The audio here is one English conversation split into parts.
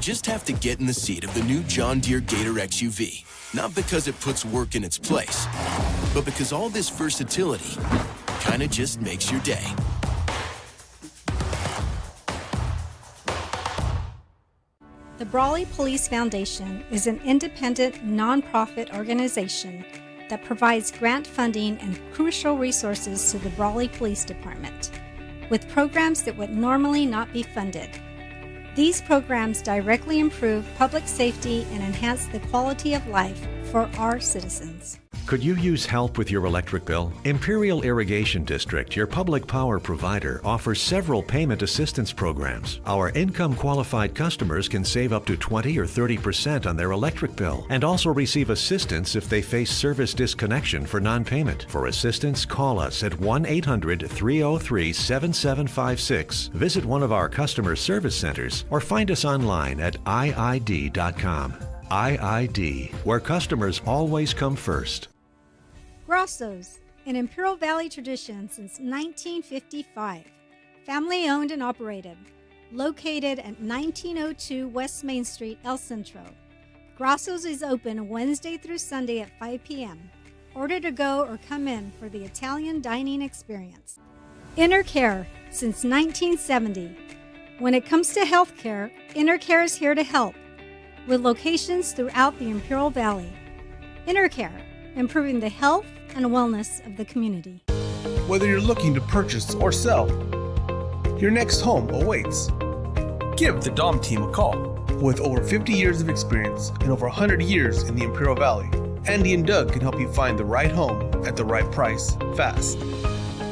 just have to get in the seat of the new John Deere Gator XUV. Not because it puts work in its place, but because all this versatility kind of just makes your day. The Brawley Police Foundation is an independent, nonprofit organization that provides grant funding and crucial resources to the Brawley Police Department, with programs that would normally not be funded. These programs directly improve public safety and enhance the quality of life for our citizens. Could you use help with your electric bill? Imperial Irrigation District, your public power provider, offers several payment assistance programs. Our income-qualified customers can save up to 20 or 30% on their electric bill and also receive assistance if they face service disconnection for non-payment. For assistance, call us at 1-800-303-7756, visit one of our customer service centers, or find us online at iid.com. IID, where customers always come first. Grosso's, an Imperial Valley tradition since 1955. Family owned and operated. Located at 1902 West Main Street, El Centro. Grosso's is open Wednesday through Sunday at 5 p.m. Order to go or come in for the Italian dining experience. InnerCare since 1970. When it comes to healthcare, InnerCare is here to help, with locations throughout the Imperial Valley. InnerCare, improving the health and wellness of the community. Whether you're looking to purchase or sell, your next home awaits. Give the Dom team a call. With over 50 years of experience and over 100 years in the Imperial Valley, Andy and Doug can help you find the right home at the right price fast.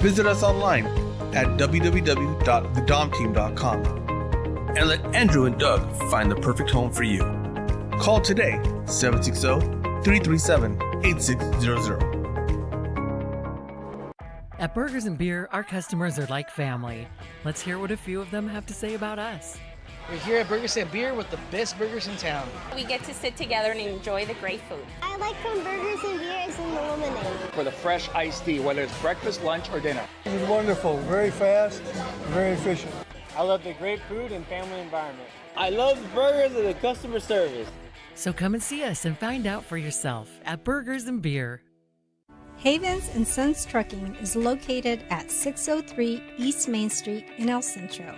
Visit us online at www.thedomteam.com and let Andrew and Doug find the perfect home for you. Call today, 760-337-8600. At Burgers and Beer, our customers are like family. Let's hear what a few of them have to say about us. We're here at Burgers and Beer with the best burgers in town. We get to sit together and enjoy the great food. I like from Burgers and Beer is in the lemonade. For the fresh iced tea, whether it's breakfast, lunch, or dinner. This is wonderful, very fast, very efficient. I love the great food and family environment. I love the burgers and the customer service. So come and see us and find out for yourself at Burgers and Beer. Havens and Sons Trucking is located at 603 East Main Street in El Centro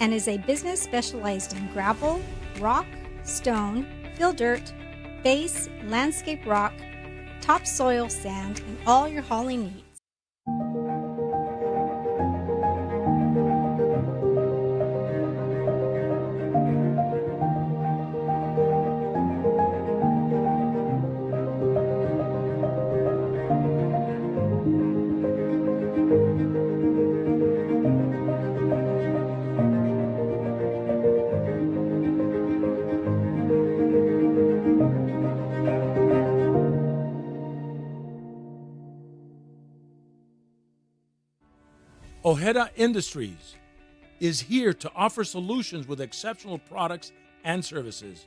and is a business specialized in gravel, rock, stone, fill dirt, base, landscape rock, topsoil sand, and all your hauling needs. Ojeda Industries is here to offer solutions with exceptional products and services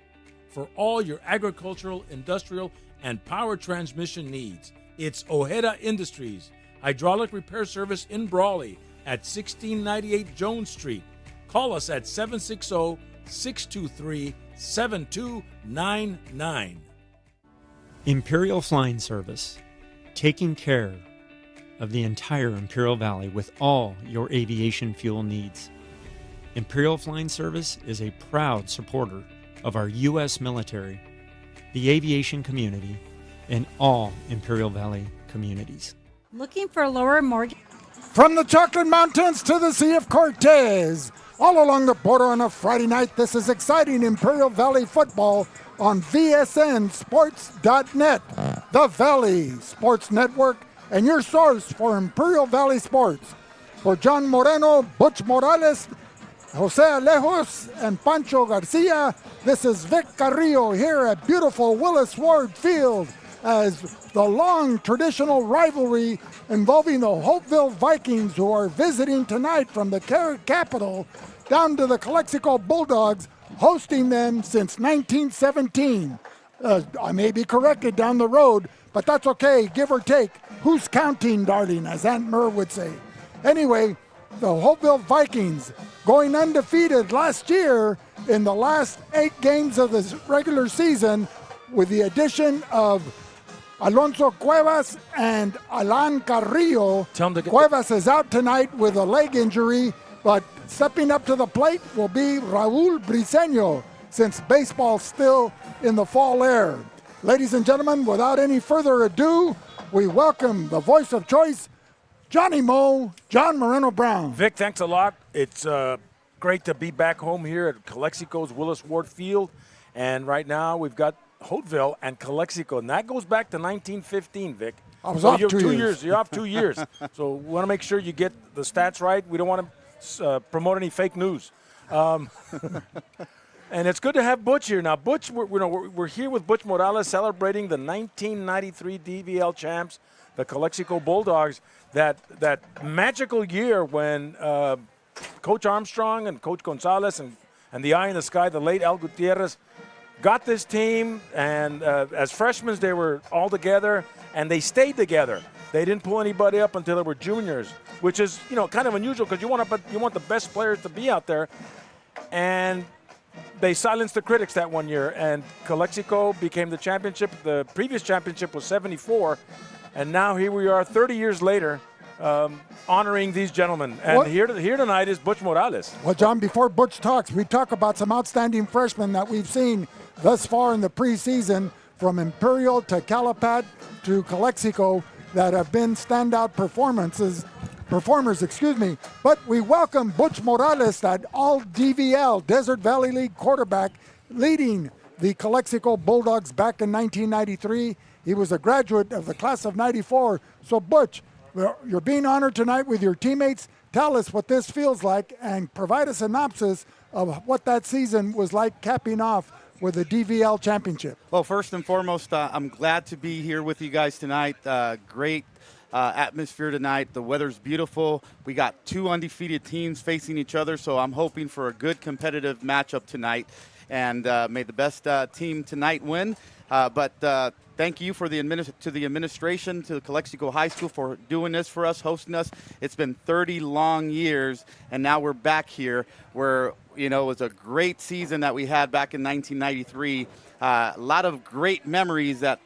for all your agricultural, industrial, and power transmission needs. It's Ojeda Industries, hydraulic repair service in Brawley at 1698 Jones Street. Call us at 760-623-7299. Imperial Flying Service, taking care of the entire Imperial Valley with all your aviation fuel needs. Imperial Flying Service is a proud supporter of our U.S. military, the aviation community, and all Imperial Valley communities. Looking for a lower mortgage? From the Chocolate Mountains to the Sea of Cortez, all along the border on a Friday night, this is exciting Imperial Valley football on VSNSports.net, the Valley Sports Network, and your source for Imperial Valley sports. For John Moreno, Butch Morales, Jose Alejos, and Pancho Garcia, this is Vic Carrillo here at beautiful Willis Ward Field as the long traditional rivalry involving the Holtville Vikings, who are visiting tonight from the Carrot Capital down to the Calexico Bulldogs, hosting them since 1917. I may be corrected down the road, but that's okay, give or take. Who's counting, darling, as Aunt Mer would say. Anyway, the Holtville Vikings going undefeated last year in the last 8 games of the regular season, with the addition of Alonso Cuevas and Alan Carrillo. Cuevas is out tonight with a leg injury, but stepping up to the plate will be Raul Briseño, since baseball's still in the fall air. Ladies and gentlemen, without any further ado, we welcome the voice of choice, Johnny Mo, John Moreno Brown. Vic, thanks a lot. It's great to be back home here at Calexico's Willis Ward Field. And right now we've got Holtville and Calexico, and that goes back to 1915, Vic. I was off 2 years. You're off 2 years. So we want to make sure you get the stats right. We don't want to promote any fake news. And it's good to have Butch here. Now, Butch, we're here with Butch Morales celebrating the 1993 DVL champs, the Calexico Bulldogs, that magical year when Coach Armstrong and Coach Gonzalez and the eye in the sky, the late Al Gutierrez, got this team. And as freshmen, they were all together, and they stayed together. They didn't pull anybody up until they were juniors, which is kind of unusual because you want the best players to be out there. And they silenced the critics that one year, and Calexico became the championship. The previous championship was 74, and now here we are 30 years later honoring these gentlemen. And here tonight is Butch Morales. Well, John, before Butch talks, we talk about some outstanding freshmen that we've seen thus far in the preseason, from Imperial to Calapat to Calexico, that have been standout performers, but we welcome Butch Morales, that all-DVL, Desert Valley League quarterback, leading the Calexico Bulldogs back in 1993. He was a graduate of the class of 94. So, Butch, you're being honored tonight with your teammates. Tell us what this feels like and provide a synopsis of what that season was like, capping off with the DVL championship. Well, first and foremost, I'm glad to be here with you guys tonight. Great atmosphere tonight. The weather's beautiful. We got 2 undefeated teams facing each other, so I'm hoping for a good competitive matchup tonight. And may the best team tonight win. But thank you to the administration, to the Calexico High School for doing this for us, hosting us. It's been 30 long years, and now we're back here where, it was a great season that we had back in 1993. A lot of great memories that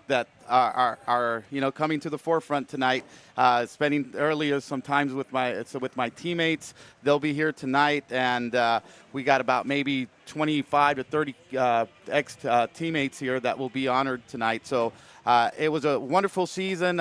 are coming to the forefront tonight. Spending earlier sometimes with my teammates. They'll be here tonight, and we got about maybe 25 to 30 ex-teammates here that will be honored tonight. So it was a wonderful season.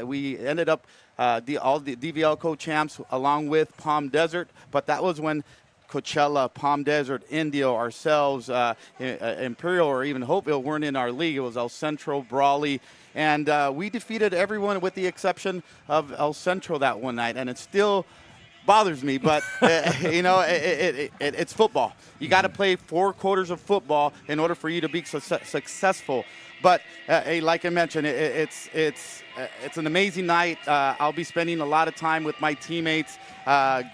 We ended up all the DVL co-champs along with Palm Desert, but that was when Coachella, Palm Desert, Indio, ourselves, Imperial, or even Holtville weren't in our league. It was El Centro, Brawley, and we defeated everyone with the exception of El Centro that one night, and it still bothers me, but it's football. You got to play 4 quarters of football in order for you to be successful. But like I mentioned, it's an amazing night. I'll be spending a lot of time with my teammates.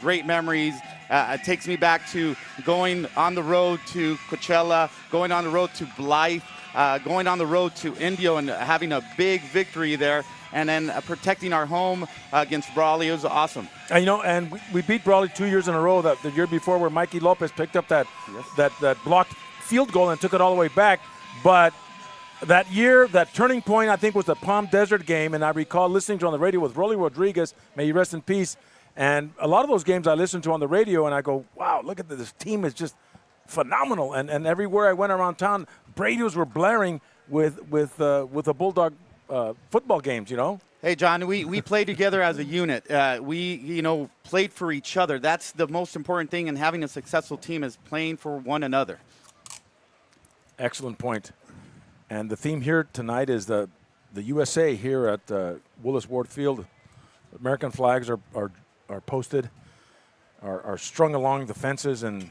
Great memories. It takes me back to going on the road to Coachella, going on the road to Blythe, going on the road to Indio and having a big victory there, and then protecting our home against Brawley. It was awesome. And we beat Brawley 2 years in a row. The year before, where Mikey Lopez picked up that blocked field goal and took it all the way back. But that year, that turning point, I think, was the Palm Desert game, and I recall listening to on the radio with Rolly Rodriguez, may he rest in peace, and a lot of those games I listened to on the radio, and I go, wow, look at this team is just phenomenal, and everywhere I went around town, radios were blaring with the Bulldog football games, Hey, John, we played together as a unit. We played for each other. That's the most important thing in having a successful team, is playing for one another. Excellent point. And the theme here tonight is the USA here at Willis Ward Field. American flags are posted, are strung along the fences, and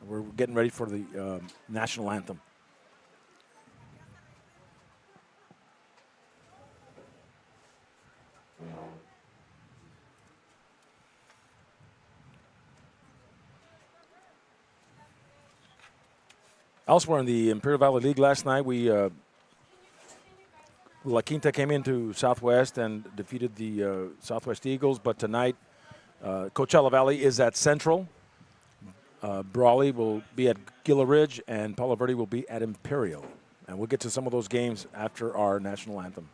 we're getting ready for the national anthem. Elsewhere in the Imperial Valley League last night, La Quinta came into Southwest and defeated the Southwest Eagles. But tonight, Coachella Valley is at Central. Brawley will be at Gila Ridge, and Palo Verde will be at Imperial. And we'll get to some of those games after our national anthem.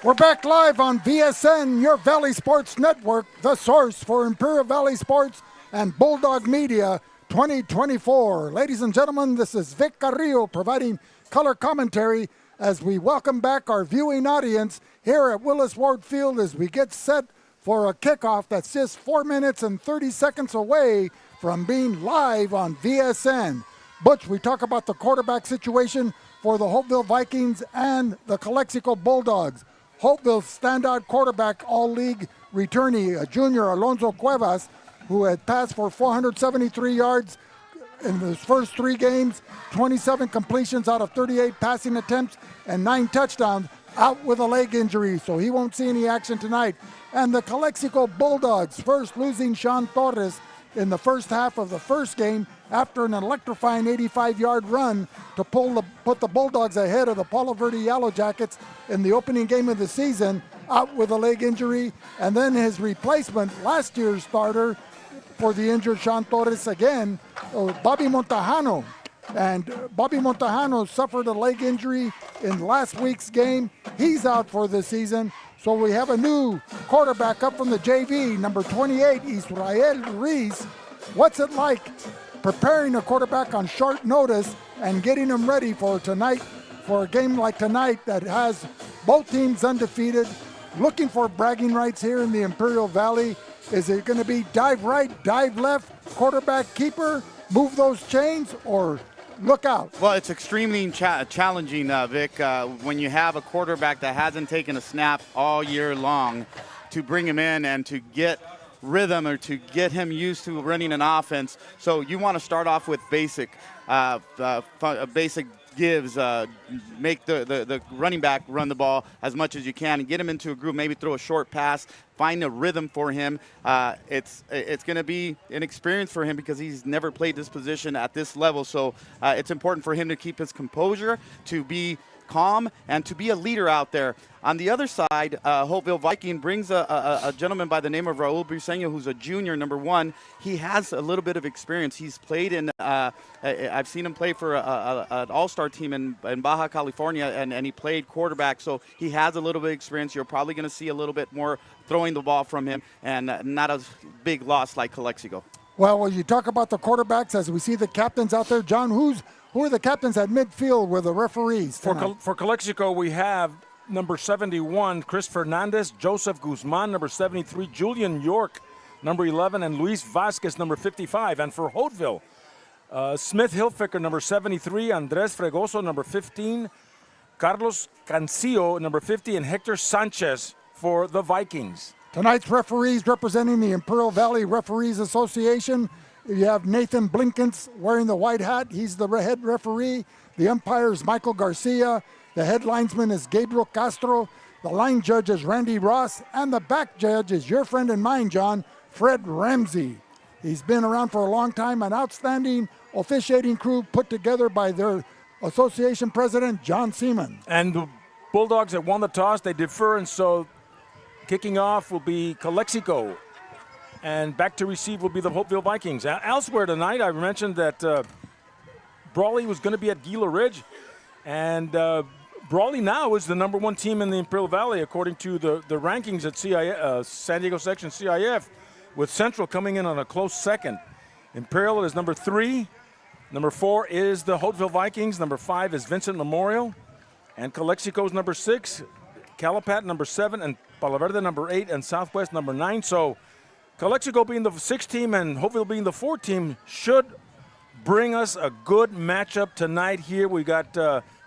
We're back live on VSN, your Valley Sports Network, the source for Imperial Valley Sports and Bulldog Media 2024. Ladies and gentlemen, this is Vic Carrillo providing color commentary as we welcome back our viewing audience here at Willis Ward Field as we get set for a kickoff that's just 4 minutes and 30 seconds away from being live on VSN. Butch, we talk about the quarterback situation for the Holtville Vikings and the Calexico Bulldogs. Holtville's standout quarterback, all-league returnee, a junior, Alonso Cuevas, who had passed for 473 yards in his first 3 games, 27 completions out of 38 passing attempts, and 9 touchdowns, out with a leg injury, so he won't see any action tonight. And the Calexico Bulldogs, first losing Sean Torres in the first half of the first game after an electrifying 85-yard run to put the Bulldogs ahead of the Palo Verde Yellow Jackets in the opening game of the season, out with a leg injury. And then his replacement, last year's starter for the injured Sean Torres again, Bobby Montejano. And Bobby Montejano suffered a leg injury in last week's game. He's out for the season. So we have a new quarterback up from the JV, number 28, Israel Ruiz. What's it like preparing a quarterback on short notice and getting him ready for tonight, for a game like tonight that has both teams undefeated, looking for bragging rights here in the Imperial Valley? Is it going to be dive right, dive left, quarterback keeper, move those chains, or look out? Well, it's extremely challenging, Vic, when you have a quarterback that hasn't taken a snap all year long, to bring him in and to get rhythm or to get him used to running an offense. So you want to start off with basic gives, make the running back run the ball as much as you can and get him into a groove, maybe throw a short pass, find a rhythm for him. It's going to be an experience for him because he's never played this position at this level. So it's important for him to keep his composure, to be calm, and to be a leader out there. On the other side, Holtville Viking brings a gentleman by the name of Raul Briseño, who's a junior, number 1. He has a little bit of experience. He's played in, I've seen him play for an all-star team in Baja California, and he played quarterback, so he has a little bit of experience. You're probably going to see a little bit more throwing the ball from him, and not a big loss like Calexico. Well, when you talk about the quarterbacks, as we see the captains out there, John, who are the captains at midfield with the referees tonight? For Calexico, we have number 71, Chris Fernandez, Joseph Guzman, number 73, Julian York, number 11, and Luis Vasquez, number 55. And for Holtville, Smith Hilfiger, number 73. Andres Fregoso, number 15. Carlos Cancillo, number 50. And Hector Sanchez for the Vikings. Tonight's referees representing the Imperial Valley Referees Association. You have Nathan Blinkens wearing the white hat. He's the head referee. The umpire is Michael Garcia. The head linesman is Gabriel Castro. The line judge is Randy Ross. And the back judge is your friend and mine, John, Fred Ramsey. He's been around for a long time, an outstanding officiating crew put together by their association president, John Seaman. And the Bulldogs that won the toss, they defer, and so kicking off will be Calexico. And back to receive will be the Holtville Vikings. Elsewhere tonight, I mentioned that Brawley was going to be at Gila Ridge. And Brawley now is the number 1 team in the Imperial Valley, according to the rankings at San Diego Section CIF, with Central coming in on a close second. Imperial is number 3. Number 4 is the Holtville Vikings. Number 5 is Vincent Memorial. And Calexico is number 6. Calapat number 7. And Palo Verde number 8. And Southwest number 9. So Calexico being the 6th team and Holtville being the 4th team should bring us a good matchup tonight here. We got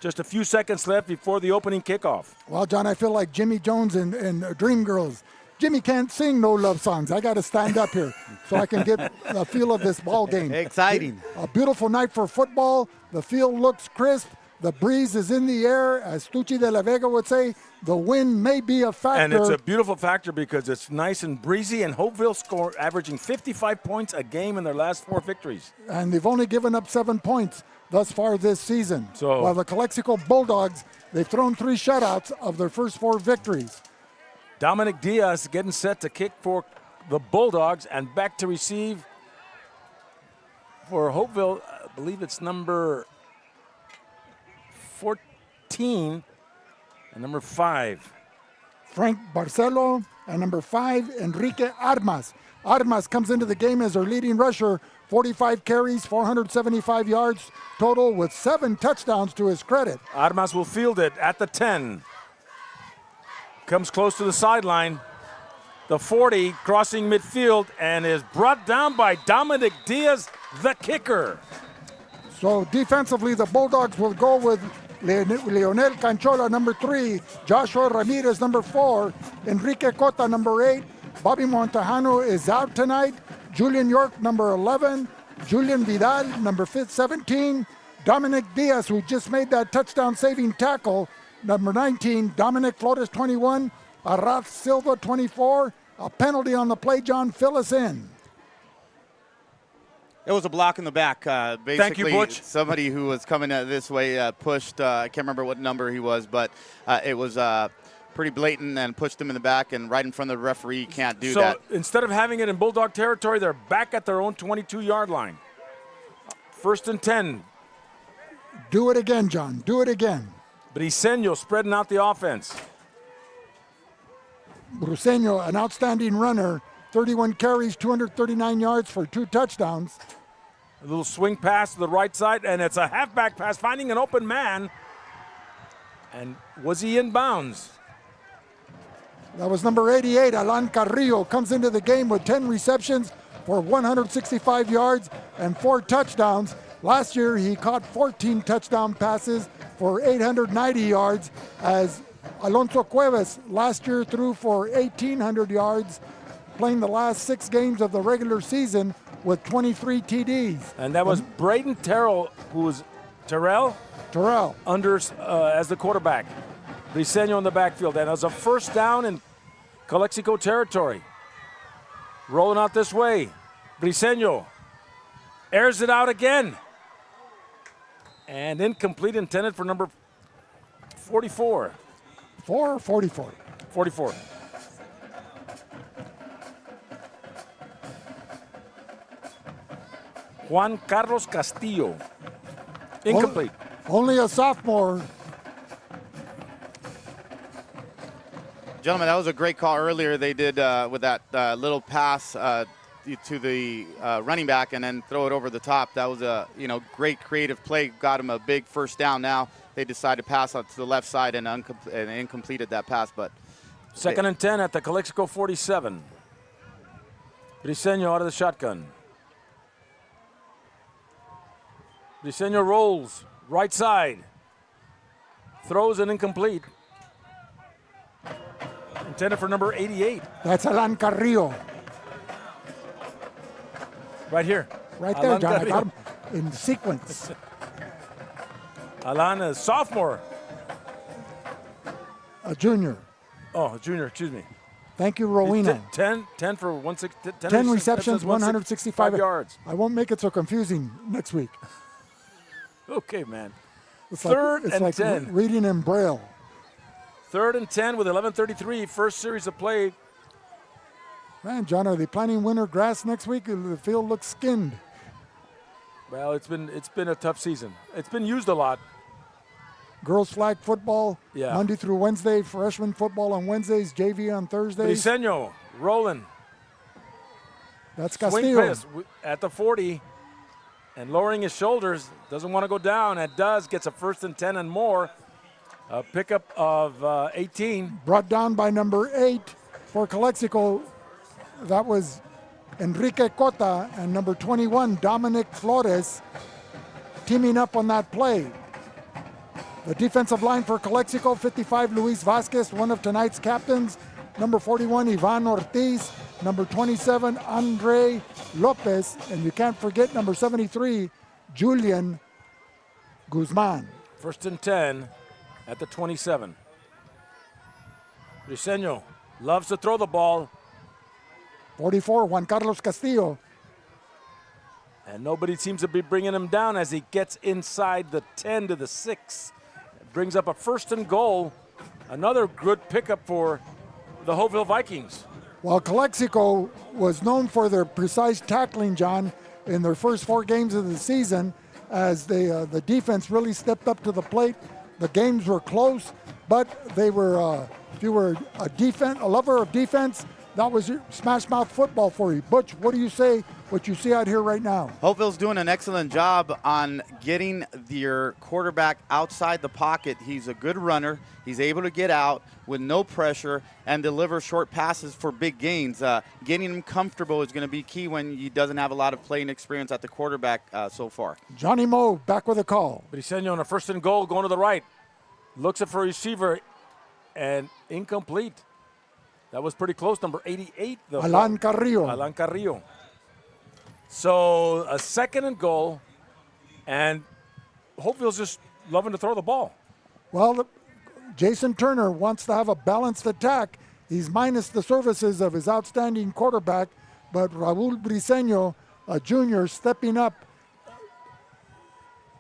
just a few seconds left before the opening kickoff. Well, John, I feel like Jimmy Jones and Dreamgirls. Jimmy can't sing no love songs. I got to stand up here so I can get a feel of this ball game. Exciting. A beautiful night for football. The field looks crisp. The breeze is in the air. As Tucci de la Vega would say, the wind may be a factor. And it's a beautiful factor because it's nice and breezy, and Holtville averaging 55 points a game in their last 4 victories. And they've only given up 7 points thus far this season. So, while the Calexico Bulldogs, they've thrown 3 shutouts of their first 4 victories. Dominic Diaz getting set to kick for the Bulldogs, and back to receive for Holtville. I believe it's number 14 and number 5. Frank Barcelo and number 5, Enrique Armas. Armas comes into the game as their leading rusher, 45 carries, 475 yards total with 7 touchdowns to his credit. Armas will field it at the 10. Comes close to the sideline. The 40 crossing midfield and is brought down by Dominic Diaz, the kicker. So defensively, the Bulldogs will go with Leonel Canchola, number 3, Joshua Ramirez, number 4, Enrique Cota, number 8, Bobby Montejano is out tonight, Julian York, number 11, Julian Vidal, number 17, Dominic Diaz, who just made that touchdown-saving tackle, number 19, Dominic Flores, 21, Arad Silva, 24. A penalty on the play, John. Fill us in. It was a block in the back. Basically, thank you, Butch. Somebody who was coming this way pushed, I can't remember what number he was, but it was pretty blatant and pushed him in the back and right in front of the referee. You can't do that. So instead of having it in Bulldog territory, they're back at their own 22-yard line. 1st and 10. Do it again, John. Do it again. Briseño spreading out the offense. Briseño, an outstanding runner, 31 carries, 239 yards for 2 touchdowns. A little swing pass to the right side, and it's a halfback pass, finding an open man. And was he in bounds? That was number 88, Alan Carrillo, comes into the game with 10 receptions for 165 yards and 4 touchdowns. Last year, he caught 14 touchdown passes for 890 yards, as Alonso Cuevas last year threw for 1,800 yards, playing the last 6 games of the regular season with 23 TDs. And that was Braden Terrell, who was Terrell under as the quarterback. Briseño in the backfield, and it was a 1st down in Calexico territory. Rolling out this way. Briseño airs it out again. And incomplete, intended for number 44. 44. 44. Juan Carlos Castillo. Incomplete. Only a sophomore. Gentlemen, that was a great call earlier. They did with that little pass to the running back and then throw it over the top. That was a great creative play. Got him a big 1st down. Now they decided to pass out to the left side and incompleted that pass. But 2nd and 10 at the Calexico 47. Briseño out of the shotgun. Briseño rolls, right side. Throws an incomplete. Intended for number 88. That's Alan Carrillo. Right here. Right there, Alan John. I Carrillo. got him in sequence. Alan is sophomore. A junior. Oh, junior, excuse me. Thank you, Rowena. 10 for 10 receptions, 165 yards. I won't make it so confusing next week. Okay, man. It's Third like, it's and like 10. Reading in Braille. 3rd and 10 with 11:33. First series of play. Man, John, are they planting winter grass next week? The field looks skinned. Well, it's been a tough season. It's been used a lot. Girls flag football, Yeah. Monday through Wednesday. Freshman football on Wednesdays. JV on Thursdays. Briseño rolling. That's Swing Castillo. pass at the 40 and lowering his shoulders. Doesn't want to go down. It does. Gets a 1st and 10 and more. A pickup of 18. Brought down by number 8 for Calexico. That was Enrique Cota and number 21, Dominic Flores, teaming up on that play. The defensive line for Calexico, 55, Luis Vasquez, one of tonight's captains. Number 41, Ivan Ortiz. Number 27, Andre Lopez. And you can't forget number 73, Julian Guzman. 1st and 10 at the 27. Briseño loves to throw the ball. 44, Juan Carlos Castillo. And nobody seems to be bringing him down as he gets inside the 10 to the 6. Brings up a 1st and goal. Another good pickup for the Holtville Vikings. Well, Calexico was known for their precise tackling, John, in their first 4 games of the season, as the defense really stepped up to the plate. The games were close, but they were, if you were a lover of defense, that was smash mouth football for you. Butch, what do you say, what you see out here right now? Holtville's doing an excellent job on getting your quarterback outside the pocket. He's a good runner. He's able to get out with no pressure and deliver short passes for big gains. Getting him comfortable is going to be key when he doesn't have a lot of playing experience at the quarterback so far. Johnny Moe back with a call. Briseño on a 1st and goal going to the right. Looks it for a receiver and incomplete. That was pretty close, number 88. Alan Carrillo. Alan Carrillo. So a 2nd and goal, and Holtville's just loving to throw the ball. Well, Jason Turner wants to have a balanced attack. He's minus the services of his outstanding quarterback, but Raul Briseño, a junior, stepping up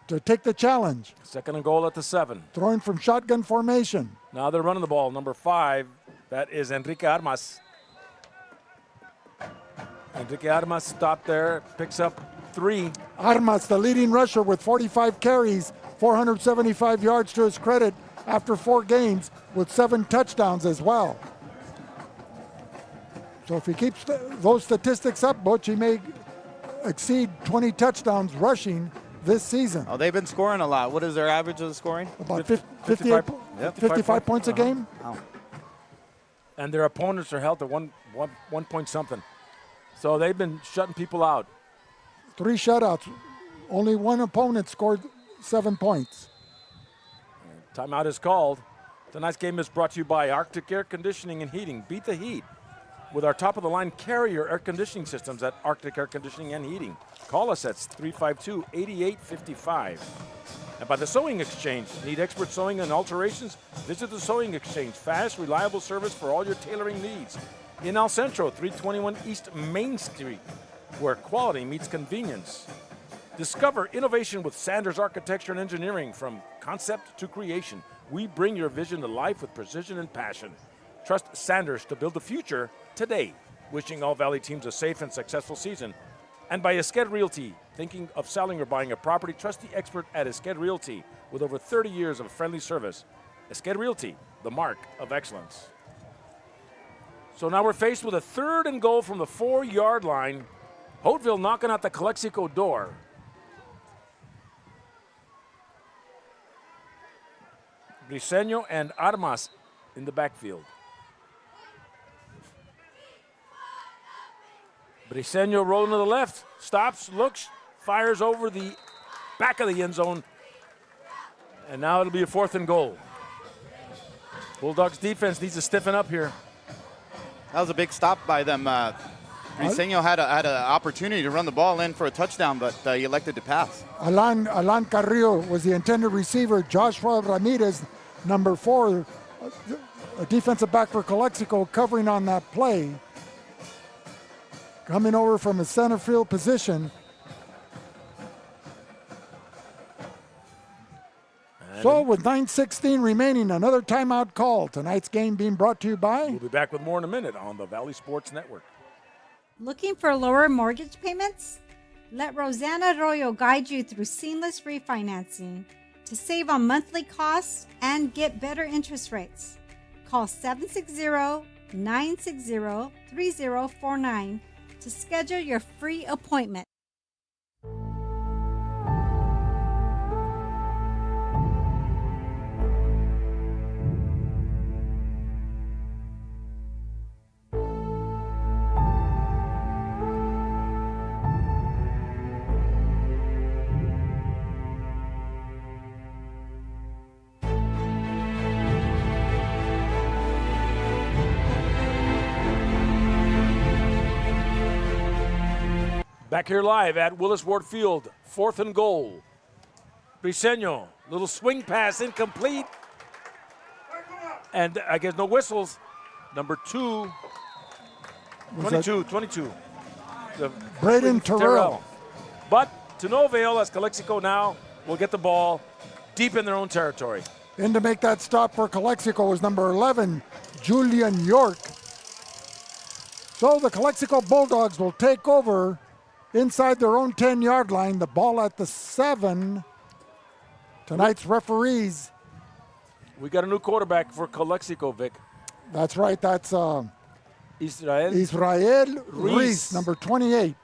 to take the challenge. 2nd and goal at the 7. Throwing from shotgun formation. Now they're running the ball. Number 5, that is Enrique Armas. Enrique Armas stopped there, picks up 3. Armas, the leading rusher with 45 carries, 475 yards to his credit after 4 games with 7 touchdowns as well. So if he keeps those statistics up, Butch, he may exceed 20 touchdowns rushing this season. Oh, they've been scoring a lot. What is their average of the scoring? About 55 points a game. Wow. And their opponents are held to one point something. So they've been shutting people out. 3 shutouts. Only one opponent scored 7 points. Timeout is called. Tonight's game is brought to you by Arctic Air Conditioning and Heating. Beat the heat with our top-of-the-line Carrier air conditioning systems at Arctic Air Conditioning and Heating. Call us at 352-8855. And by the Sewing Exchange. Need expert sewing and alterations? Visit the Sewing Exchange. Fast, reliable service for all your tailoring needs. In El Centro, 321 East Main Street, where quality meets convenience. Discover innovation with Sanders Architecture and Engineering. From concept to creation, we bring your vision to life with precision and passion. Trust Sanders to build the future today. Wishing all Valley teams a safe and successful season. And by Esqued Realty. Thinking of selling or buying a property? Trust the expert at Esqued Realty with over 30 years of friendly service. Esqued Realty, the mark of excellence. So now we're faced with a 3rd and goal from the 4-yard line. Holtville knocking at the Calexico door. Briseño and Armas in the backfield. Briseño rolling to the left, stops, looks, fires over the back of the end zone. And now it'll be a 4th and goal. Bulldogs defense needs to stiffen up here. That was a big stop by them. Briseño had an opportunity to run the ball in for a touchdown, but he elected to pass. Alan Carrillo was the intended receiver. Joshua Ramirez, number 4, a defensive back for Calexico, covering on that play. Coming over from a center field position. So with 9:16 remaining, another timeout call. Tonight's game being brought to you by... We'll be back with more in a minute on the Valley Sports Network. Looking for lower mortgage payments? Let Rosanna Arroyo guide you through seamless refinancing to save on monthly costs and get better interest rates. Call 760-960-3049 to schedule your free appointment. Back here live at Willis Ward Field, 4th and goal. Briseño, little swing pass, incomplete. And I guess no whistles. Number 22. Braden Terrell. But to no avail, as Calexico now will get the ball deep in their own territory. In to make that stop for Calexico is number 11, Julian York. So the Calexico Bulldogs will take over inside their own 10-yard line. The ball at the 7. Tonight's referees. We got a new quarterback for Calexico, Vic. That's right. That's Israel Ruiz, number 28.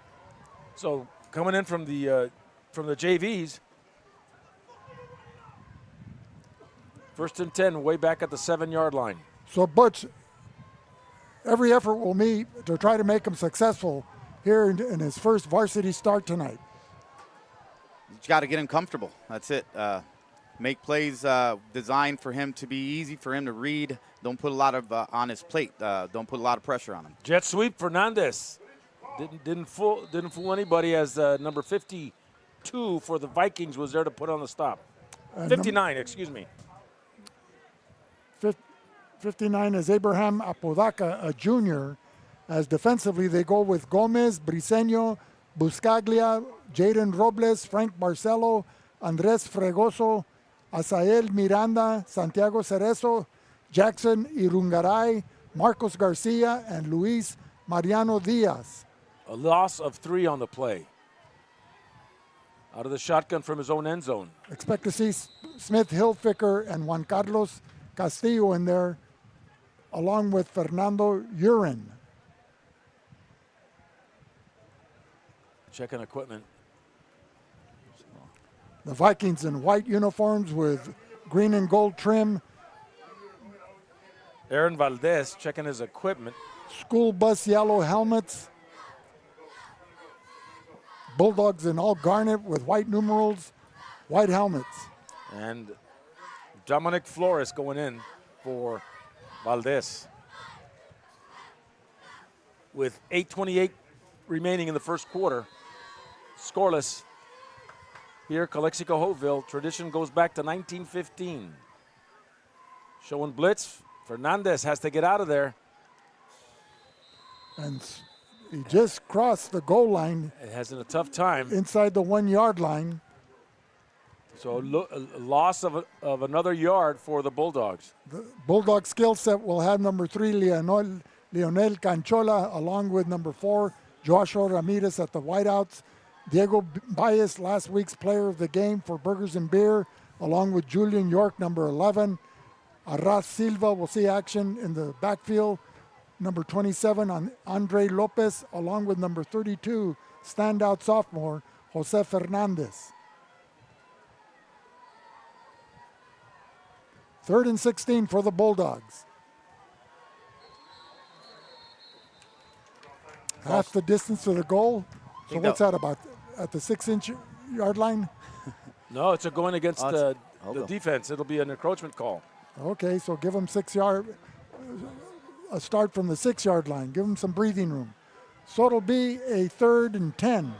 So coming in from the JVs. 1st and 10, way back at the 7-yard line. So Butch, every effort will meet to try to make him successful here in his first varsity start tonight. You got to get him comfortable. That's it. Make plays designed for him to be easy for him to read. Don't put a lot of on his plate. Don't put a lot of pressure on him. Jet sweep, Fernandez. Didn't fool anybody as number 52 for the Vikings was there to put on the stop. 59, excuse me. 59 is Abraham Apodaca, a junior. As defensively, they go with Gomez, Briseño, Buscaglia, Jaden Robles, Frank Barcelo, Andres Fregoso, Asael Miranda, Santiago Cerezo, Jackson Irungaray, Marcos Garcia, and Luis Mariano Diaz. A loss of 3 on the play. Out of the shotgun from his own end zone. Expect to see Smith Hilfiger and Juan Carlos Castillo in there, along with Fernando Urin. Checking equipment. The Vikings in white uniforms with green and gold trim. Aaron Valdez checking his equipment. School bus yellow helmets. Bulldogs in all garnet with white numerals, white helmets. And Dominic Flores going in for Valdez. With 8:28 remaining in the first quarter. Scoreless here, Calexico Holtville. Tradition goes back to 1915. Showing blitz. Fernandez has to get out of there. And he just crossed the goal line. It has a tough time. Inside the 1-yard line. So a loss of another yard for the Bulldogs. The Bulldog skill set will have number 3, Leonel Canchola, along with number 4, Joshua Ramirez at the wideouts. Diego Baez, last week's player of the game for Burgers and Beer, along with Julian York, number 11. Arras Silva will see action in the backfield. Number 27, on Andre Lopez, along with number 32, standout sophomore, Jose Fernandez. 3rd and 16 for the Bulldogs. Half the distance to the goal. So what's that about? At the 6-inch yard line? No, it's a going against the Holtville. defense. It'll be an encroachment call. Okay, so give them 6 yard, a start from the 6 yard line. Give them some breathing room. So it'll be a 3rd and 10.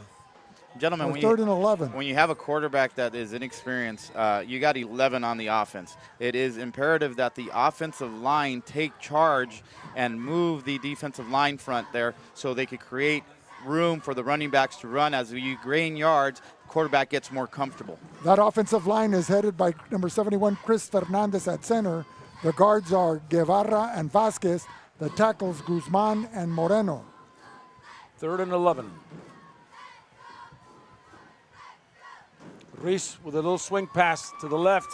Gentlemen, Or 3rd and 11. when you have a quarterback that is inexperienced, you got 11 on the offense. It is imperative that the offensive line take charge and move the defensive line front there so they could create room for the running backs to run. As you gain yards, quarterback gets more comfortable. That offensive line is headed by number 71, Chris Fernandez at center. The guards are Guevara and Vasquez. The tackles, Guzman and Moreno. 3rd and 11. Reese with a little swing pass to the left.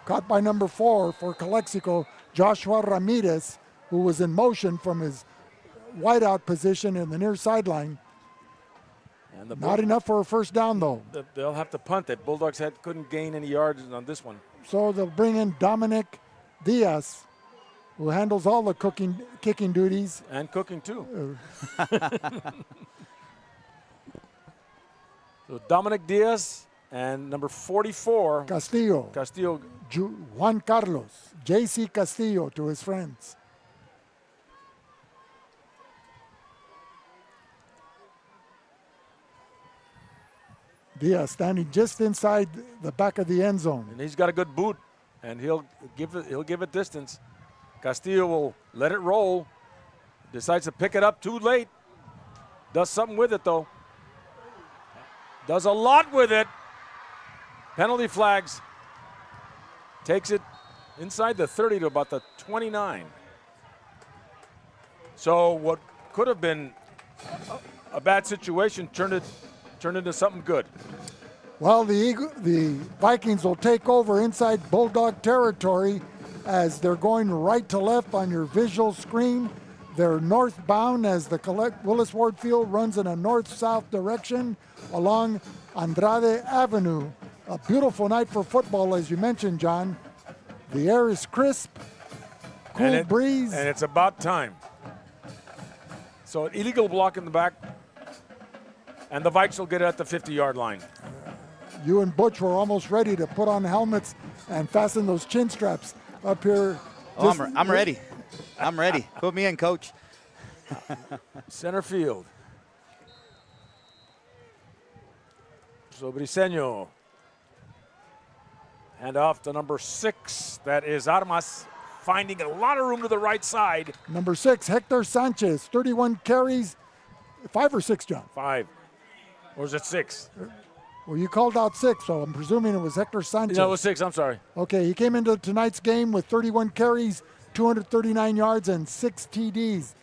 Caught by number 4 for Calexico, Joshua Ramirez, who was in motion from his wideout position in the near sideline. And Not enough for a first down, though. They'll have to punt it. Bulldogs couldn't gain any yards on this one. So they'll bring in Dominic Diaz, who handles all the kicking duties. And cooking, too. So Dominic Diaz and number 44. Castillo. Juan Carlos. J.C. Castillo to his friends. Diaz standing just inside the back of the end zone. And he's got a good boot, and he'll give it distance. Castillo will let it roll. Decides to pick it up too late. Does something with it, though. Does a lot with it. Penalty flags. Takes it inside the 30 to about the 29. So what could have been a bad situation turned into something good. Well, the Vikings will take over inside Bulldog territory as they're going right to left on your visual screen. They're northbound as the Willis Ward Field runs in a north-south direction along Andrade Avenue. A beautiful night for football, as you mentioned, John. The air is crisp, cool breeze. And it's about time. So an illegal block in the back, and the Vikes will get it at the 50-yard line. You and Butch were almost ready to put on helmets and fasten those chin straps up here. Oh, I'm ready. I'm ready. Put me in, coach. Center field. So Briseño. Hand off to number 6. That is Armas, finding a lot of room to the right side. Number 6, Hector Sanchez, 31 carries. 5 or 6, John? 5. Or is it 6? Well, you called out 6, so I'm presuming it was Hector Sanchez. No, it was 6. I'm sorry. Okay, he came into tonight's game with 31 carries, 239 yards, and 6 TDs.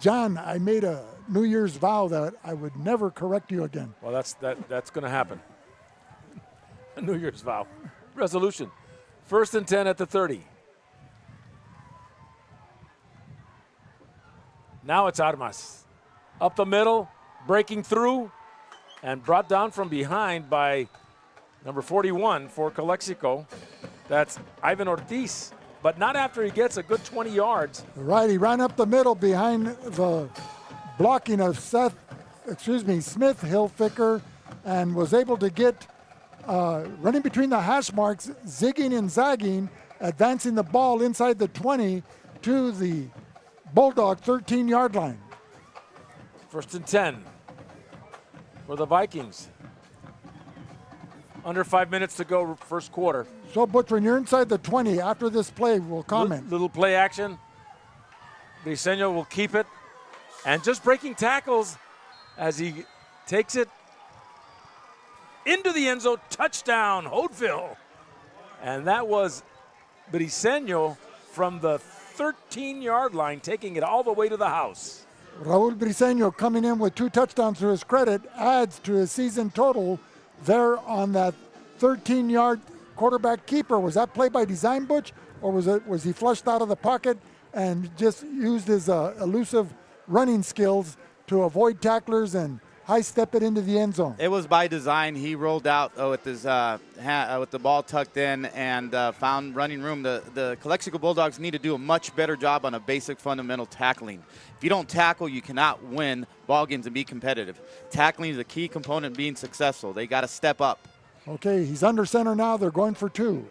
John, I made a New Year's vow that I would never correct you again. Well, that's going to happen. A New Year's vow. Resolution. 1st and 10 at the 30. Now it's Armas. Up the middle, breaking through, and brought down from behind by number 41 for Calexico. That's Ivan Ortiz, but not after he gets a good 20 yards. Right, he ran up the middle behind the blocking of Smith Hilfiger, and was able to get running between the hash marks, zigging and zagging, advancing the ball inside the 20 to the Bulldog 13-yard line. 1st and 10 for the Vikings. Under 5 minutes to go, first quarter. So, Butch, when you're inside the 20, after this play, we'll comment. Little play action. Briseño will keep it. And just breaking tackles as he takes it into the end zone. Touchdown, Holtville. And that was Briseño from the 13-yard line, taking it all the way to the house. Raul Briseño coming in with 2 touchdowns to his credit, adds to his season total there on that 13-yard quarterback keeper. Was that play by design, Butch, or was he flushed out of the pocket and just used his elusive running skills to avoid tacklers and high-step it into the end zone? It was by design. He rolled out with his with the ball tucked in and found running room. The Calexico Bulldogs need to do a much better job on a basic fundamental tackling. If you don't tackle, you cannot win ball games and be competitive. Tackling is a key component being successful. They got to step up. Okay, he's under center now. They're going for two.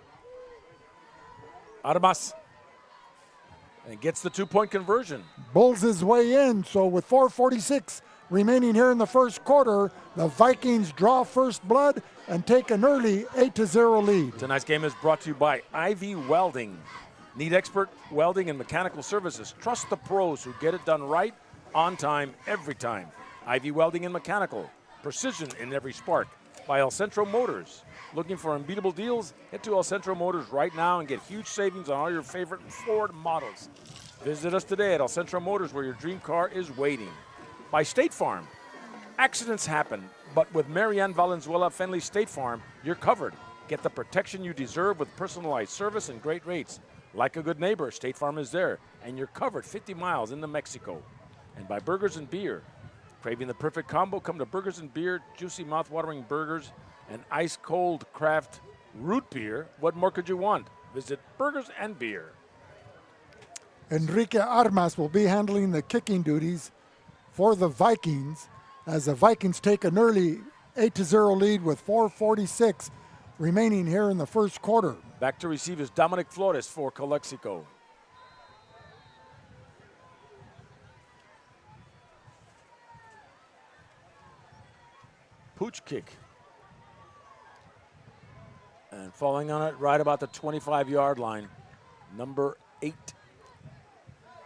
Armas. And gets the 2-point conversion. Bulls his way in. So with 4:46 remaining here in the first quarter, the Vikings draw first blood and take an early 8-0 lead. Tonight's game is brought to you by Ivy Welding. Need expert welding and mechanical services? Trust the pros who get it done right, on time, every time. Ivy Welding and Mechanical. Precision in every spark. By El Centro Motors. Looking for unbeatable deals? Head to El Centro Motors right now and get huge savings on all your favorite Ford models. Visit us today at El Centro Motors, where your dream car is waiting. By State Farm. Accidents happen, but with Marianne Valenzuela Fenley State Farm, you're covered. Get the protection you deserve with personalized service and great rates. Like a good neighbor, State Farm is there, and you're covered 50 miles into Mexico. And by Burgers and Beer. Craving the perfect combo? Come to Burgers and Beer, juicy mouth-watering burgers, and ice-cold craft root beer. What more could you want? Visit Burgers and Beer. Enrique Armas will be handling the kicking duties for the Vikings as the Vikings take an early 8-0 lead with 4:46 remaining here in the first quarter. Back to receive is Dominic Flores for Calexico. Pooch kick. And falling on it right about the 25-yard line. Number 8.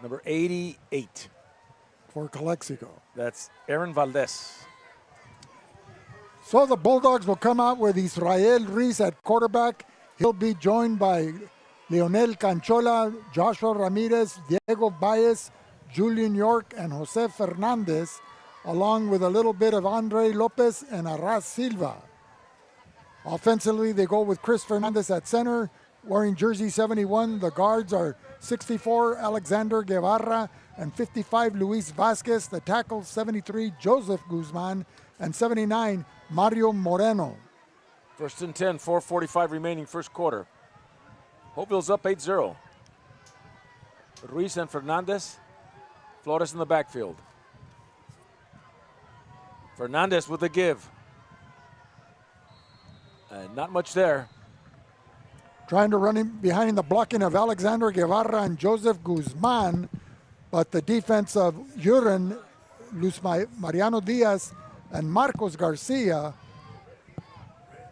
Number 88. For Calexico. That's Aaron Valdez. So the Bulldogs will come out with Israel Ruiz at quarterback. He'll be joined by Leonel Canchola, Joshua Ramirez, Diego Baez, Julian York, and Jose Fernandez, along with a little bit of Andre Lopez and Arras Silva. Offensively, they go with Chris Fernandez at center, wearing jersey 71. The guards are 64, Alexander Guevara, and 55, Luis Vasquez. The tackles, 73, Joseph Guzman, and 79, Mario Moreno. First and 10, 4:45 remaining first quarter. Holtville's up 8-0. Ruiz and Fernandez. Flores in the backfield. Fernandez with the give. And not much there. Trying to run him behind the blocking of Alexander Guevara and Joseph Guzman, but the defense of Uren, Luis Mariano Diaz, and Marcos Garcia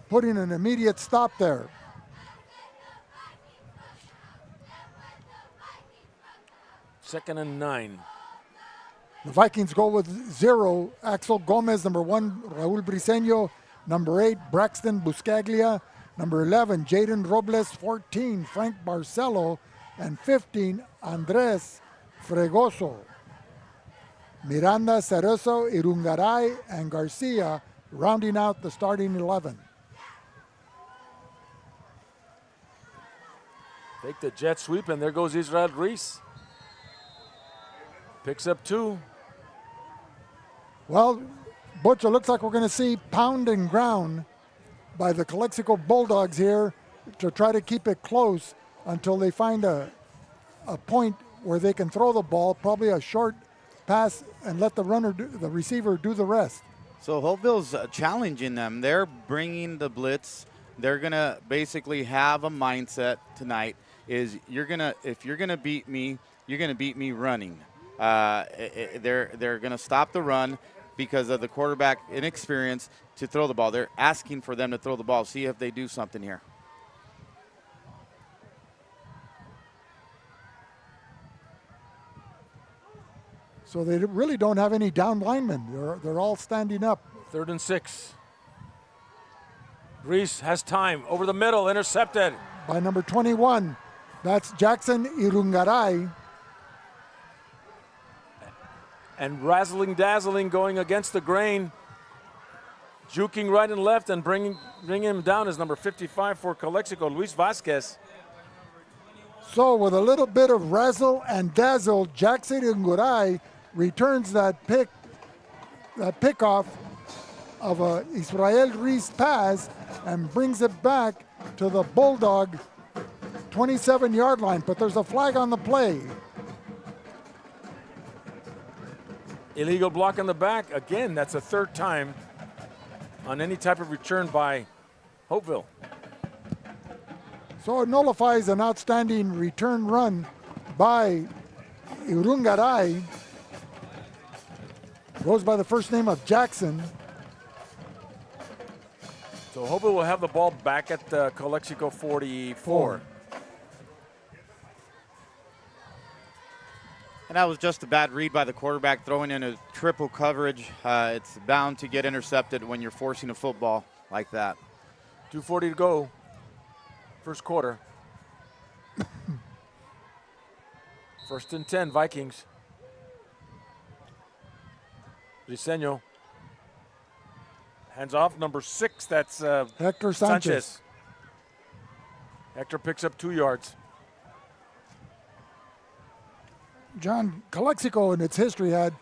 putting an immediate stop there. Second and 9. The Vikings go with 0. Axel Gomez, number 1, Raul Briseño, number 8, Braxton Buscaglia, number 11, Jaden Robles, 14, Frank Barcelo, and 15, Andres Fregoso. Miranda, Cerezo, Irungaray, and Garcia rounding out the starting 11. Take the jet sweep, and there goes Israel Ruiz. Picks up 2. Well, Butch, it looks like we're going to see pound and ground by the Calexico Bulldogs here to try to keep it close until they find a point where they can throw the ball, probably a short pass, and let the receiver do the rest. So Holtville's challenging them. They're bringing the blitz. They're going to basically have a mindset tonight is if you're going to beat me, you're going to beat me running. They're going to stop the run because of the quarterback inexperience to throw the ball. They're asking for them to throw the ball. See if they do something here. So they really don't have any down linemen. They're all standing up. 3rd and 6. Ruiz has time over the middle, intercepted. By number 21, that's Jackson Irungaray. And razzling-dazzling going against the grain. Juking right and left and bringing him down is number 55 for Calexico, Luis Vasquez. So with a little bit of razzle and dazzle, Jackson Irungaray returns that pickoff of a Israel Ruiz pass and brings it back to the Bulldog 27-yard line. But there's a flag on the play. Illegal block in the back. Again, that's the 3rd time on any type of return by Holtville. So it nullifies an outstanding return run by Urungaray. Goes by the first name of Jackson. So Holtville will have the ball back at Calexico 44. And that was just a bad read by the quarterback, throwing in a triple coverage. It's bound to get intercepted when you're forcing a football like that. 2:40 to go. First quarter. First and 10, Vikings. Briseño. Hands off, number 6. That's Hector Sanchez. Hector picks up 2 yards. John, Calexico in its history had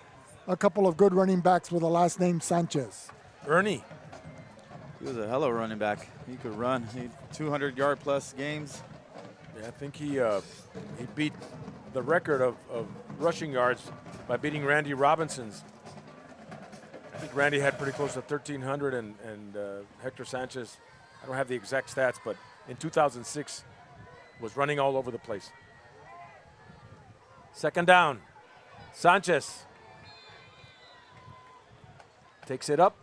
a couple of good running backs with the last name Sanchez. Ernie. He was a hell of a running back. He could run. He 200-yard plus games. Yeah, I think he beat the record of rushing yards by beating Randy Robinson's. I think Randy had pretty close to 1,300, and Hector Sanchez, I don't have the exact stats, but in 2006 was running all over the place. Second down. Sanchez takes it up.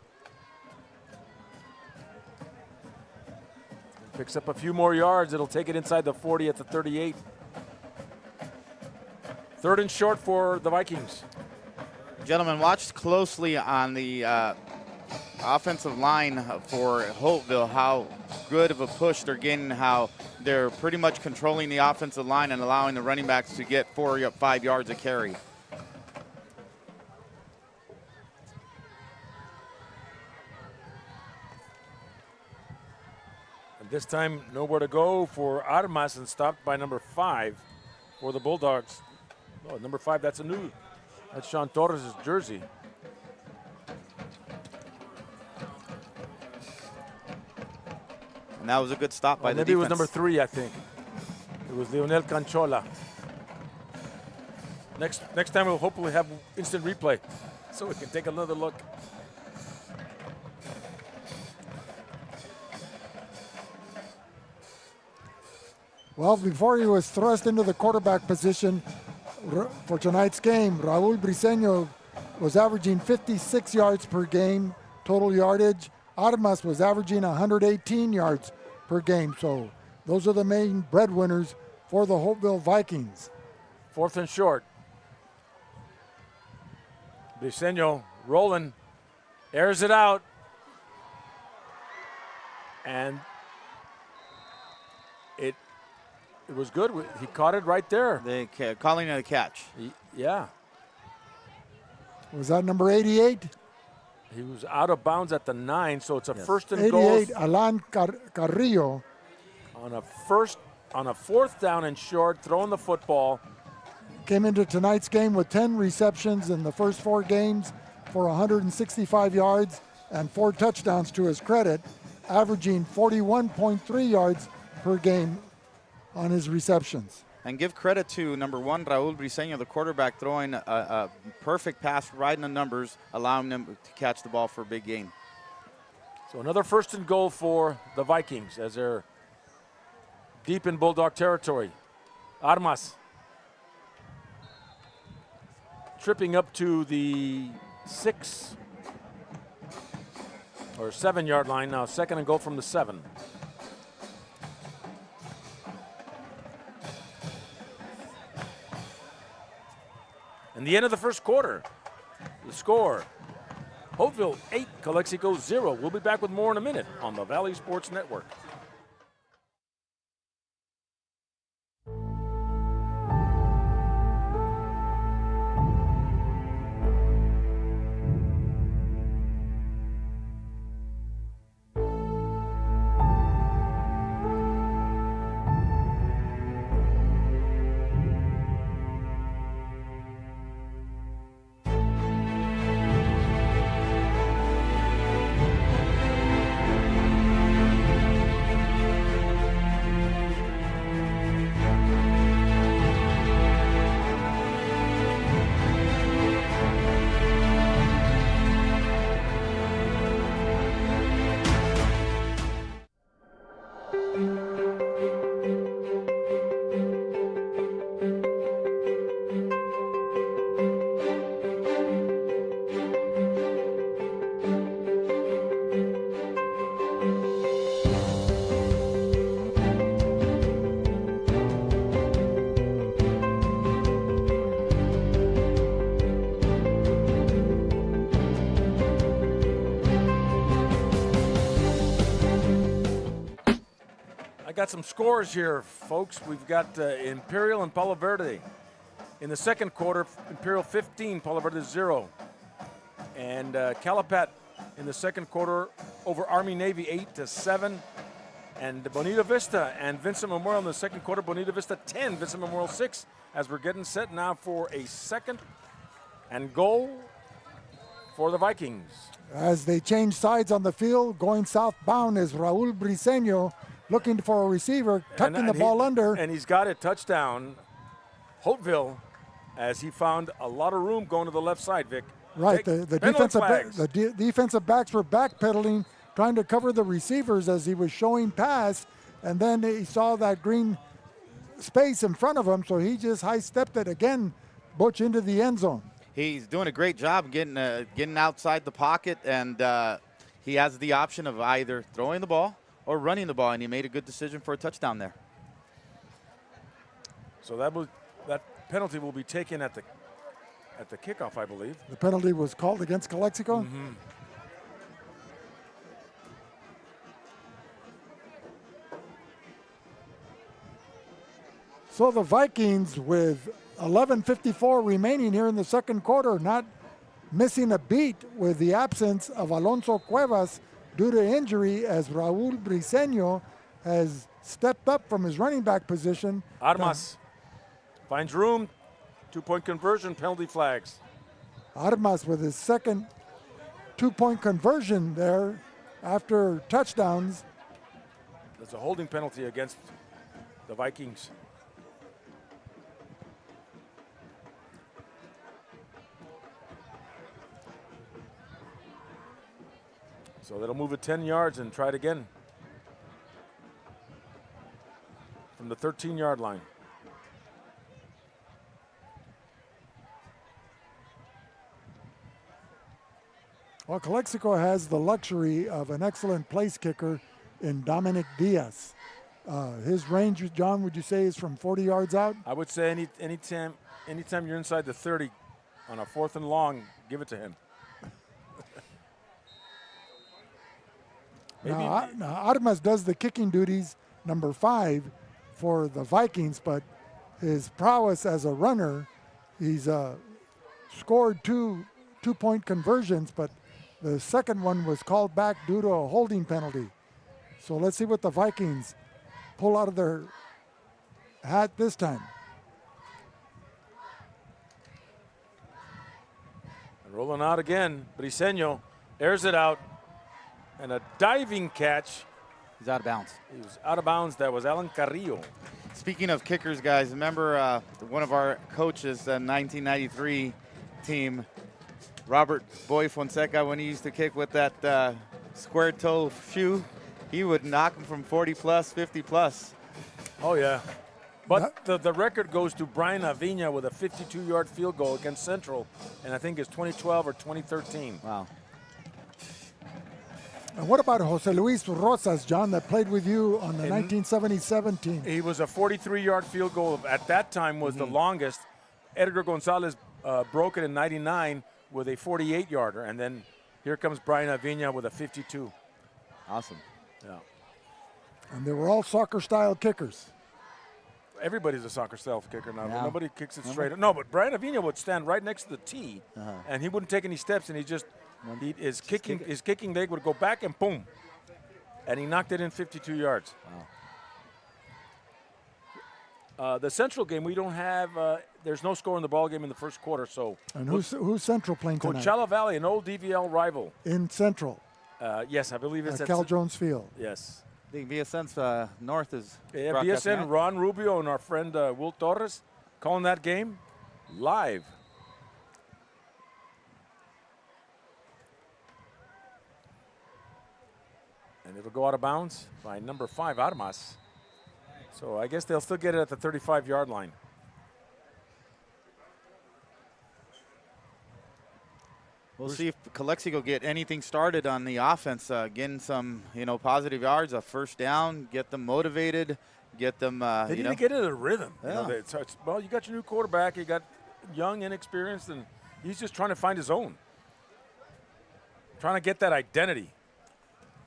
Picks up a few more yards. It'll take it inside the 40 at the 38. Third and short for the Vikings. Gentlemen, watch closely on the offensive line for Holtville, how good of a push they're getting, how they're pretty much controlling the offensive line and allowing the running backs to get 4 or 5 yards a carry. And this time, nowhere to go for Armas and stopped by number 5 for the Bulldogs. Oh, number 5, that's Sean Torres' jersey. And that was a good stop by the defense. Maybe it was number 3, I think. It was Leonel Canchola. Next time we'll hopefully have instant replay so we can take another look. Well, before he was thrust into the quarterback position for tonight's game, Raul Briseño was averaging 56 yards per game, total yardage. Armas was averaging 118 yards per game. So those are the main breadwinners for the Holtville Vikings. Fourth and short. Briseño rolling, airs it out. And it was good. He caught it right there. Calling it a catch. Yeah. Was that number 88? He was out of bounds at the 9, so it's a first and 88, goal. 88, Alan Carrillo. On a fourth down and short, throwing the football. Came into tonight's game with 10 receptions in the first 4 games for 165 yards and 4 touchdowns to his credit, averaging 41.3 yards per game on his receptions. And give credit to number 1, Raul Briseño, the quarterback, throwing a perfect pass right in the numbers, allowing them to catch the ball for a big gain. So another first and goal for the Vikings as they're deep in Bulldog territory. Armas tripping up to the 6 or 7-yard line now. Second and goal from the 7. And the end of the first quarter. The score, Holtville 8, Calexico 0. We'll be back with more in a minute on the Valley Sports Network. got some scores here, folks. We've got Imperial and Palo Verde. In the second quarter, Imperial 15, Palo Verde 0. And Calapat in the second quarter over Army-Navy 8-7. And Bonita Vista and Vincent Memorial in the second quarter, Bonita Vista 10, Vincent Memorial 6. As we're getting set now for a second and goal for the Vikings. As they change sides on the field, going southbound is Raul Briseño looking for a receiver, tucking the ball under. And he's got it touchdown, Holtville, as he found a lot of room going to the left side, Vic. Right, the defensive backs were backpedaling, trying to cover the receivers as he was showing pass, and then he saw that green space in front of him, so he just high-stepped it again, Butch, into the end zone. He's doing a great job getting outside the pocket, and he has the option of either throwing the ball or running the ball, and he made a good decision for a touchdown there. So that penalty will be taken at the kickoff, I believe. The penalty was called against Calexico? Mm-hmm. So the Vikings, with 11:54 remaining here in the second quarter, not missing a beat with the absence of Alonso Cuevas due to injury, as Raul Briseño has stepped up from his running back position. Armas finds room, 2-point conversion, penalty flags. Armas with his second 2-point conversion there after touchdowns. There's a holding penalty against the Vikings. So they'll move it 10 yards and try it again from the 13-yard line. Well, Calexico has the luxury of an excellent place kicker in Dominic Diaz. His range, John, would you say is from 40 yards out? I would say anytime you're inside the 30 on a 4th and long, give it to him. Now, Armas does the kicking duties, number 5, for the Vikings, but his prowess as a runner, he's scored two-point conversions, but the second one was called back due to a holding penalty. So let's see what the Vikings pull out of their hat this time. And rolling out again, Briseño airs it out. And a diving catch. He's out of bounds. He was out of bounds. That was Alan Carrillo. Speaking of kickers, guys, remember one of our coaches, the 1993 team, Robert Boy Fonseca, when he used to kick with that square toe shoe, he would knock him from 40 plus, 50 plus. Oh, yeah. But the record goes to Brian Avina with a 52-yard field goal against Central, and I think it's 2012 or 2013. Wow. And what about Jose Luis Rosas, John, that played with you on the 1977 team? He was a 43-yard field goal. At that time was the longest. Edgar Gonzalez broke it in 99 with a 48-yarder. And then here comes Brian Avina with a 52. Awesome. Yeah. And they were all soccer-style kickers. Everybody's a soccer-style kicker now. Yeah. Nobody kicks it straight up. No, but Brian Avina would stand right next to the tee, and he wouldn't take any steps, and his kicking leg would go back and boom. And he knocked it in 52 yards. Wow. The Central game, we don't have, there's no score in the ball game in the first quarter. So. And who's Central playing tonight? Coachella Valley, an old DVL rival. In Central? Yes, I believe it's at Cal Jones Field. Yes. I think VSN's North is. Yeah, VSN, Ron Rubio and our friend Will Torres calling that game live. And it'll go out of bounds by number 5, Armas. So I guess they'll still get it at the 35-yard line. We'll see if Calexico get anything started on the offense, getting some, positive yards, a first down, get them motivated, get them, They need to get into the rhythm. Yeah. Well, you got your new quarterback, you got young, inexperienced, and he's just trying to find his own. Trying to get that identity.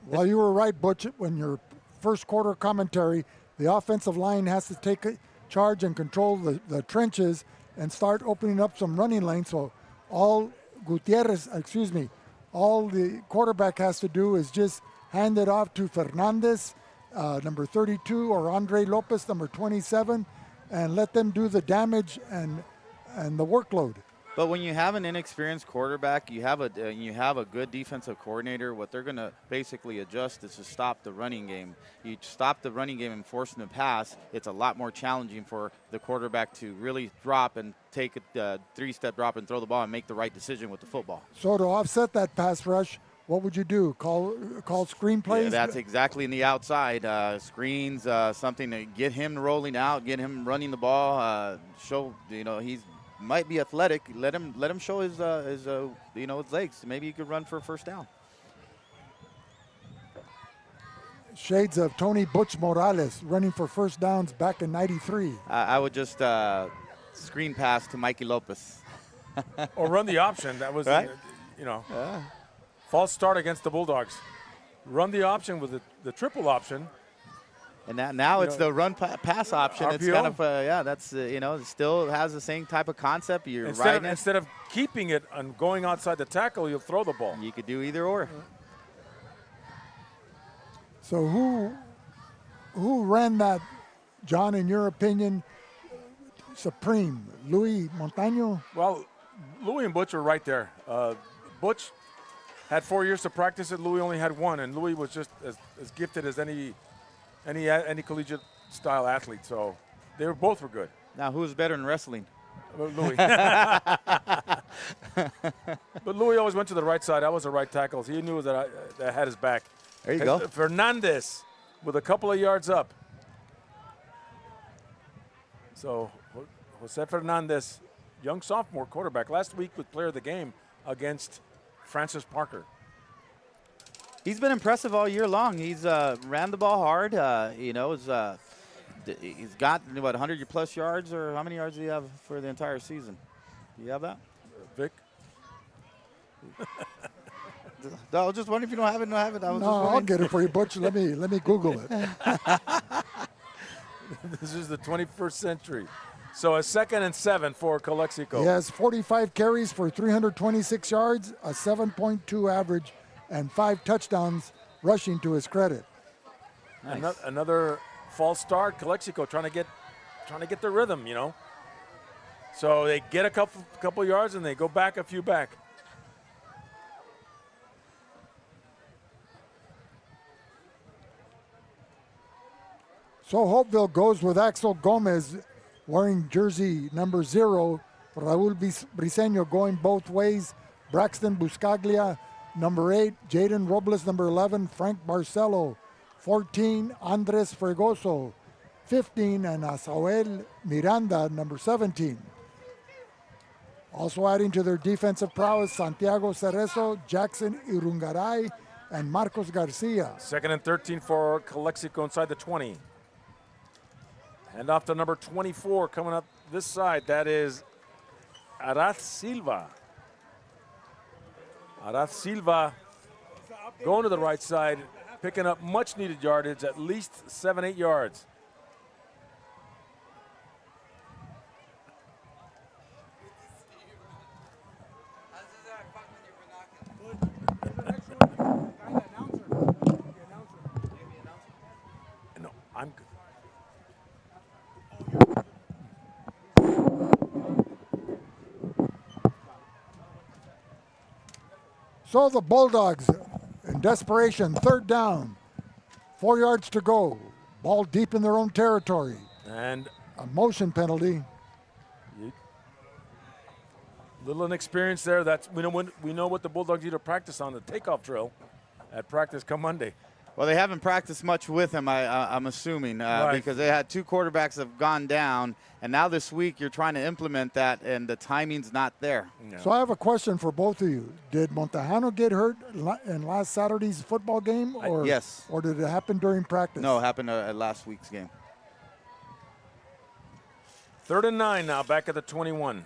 Well, you were right, Butch, when your first quarter commentary The offensive line has to take charge and control the trenches and start opening up some running lanes. So all the quarterback has to do is just hand it off to Fernandez, number 32, or Andre Lopez, number 27, and let them do the damage and the workload. But when you have an inexperienced quarterback, you have a good defensive coordinator. What they're going to basically adjust is to stop the running game. You stop the running game and force them to pass, it's a lot more challenging for the quarterback to really drop and take a three-step drop and throw the ball and make the right decision with the football. So to offset that pass rush, what would you do? Call screen plays? Yeah, that's exactly in the outside. Screens, something to get him rolling out, get him running the ball, show, he's might be athletic. Let him show his legs. Maybe he could run for a first down. Shades of Tony Butch Morales running for first downs back in '93. I would just screen pass to Mikey Lopez. Or run the option. That was, right? False start against the Bulldogs. Run the option with the triple option. And now it's the run pass option. RPO? It's kind of that's it still has the same type of concept. Instead of keeping it and going outside the tackle, you'll throw the ball. You could do either or. So who ran that, John, in your opinion, supreme? Louis Montaño? Well, Louis and Butch are right there. Butch had 4 years to practice it. Louis only had 1, and Louis was just as gifted as any collegiate style athlete, so both were good. Now, who's better in wrestling? Louis. But Louis always went to the right side. I was the right tackle. He knew that I had his back. There you go. Fernandez with a couple of yards up. So Jose Fernandez, young sophomore quarterback, last week was player of the game against Francis Parker. He's been impressive all year long. He's ran the ball hard. He's got 100+ yards, or how many yards do you have for the entire season? Do you have that, Vic? I was just wondering if you don't have it. I'll get it for you, Butch. Let me Google it. This is the 21st century. So a 2nd and 7 for Calexico. He has 45 carries for 326 yards, a 7.2 average, and 5 touchdowns rushing to his credit. Nice. Another false start. Calexico trying to get their rhythm, So they get a couple yards and they go back a few back. So Holtville goes with Axel Gomez wearing jersey number 0. Raul Briseño going both ways. Braxton Buscaglia, number 8, Jaden Robles, number 11, Frank Barcelo, 14, Andres Fregoso, 15, and Asael Miranda, number 17. Also adding to their defensive prowess, Santiago Cerezo, Jackson Irungaray, and Marcos Garcia. 2nd and 13 for Calexico inside the 20. And off to number 24 coming up this side. That is Arath Silva. Arath Silva going to the right side, picking up much needed yardage, at least 7-8 yards. No, I'm good. So the Bulldogs, in desperation, 3rd down, 4 yards to go, ball deep in their own territory. And a motion penalty. Little inexperience there. We know what the Bulldogs need to practice on, the takeoff drill at practice come Monday. Well, they haven't practiced much with him, I'm assuming, right, because they had 2 quarterbacks have gone down, and now this week you're trying to implement that, and the timing's not there. No. So I have a question for both of you. Did Montejano get hurt in last Saturday's football game? Or, yes. Or did it happen during practice? No, it happened at last week's game. 3rd and 9 now, back at the 21.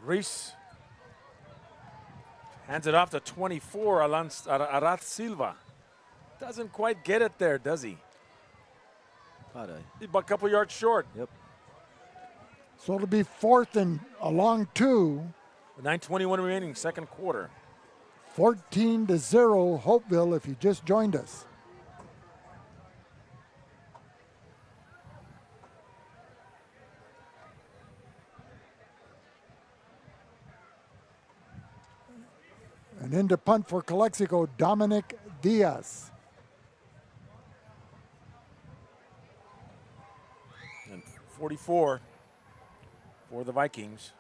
Reese Hands it off to 24, Arad Silva. Doesn't quite get it there, does he? He's about a couple yards short. Yep. So it'll be 4th and a long 2. 9:21 remaining, second quarter. 14-0 Holtville if you just joined us. And into punt for Calexico, Dominic Diaz. And 44 for the Vikings,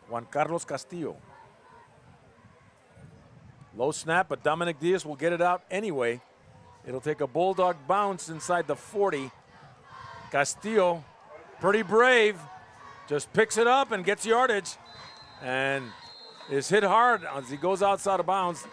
Juan Carlos Castillo. Low snap, but Dominic Diaz will get it out anyway. It'll take a Bulldog bounce inside the 40. Castillo, pretty brave, just picks it up and gets yardage. And is hit hard as he goes outside of bounds.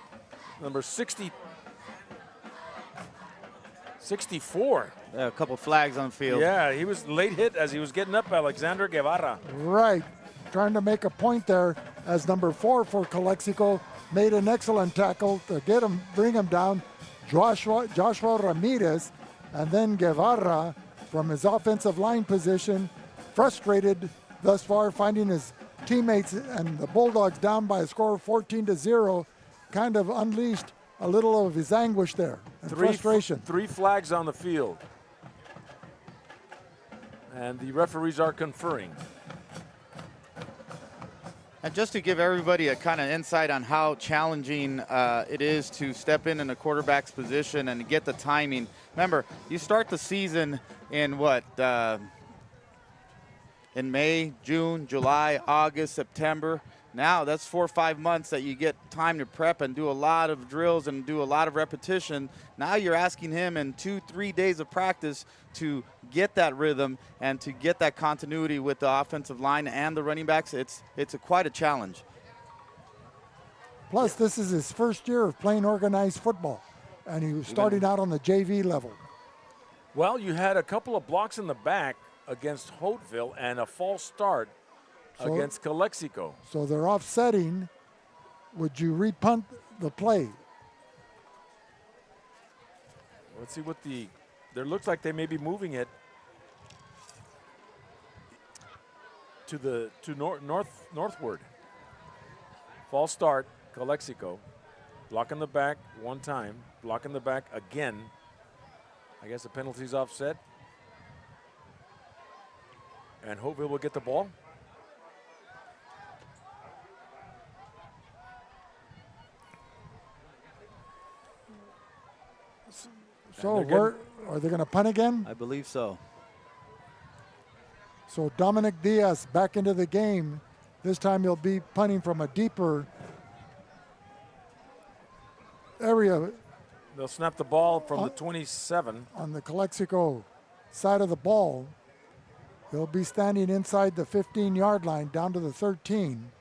Number 64. Yeah, a couple flags on field. Yeah, he was late hit as he was getting up, Alexander Guevara. Right, trying to make a point there as number 4 for Calexico made an excellent tackle to get him, bring him down. Joshua Ramirez, and then Guevara from his offensive line position, frustrated thus far, finding his teammates and the Bulldogs down by a score of 14-0, kind of unleashed a little of his anguish there and frustration. 3 flags on the field. And the referees are conferring. And just to give everybody a kind of insight on how challenging it is to step in a quarterback's position and get the timing. Remember, you start the season in what? In May, June, July, August, September. Now that's 4 or 5 months that you get time to prep and do a lot of drills and do a lot of repetition. Now you're asking him in 2-3 days of practice to get that rhythm and to get that continuity with the offensive line and the running backs. It's quite a challenge. Plus, this is his first year of playing organized football, and he was starting out on the JV level. Well, you had a couple of blocks in the back against Holtville and a false start against Calexico. So they're offsetting. Would you repunt the play? Let's see what there looks like they may be moving it to northward. False start, Calexico. Block in the back one time, block in the back again. I guess the penalty's offset. And Holtville will get the ball. So are they going to punt again? I believe so. So Dominic Diaz back into the game. This time he'll be punting from a deeper area. They'll snap the ball from the 27. On the Calexico side of the ball. He'll be standing inside the 15-yard line down to the 13.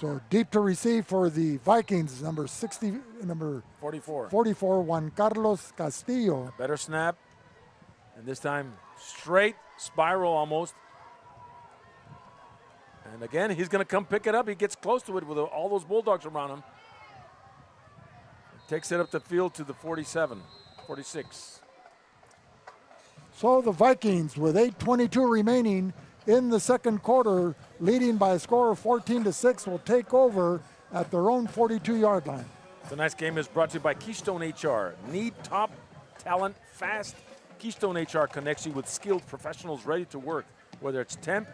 So deep to receive for the Vikings, number 44, Juan Carlos Castillo. Better snap, and this time straight spiral almost. And again, he's going to come pick it up. He gets close to it with all those Bulldogs around him. Takes it up the field to the 47, 46. So the Vikings, with 8:22 remaining in the second quarter, leading by a score of 14-6, will take over at their own 42-yard line. Tonight's game is brought to you by Keystone HR. Need top talent fast? Keystone HR connects you with skilled professionals ready to work. Whether it's temp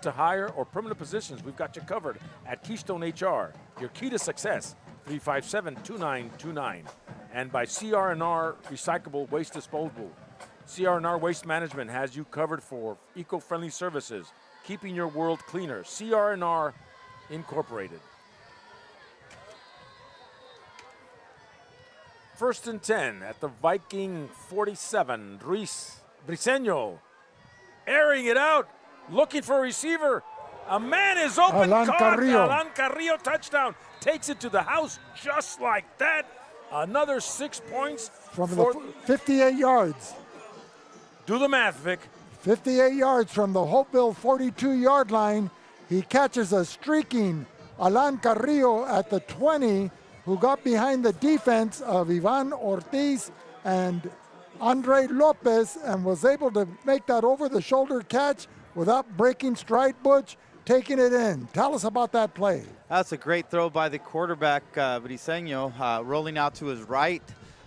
to hire, or permanent positions, we've got you covered at Keystone HR. Your key to success, 357-2929. And by CR&R Recyclable Waste Disposal. CR&R Waste Management has you covered for eco-friendly services, keeping your world cleaner. CR&R Incorporated. 1st and 10 at the Viking 47. Briseño airing it out, looking for a receiver. A man is open. Alan Carrillo. Alan Carrillo touchdown. Takes it to the house just like that. Another 6 points. From the 58 yards. Do the math, Vic. 58 yards from the Holtville 42-yard line. He catches a streaking Alan Carrillo at the 20, who got behind the defense of Ivan Ortiz and Andre Lopez and was able to make that over-the-shoulder catch without breaking stride. Butch, taking it in. Tell us about that play. That's a great throw by the quarterback, Briseño, rolling out to his right.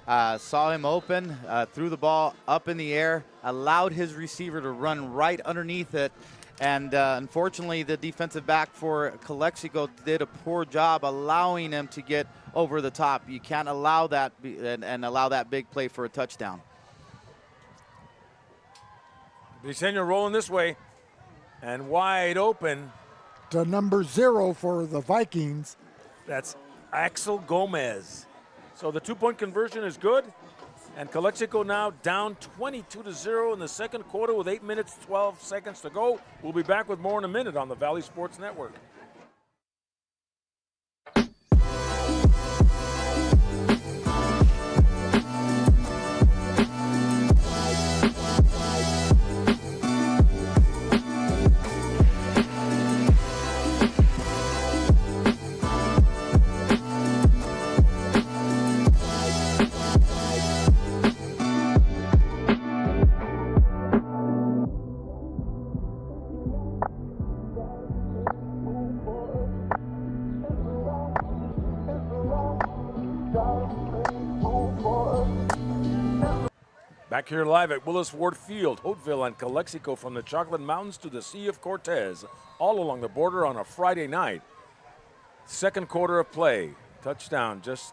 Saw him open, threw the ball up in the air, allowed his receiver to run right underneath it. And unfortunately, the defensive back for Calexico did a poor job allowing him to get over the top. You can't allow that and allow that big play for a touchdown. Briseño rolling this way and wide open. To number 0 for the Vikings. That's Axel Gomez. So the 2-point conversion is good. And Calexico now down 22-0 in the second quarter with 8 minutes, 12 seconds to go. We'll be back with more in a minute on the Valley Sports Network. Back here live at Willis Ward Field, Holtville and Calexico, from the Chocolate Mountains to the Sea of Cortez, all along the border on a Friday night. Second quarter of play. Touchdown just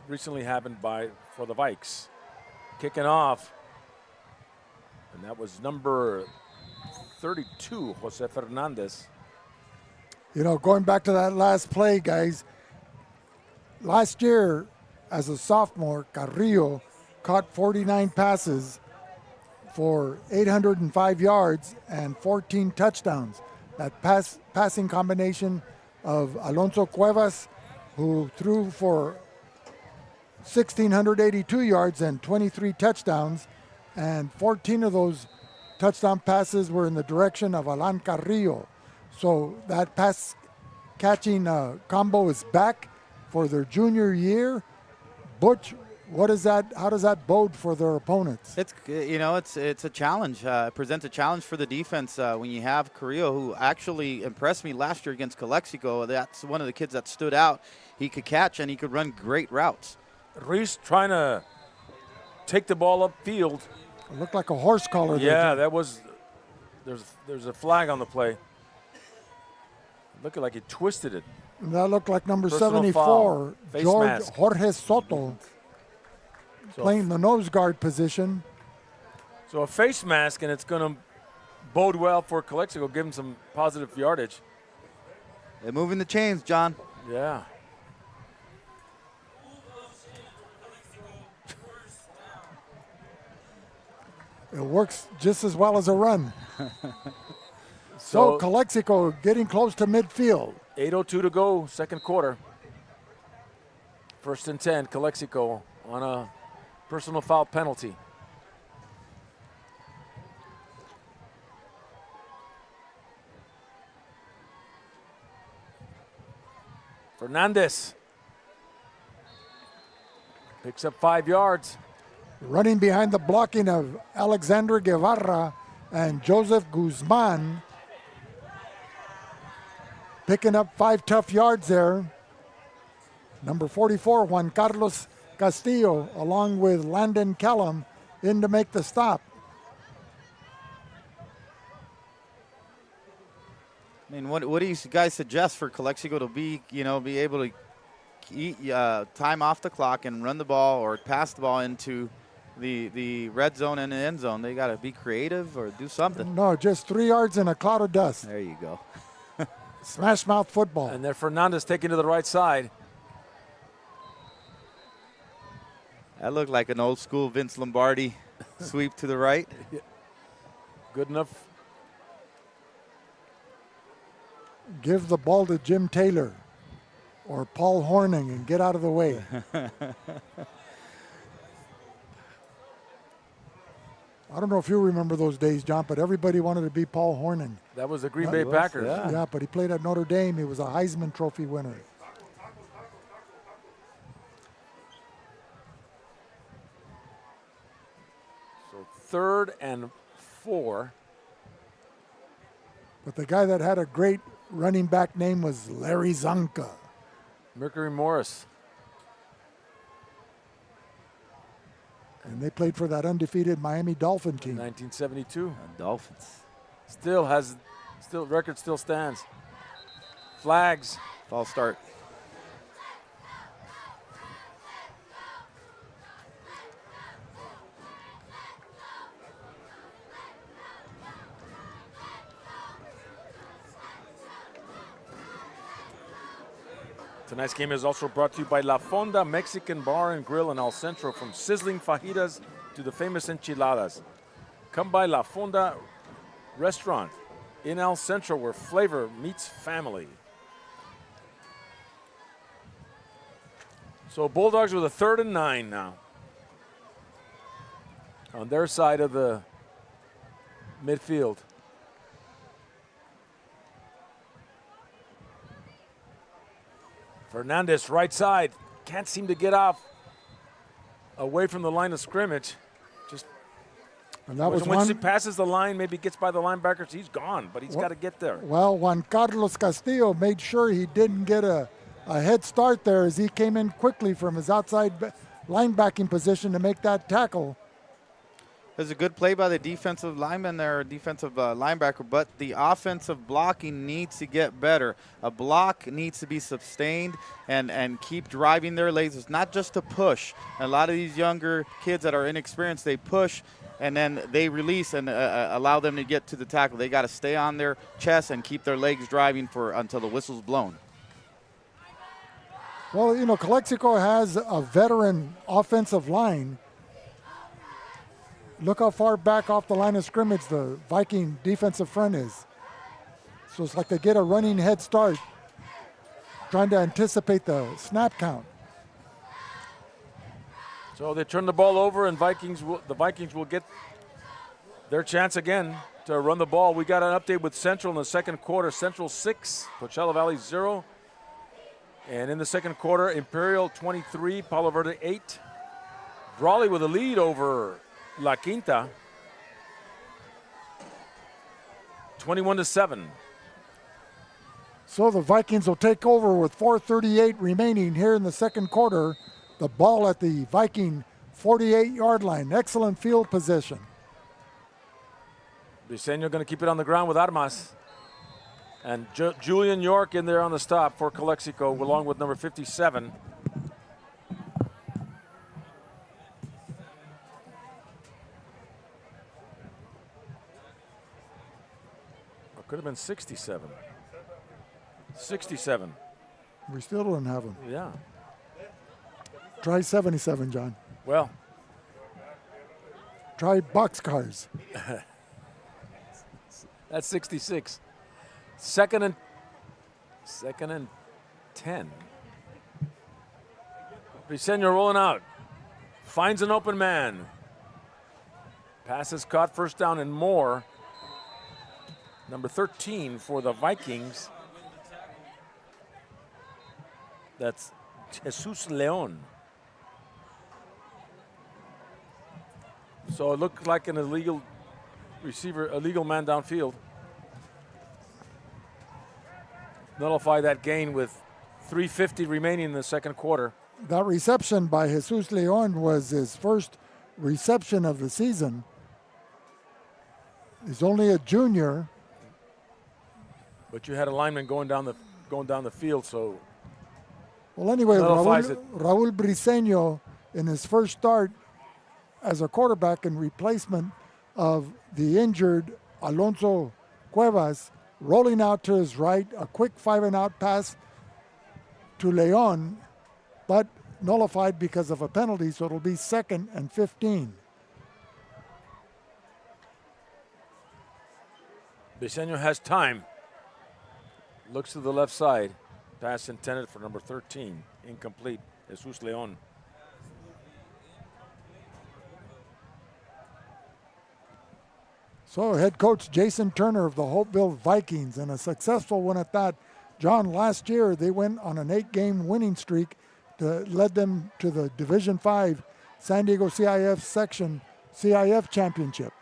recently happened for the Vikes. Kicking off, and that was number 32, Jose Fernandez. You know, going back to that last play, guys, last year as a sophomore, Carrillo caught 49 passes for 805 yards and 14 touchdowns. That passing combination of Alonso Cuevas, who threw for 1,682 yards and 23 touchdowns, and 14 of those touchdown passes were in the direction of Alan Carrillo. So that pass catching combo is back for their junior year. Butch, what is that? How does that bode for their opponents? It's a challenge. It presents a challenge for the defense when you have Carrillo, who actually impressed me last year against Calexico. That's one of the kids that stood out. He could catch and he could run great routes. Reese trying to take the ball upfield. It looked like a horse collar. Yeah, that was. There's a flag on the play. Looking like he twisted it. And that looked like number Personal 74, George mask. Jorge Soto, playing the nose guard position. So a face mask, and it's going to bode well for Calexico, give him some positive yardage. They're moving the chains, John. Yeah. It works just as well as a run. So Calexico getting close to midfield. 8:02 to go, second quarter. First and 10, Calexico on a personal foul penalty. Fernandez picks up 5 yards. Running behind the blocking of Alexander Guevara and Joseph Guzman. Picking up 5 tough yards there. Number 44, Juan Carlos Castillo, along with Landon Kellum, in to make the stop. I mean, what do you guys suggest for Calexico to be able to eat time off the clock and run the ball or pass the ball into the red zone and the end zone? They got to be creative or do something. No, just 3 yards in a cloud of dust. There you go. Smash mouth football. And then Fernandez taking to the right side. That looked like an old school Vince Lombardi sweep to the right. Good enough. give the ball to Jim Taylor or Paul Hornung and get out of the way. I don't know if you remember those days, John, but everybody wanted to be Paul Hornung. That was the Green Bay Packers. Yeah, but he played at Notre Dame. He was a Heisman Trophy winner. So 3rd and 4. But the guy that had a great running back name was Larry Zonka. Mercury Morris. And they played for that undefeated Miami Dolphin team. 1972. Dolphins. Record still stands. Flags. False start. Tonight's game is also brought to you by La Fonda Mexican Bar and Grill in El Centro. From sizzling fajitas to the famous enchiladas. Come by La Fonda Restaurant in El Centro, where flavor meets family. So Bulldogs with a 3rd and 9 now. On their side of the midfield. Fernandez, right side, can't seem to get off away from the line of scrimmage. Just and that was once he passes the line, maybe gets by the linebackers, he's gone, but he's got to get there. Well, Juan Carlos Castillo made sure he didn't get a head start there as he came in quickly from his outside linebacking position to make that tackle. It was a good play by the defensive lineman there, defensive linebacker, but the offensive blocking needs to get better. A block needs to be sustained and keep driving their legs. It's not just a push. A lot of these younger kids that are inexperienced, they push and then they release and allow them to get to the tackle. They got to stay on their chest and keep their legs driving until the whistle's blown. Well, you know, Calexico has a veteran offensive line. Look how far back off the line of scrimmage the Viking defensive front is. So it's like they get a running head start, trying to anticipate the snap count. So they turn the ball over, and the Vikings will get their chance again to run the ball. We got an update with Central in the second quarter. Central 6, Coachella Valley 0. And in the second quarter, Imperial 23, Palo Verde 8. Brawley with a lead over La Quinta, 21-7. So the Vikings will take over with 4:38 remaining here in the second quarter. The ball at the Viking 48-yard line. Excellent field position. Briseño going to keep it on the ground with Armas. And Julian York in there on the stop for Calexico, along with number 57. Could have been 67. 67. We still don't have him. Yeah. Try 77, John. Well. Try boxcars. That's 66. Second and 10. Briseño rolling out. Finds an open man. Pass is caught, first down and more. Number 13 for the Vikings. That's Jesus Leon. So it looked like an illegal man downfield. Nullify that gain with 3:50 remaining in the second quarter. That reception by Jesus Leon was his first reception of the season. He's only a junior. But you had a lineman going down the field, so. Well, anyway, Raul Briseño, in his first start as a quarterback in replacement of the injured Alonso Cuevas, rolling out to his right, a quick 5-and-out pass to Leon, but nullified because of a penalty, so it'll be 2nd and 15. Briseño has time. Looks to the left side. Pass intended for number 13. Incomplete. Jesus Leon. So head coach Jason Turner of the Holtville Vikings, and a successful one at that. John, last year they went on an 8-game winning streak that led them to the Division V San Diego CIF section CIF championship.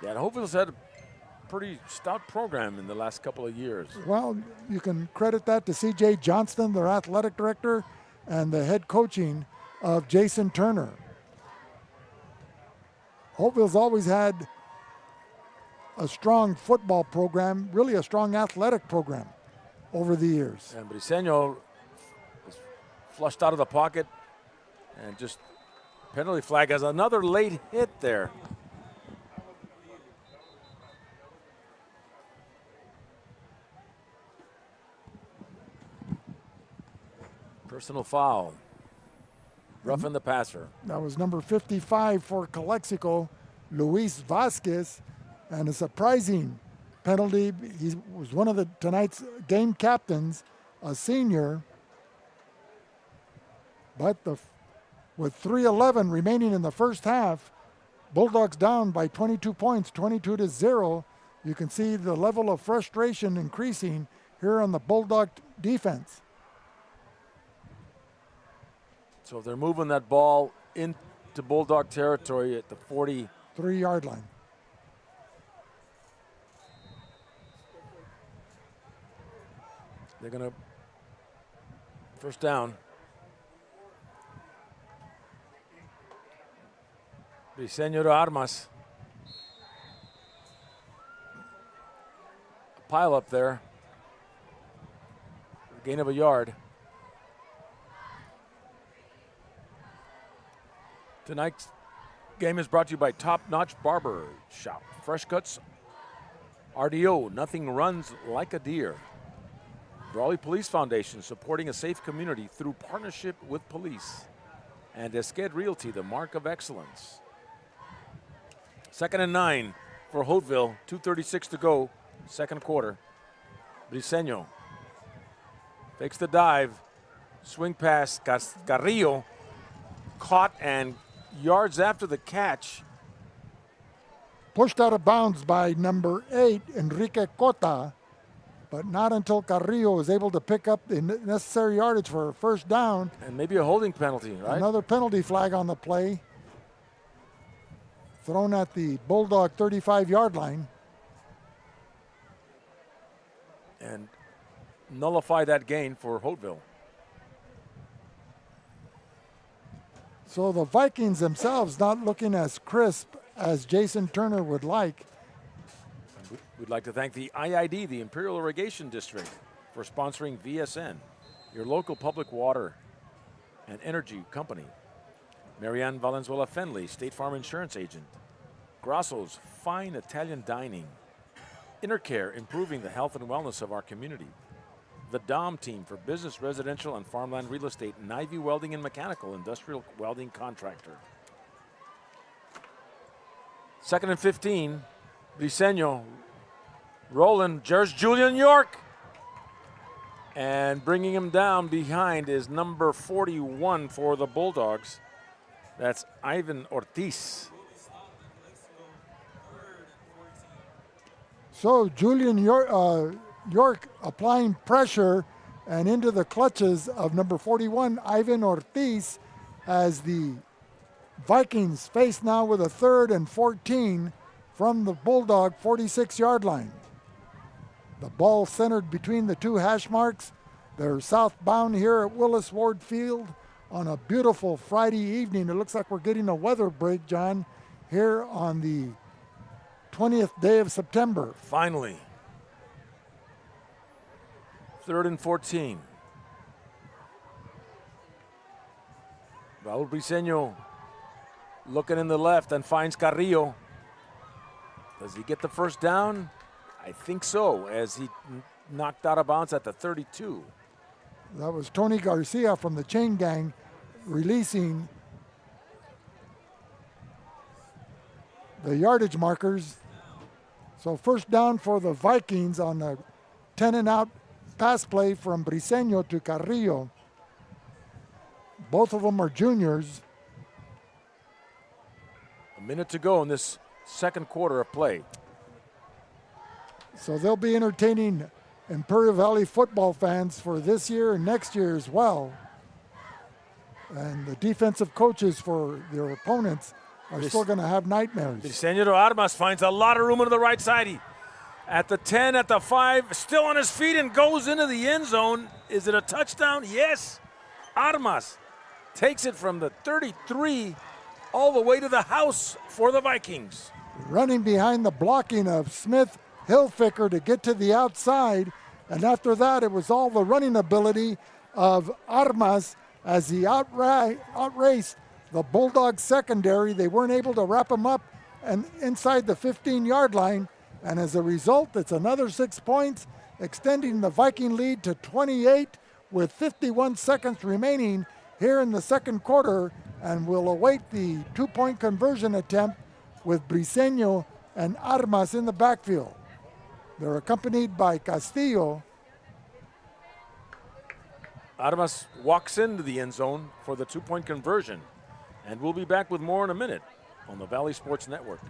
Yeah, and Holtville's had a pretty stout program in the last couple of years. Well, you can credit that to C.J. Johnston, their athletic director, and the head coaching of Jason Turner. Holtville's always had a strong football program, really a strong athletic program over the years. And Briseño was flushed out of the pocket and just penalty flag has another late hit there. Personal foul. Roughing the passer. That was number 55 for Calexico, Luis Vasquez, and a surprising penalty. He was one of tonight's game captains, a senior. But with 3:11 remaining in the first half, Bulldogs down by 22 points, 22-0. You can see the level of frustration increasing here on the Bulldog defense. So they're moving that ball into Bulldog territory at the 43-yard line. They're going to first down. Briseño to Armas. A pile up there. Gain of a yard. Tonight's game is brought to you by Top Notch Barber Shop. Fresh cuts, RDO, nothing runs like a deer. Brawley Police Foundation, supporting a safe community through partnership with police. And Esqued Realty, the mark of excellence. 2nd and 9 for Holtville, 2:36 to go, second quarter. Briseño fakes the dive, swing pass, Carrillo, caught and yards after the catch. Pushed out of bounds by number 8, Enrique Cota, but not until Carrillo was able to pick up the necessary yardage for a first down. And maybe a holding penalty, right? Another penalty flag on the play. Thrown at the Bulldog 35-yard line. And nullify that gain for Holtville. So the Vikings themselves not looking as crisp as Jason Turner would like. We'd like to thank the IID, the Imperial Irrigation District, for sponsoring VSN, your local public water and energy company. Marianne Valenzuela Fenley, State Farm Insurance Agent. Grasso's Fine Italian Dining. Intercare, improving the health and wellness of our community. The DOM team for business, residential, and farmland real estate, and Ivy Welding and Mechanical Industrial Welding Contractor. 2nd and 15, Briseño rolling, Julian York. And bringing him down behind is number 41 for the Bulldogs. That's Ivan Ortiz. So Julian York applying pressure and into the clutches of number 41, Ivan Ortiz, as the Vikings face now with a 3rd and 14 from the Bulldog 46-yard line. The ball centered between the two hash marks. They're southbound here at Willis Ward Field on a beautiful Friday evening. It looks like we're getting a weather break, John, here on the 20th day of September. Finally. 3rd and 14. Raul Briseño looking in the left and finds Carrillo. Does he get the first down? I think so, as he knocked out of bounds at the 32. That was Tony Garcia from the chain gang releasing the yardage markers. So first down for the Vikings on the 10-and-out pass play from Briseño to Carrillo. Both of them are juniors. A minute to go in this second quarter of play. So they'll be entertaining Imperial Valley football fans for this year and next year as well. And the defensive coaches for their opponents are still going to have nightmares. Briseño Armas finds a lot of room to the right side. At the 10, at the 5, still on his feet and goes into the end zone. Is it a touchdown? Yes. Armas takes it from the 33 all the way to the house for the Vikings. Running behind the blocking of Smith Hilfiger to get to the outside. And after that, it was all the running ability of Armas as he outraced the Bulldogs secondary. They weren't able to wrap him up and inside the 15-yard line. And as a result, it's another 6 points, extending the Viking lead to 28 with 51 seconds remaining here in the second quarter. And we'll await the 2-point conversion attempt with Briseño and Armas in the backfield. They're accompanied by Castillo. Armas walks into the end zone for the 2-point conversion. And we'll be back with more in a minute on the Valley Sports Network.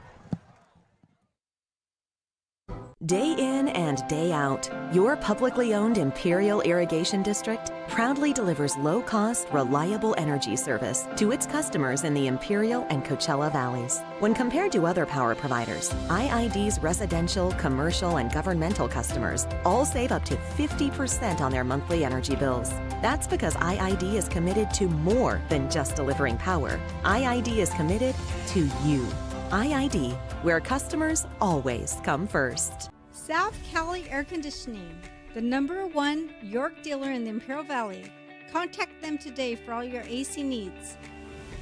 Day in and day out, your publicly owned Imperial Irrigation District proudly delivers low-cost, reliable energy service to its customers in the Imperial and Coachella Valleys. When compared to other power providers, IID's residential, commercial, and governmental customers all save up to 50% on their monthly energy bills. That's because IID is committed to more than just delivering power. IID is committed to you. IID, where customers always come first. South Cali Air Conditioning, the #1 York dealer in the Imperial Valley. Contact them today for all your AC needs.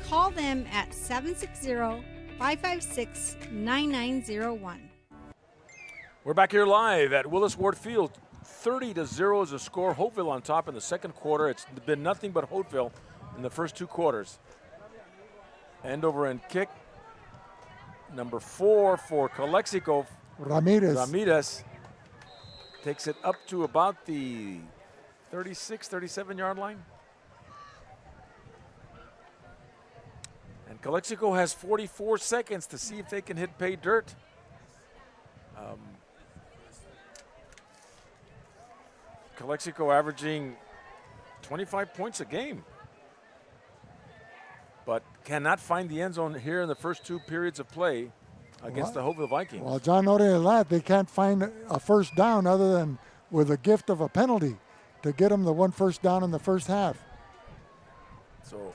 Call them at 760-556-9901. We're back here live at Willis Ward Field. 30-0 is the score. Holtville on top in the second quarter. It's been nothing but Holtville in the first 2 quarters. End over end kick. Number 4 for Calexico. Ramirez takes it up to about the 36, 37-yard line. And Calexico has 44 seconds to see if they can hit pay dirt. Calexico averaging 25 points a game, but cannot find the end zone here in the first 2 periods of play against the Holtville Vikings. Well, John, not only that, they can't find a first down other than with a gift of a penalty to get them the 1 first down in the first half. So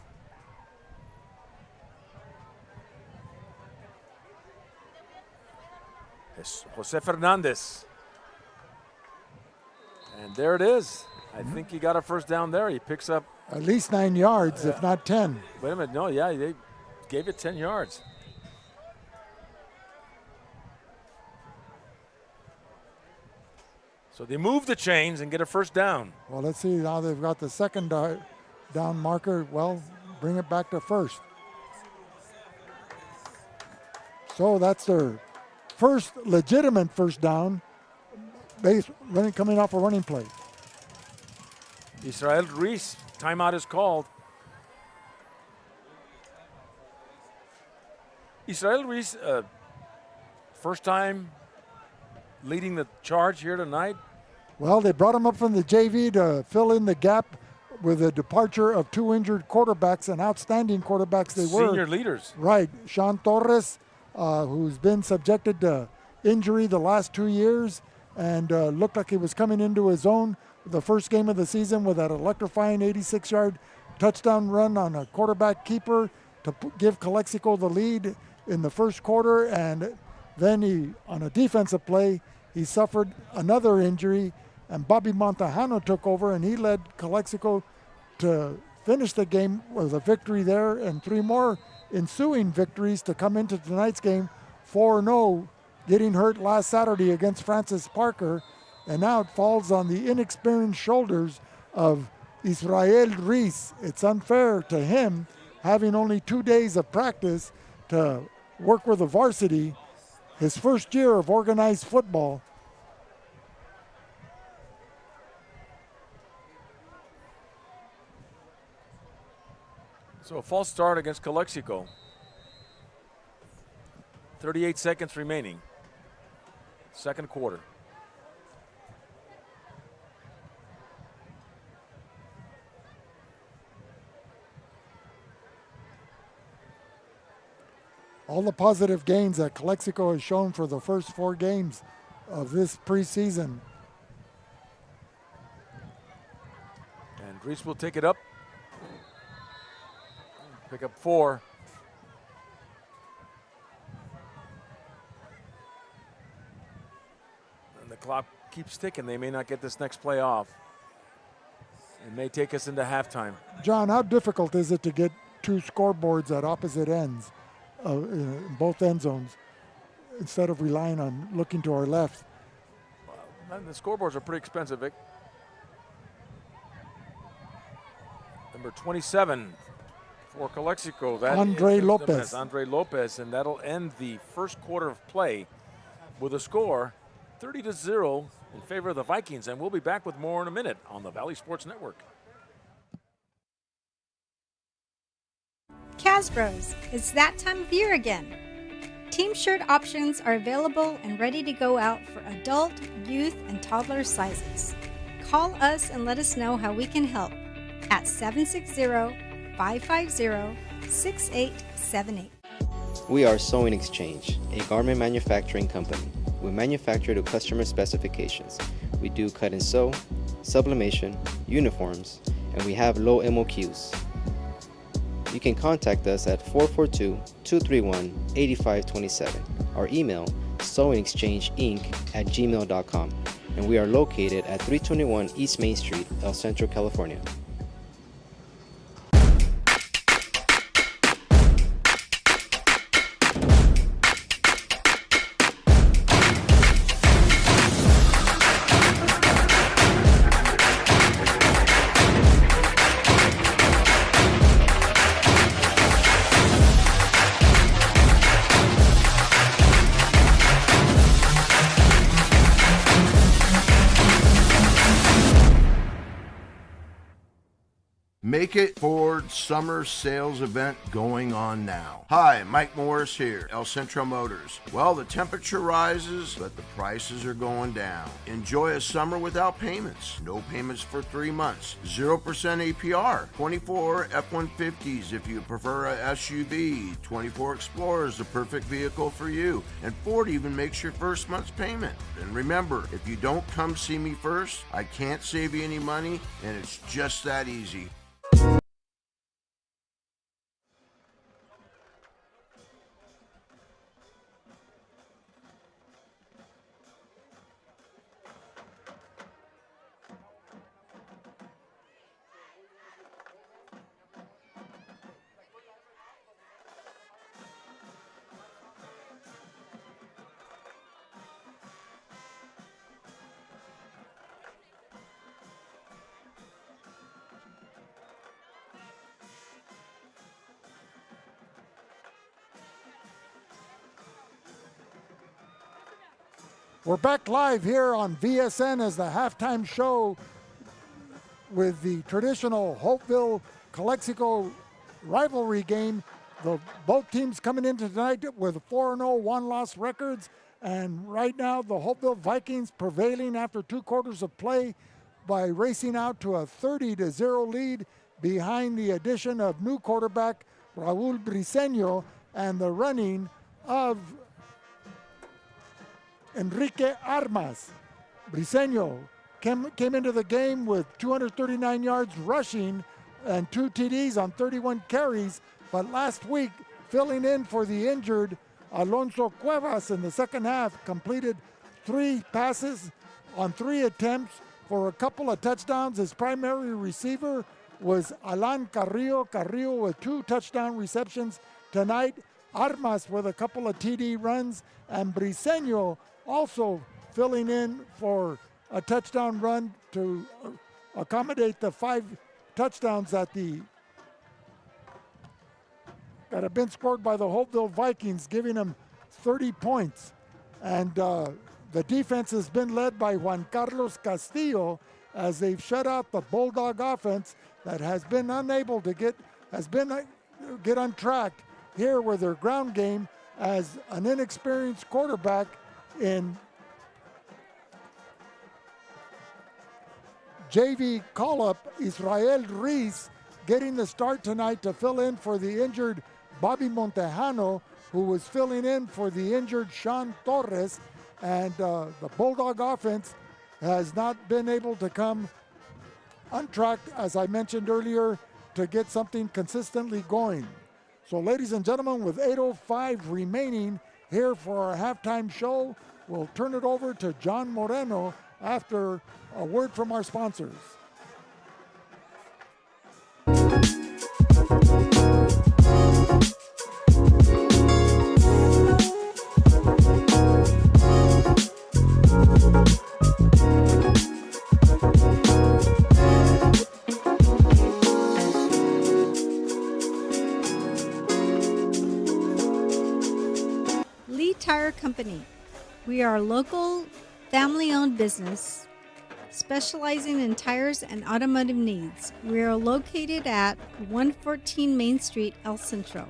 it's Jose Fernandez. And there it is. I think he got a first down there. He picks up at least 9 yards, if not 10. Wait a minute. No, yeah, they gave it 10 yards. So they move the chains and get a first down. Well, let's see now they've got the second down marker. Well, bring it back to first. So that's their first legitimate first down, coming off a running play. Israel Ruiz, timeout is called. Israel Ruiz, first time leading the charge here tonight. Well, they brought him up from the JV to fill in the gap with the departure of 2 injured quarterbacks and outstanding quarterbacks they were. Senior leaders. Right. Sean Torres, who's been subjected to injury the last 2 years and looked like he was coming into his own the first game of the season with that electrifying 86-yard touchdown run on a quarterback keeper to give Calexico the lead in the first quarter. And then he, on a defensive play, he suffered another injury, and Bobby Montejano took over, and he led Calexico to finish the game with a victory there and 3 more ensuing victories to come into tonight's game 4-0, getting hurt last Saturday against Francis Parker. And now it falls on the inexperienced shoulders of Israel Ruiz. It's unfair to him, having only 2 days of practice to work with the varsity, his first year of organized football. So a false start against Calexico. 38 seconds remaining. Second quarter. All the positive gains that Calexico has shown for the first 4 games of this preseason. And Reese will take it up. Pick up 4. And the clock keeps ticking. They may not get this next play off. It may take us into halftime. John, how difficult is it to get 2 scoreboards at opposite ends, in both end zones, instead of relying on looking to our left? Well, the scoreboards are pretty expensive, Vic. Number 27 for Calexico. That Andre is Lopez. Andre Lopez, and that'll end the first quarter of play with a score 30-0 in favor of the Vikings. And we'll be back with more in a minute on the Valley Sports Network. Casbros, it's that time of year again. Team shirt options are available and ready to go out for adult, youth, and toddler sizes. Call us and let us know how we can help at 760-550-6878. We are Sewing Exchange, a garment manufacturing company. We manufacture to customer specifications. We do cut and sew, sublimation, uniforms, and we have low MOQs. You can contact us at 442-231-8527 or email sewingexchangeinc@gmail.com. And we are located at 321 East Main Street, El Centro, California. Make It Ford summer sales event going on now. Hi, Mike Morris here, El Centro Motors. Well, the temperature rises, but the prices are going down. Enjoy a summer without payments. No payments for 3 months. 0% APR. 24 F-150s if you prefer a SUV. 24 Explorer is the perfect vehicle for you. And Ford even makes your first month's payment. And remember, if you don't come see me first, I can't save you any money, and it's just that easy. We're back live here on VSN as the halftime show with the traditional Holtville Calexico rivalry game. Both teams coming into tonight with 4-0 one-loss records, and right now the Holtville Vikings prevailing after 2 quarters of play by racing out to a 30-0 lead behind the addition of new quarterback Raul Briseño and the running of Enrique Armas. Briseño came into the game with 239 yards rushing and 2 TDs on 31 carries, but last week, filling in for the injured Alonso Cuevas in the second half, completed 3 passes on 3 attempts for a couple of touchdowns. His primary receiver was Alan Carrillo with 2 touchdown receptions tonight, Armas with a couple of TD runs, and Briseño also filling in for a touchdown run to accommodate the 5 touchdowns that have been scored by the Holtville Vikings, giving them 30 points. And the defense has been led by Juan Carlos Castillo as they've shut out the Bulldog offense that has been get untracked here with their ground game as an inexperienced quarterback in JV call-up, Israel Reese, getting the start tonight to fill in for the injured Bobby Montejano, who was filling in for the injured Sean Torres. And the Bulldog offense has not been able to come untracked, as I mentioned earlier, to get something consistently going. So ladies and gentlemen, with 8:05 remaining here for our halftime show, we'll turn it over to John Moreno after a word from our sponsors. Tire Company. We are a local family-owned business specializing in tires and automotive needs. We are located at 114 Main Street, El Centro.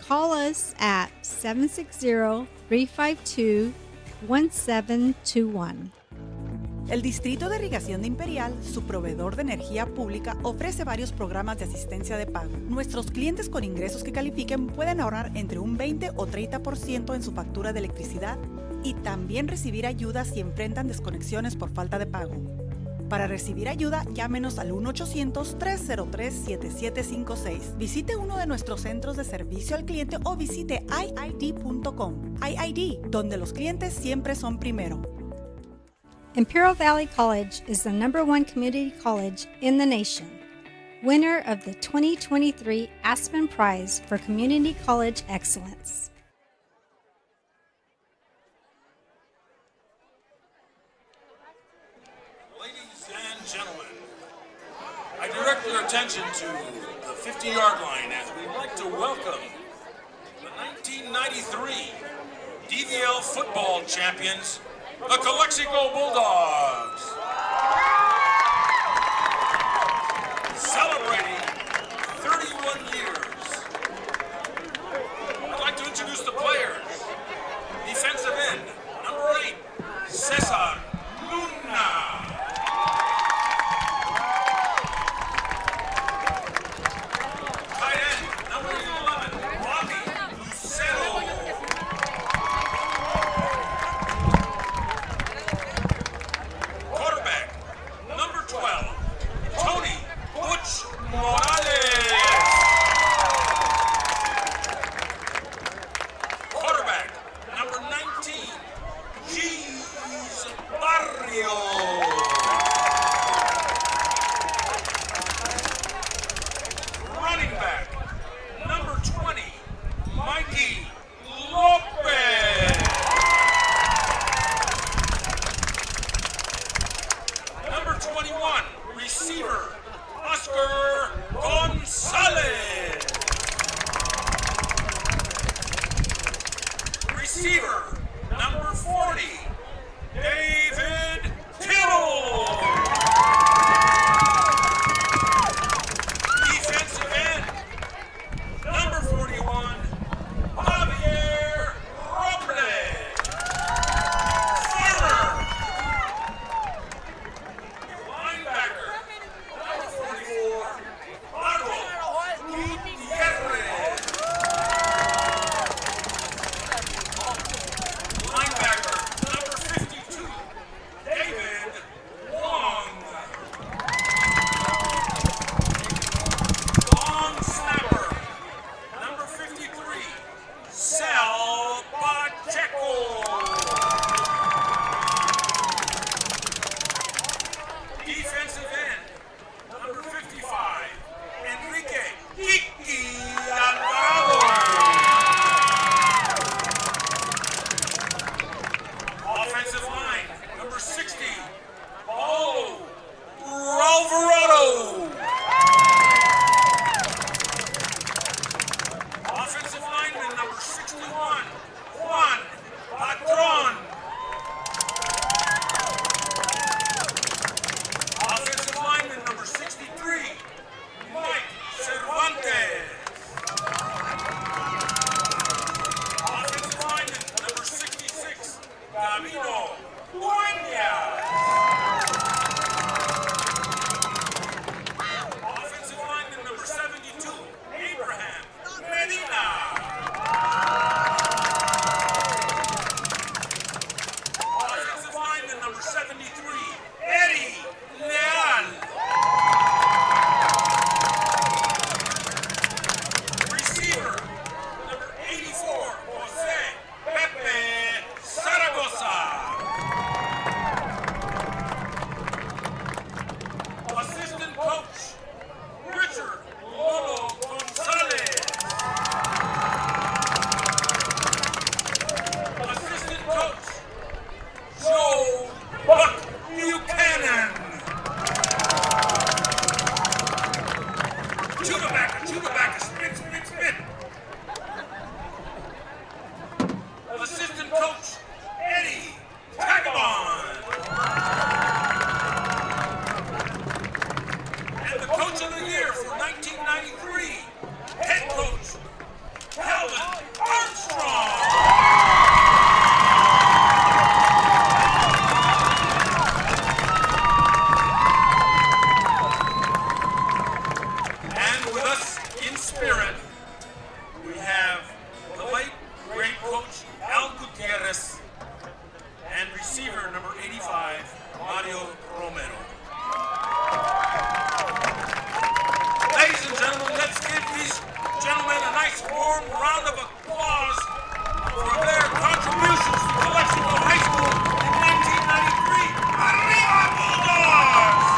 Call us at 760-352-1721. El Distrito de Irrigación de Imperial, su proveedor de energía pública, ofrece varios programas de asistencia de pago. Nuestros clientes con ingresos que califiquen pueden ahorrar entre un 20 o 30% en su factura de electricidad y también recibir ayuda si enfrentan desconexiones por falta de pago. Para recibir ayuda, llámenos al 1-800-303-7756. Visite uno de nuestros centros de servicio al cliente o visite iid.com. iid, donde los clientes siempre son primero. Imperial Valley College is the #1 community college in the nation, winner of the 2023 Aspen Prize for Community College Excellence. Ladies and gentlemen, I direct your attention to the 50-yard line as we'd like to welcome the 1993 DVL football champions, the Calexico Bulldogs. Celebrating 31 years. I'd like to introduce the players. Defensive end, number 8, Cesar Luna. Tight end, number 11, Bobby Lucero. Quarterback, number 12, Tony Butch Morales. Quarterback, number 19, G's Barrio. Running back, number 20, Mikey Lopez. Number 21, receiver, Oscar Gonzalez. Receiver, number 40, David Tittle. Defensive end, number 41, Javier Robles. Farmer. Linebacker, number 44, Marco Gutierrez. Linebacker, number 52, David Wong. Long snapper, number 53, Sal Pacheco. Defensive end, number 55, Enrique Kiki Alvarado. Offensive line, number 60, Paulo Alvarado. Offensive lineman, number 61, Juan Patron. Offensive lineman, number 63, Mike Cervantes. Camino Dueñas. Offensive lineman number 72, Abraham Medina. Offensive lineman number 73, Eddie Leal. Receiver number 84, Jose Pepe Zaragoza. Assistant coach, Richard Lolo Gonzalez. Assistant coach, Joe Buck Buchanan. Chewbacca, spit. Assistant coach, Eddie Tagabon. And the coach of the year for 1993, head coach, Calvin Armstrong. And with us in spirit, we have the late, great coach, Al Gutierrez, and receiver number 85, Mario Romero. Ladies and gentlemen, let's give these gentlemen a nice warm round of applause for their contributions to Calexico High School in 1993. Arriba Bulldogs!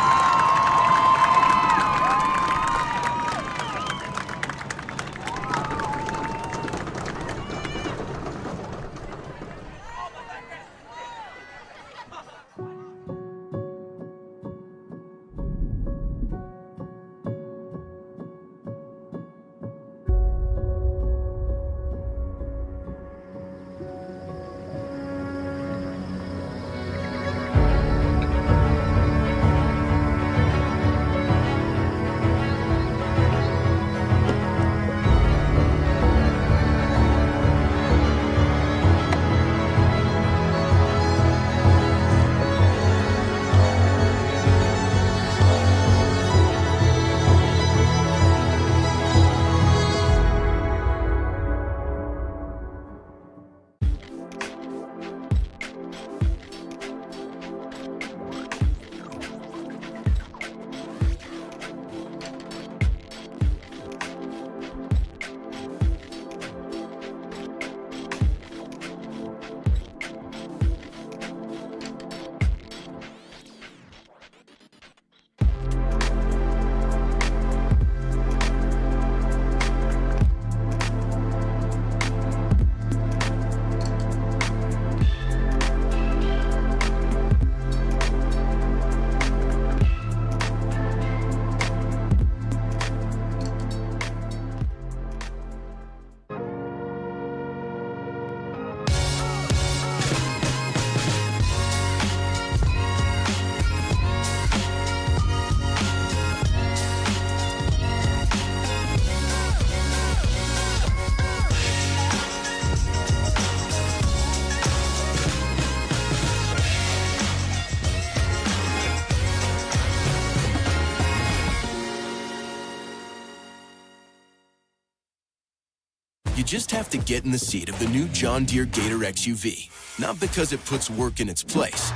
You just have to get in the seat of the new John Deere Gator XUV. Not because it puts work in its place,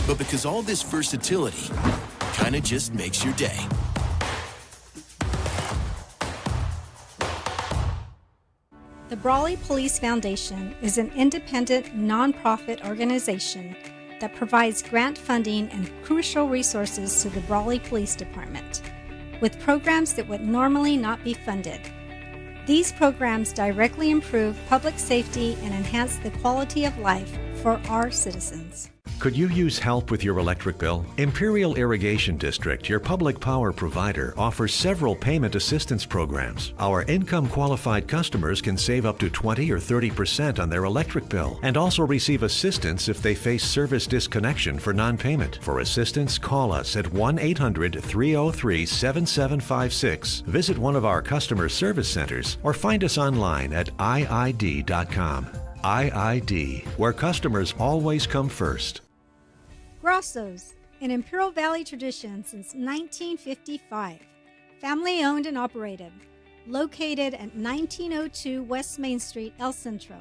but because all this versatility kinda just makes your day. The Brawley Police Foundation is an independent, nonprofit organization that provides grant funding and crucial resources to the Brawley Police Department, with programs that would normally not be funded. These programs directly improve public safety and enhance the quality of life for our citizens. Could you use help with your electric bill? Imperial Irrigation District, your public power provider, offers several payment assistance programs. Our income-qualified customers can save up to 20 or 30% on their electric bill and also receive assistance if they face service disconnection for non-payment. For assistance, call us at 1-800-303-7756, visit one of our customer service centers, or find us online at iid.com. IID, where customers always come first. Grosso's, an Imperial Valley tradition since 1955. Family owned and operated. Located at 1902 West Main Street, El Centro.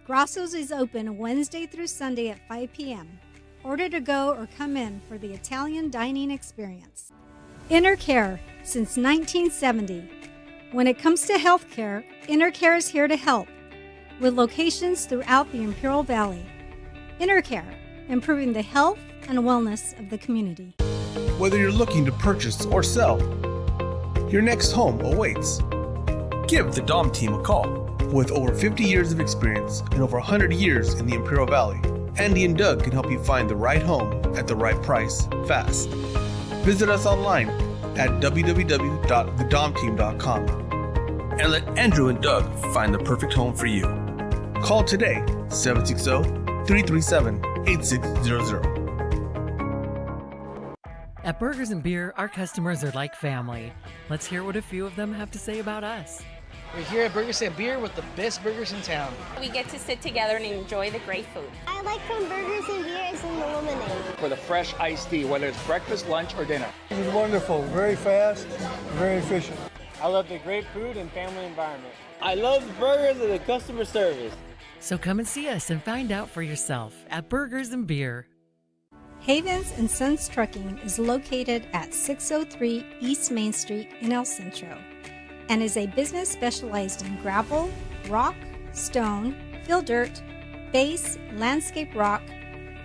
Grosso's is open Wednesday through Sunday at 5 p.m. Order to go or come in for the Italian dining experience. Inner Care since 1970. When it comes to health care, Inner Care is here to help. With locations throughout the Imperial Valley. Inner Care, improving the health and wellness of the community. Whether you're looking to purchase or sell, your next home awaits. Give the Dom team a call. With over 50 years of experience and over 100 years in the Imperial Valley, Andy and Doug can help you find the right home at the right price fast. Visit us online at www.thedomteam.com and let Andrew and Doug find the perfect home for you. Call today, 760-337-8600. At Burgers and Beer, our customers are like family. Let's hear what a few of them have to say about us. We're here at Burgers and Beer with the best burgers in town. We get to sit together and enjoy the great food. I like from Burgers and Beers and the lemonade. For the fresh iced tea, whether it's breakfast, lunch, or dinner. This is wonderful, very fast, very efficient. I love the great food and family environment. I love the burgers and the customer service. So come and see us and find out for yourself at Burgers and Beer. Havens and Sons Trucking is located at 603 East Main Street in El Centro and is a business specialized in gravel, rock, stone, fill dirt, base, landscape rock,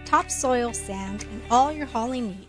topsoil sand, and all your hauling needs.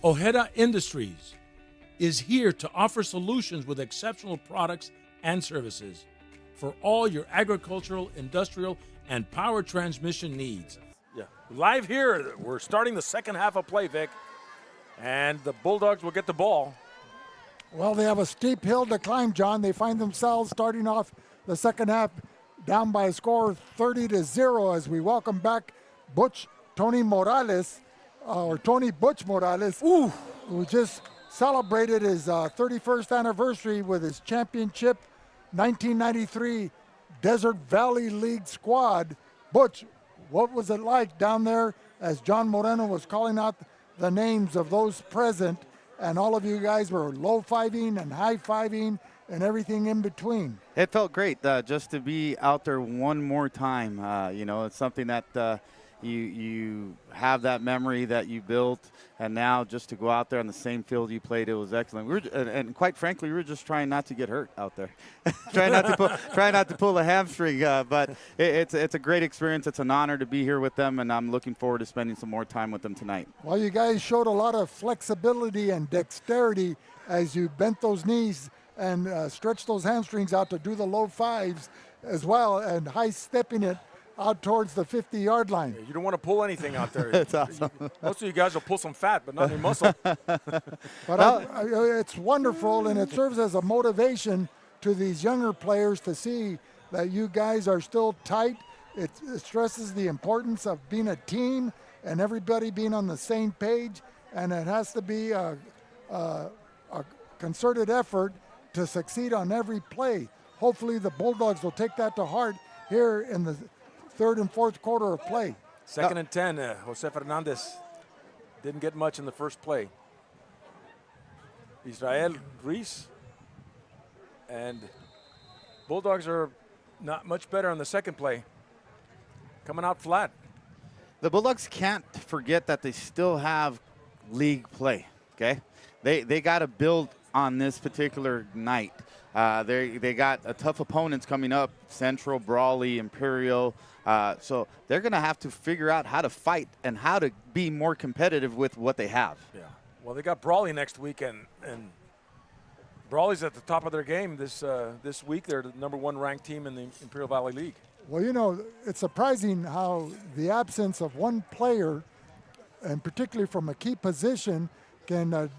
Ojeda Industries is here to offer solutions with exceptional products and services for all your agricultural, industrial, and power transmission needs. Yeah, live here. We're starting the second half of play, Vic, and the Bulldogs will get the ball. Well, they have a steep hill to climb, John. They find themselves starting off the second half down by a score of 30-0 as we welcome back Butch Tony Morales, or Tony Butch Morales, who just celebrated his 31st anniversary with his championship 1993 Desert Valley League squad. Butch, what was it like down there as John Moreno was calling out the names of those present, and all of you guys were low-fiving and high-fiving and everything in between? It felt great just to be out there one more time. It's something that you have that memory that you built, and now just to go out there on the same field you played, it was excellent. And quite frankly, we were just trying not to get hurt out there, trying not to pull a hamstring. But it's a great experience. It's an honor to be here with them, and I'm looking forward to spending some more time with them tonight. Well, you guys showed a lot of flexibility and dexterity as you bent those knees and stretched those hamstrings out to do the low fives as well, and high stepping it out towards the 50-yard line. You don't want to pull anything out there. That's awesome. Most of you guys will pull some fat, but not any muscle. But it's wonderful, and it serves as a motivation to these younger players to see that you guys are still tight. It stresses the importance of being a team and everybody being on the same page, and it has to be a concerted effort to succeed on every play. Hopefully the Bulldogs will take that to heart here in the third and fourth quarter of play. Second and 10, Jose Fernandez didn't get much in the first play. Israel Ruiz, and Bulldogs are not much better on the second play, coming out flat. The Bulldogs can't forget that they still have league play, okay? They got to build on this particular night. They got tough opponents coming up, Central, Brawley, Imperial. So they're going to have to figure out how to fight and how to be more competitive with what they have. Yeah. Well, they got Brawley next week, and Brawley's at the top of their game this week. They're the #1 ranked team in the Imperial Valley League. Well, you know, it's surprising how the absence of one player, and particularly from a key position, can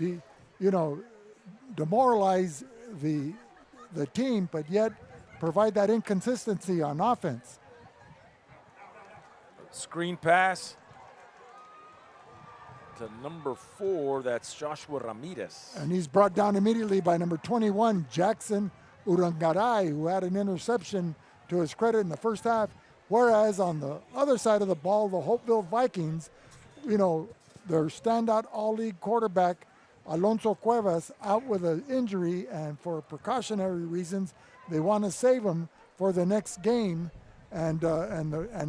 demoralize the team, but yet provide that inconsistency on offense. Screen pass to number 4. That's Joshua Ramirez. And he's brought down immediately by number 21, Jackson Urangaray, who had an interception to his credit in the first half. Whereas on the other side of the ball, the Holtville Vikings, you know, their standout all-league quarterback, Alonso Cuevas, out with an injury, and for precautionary reasons, they want to save him for the next game and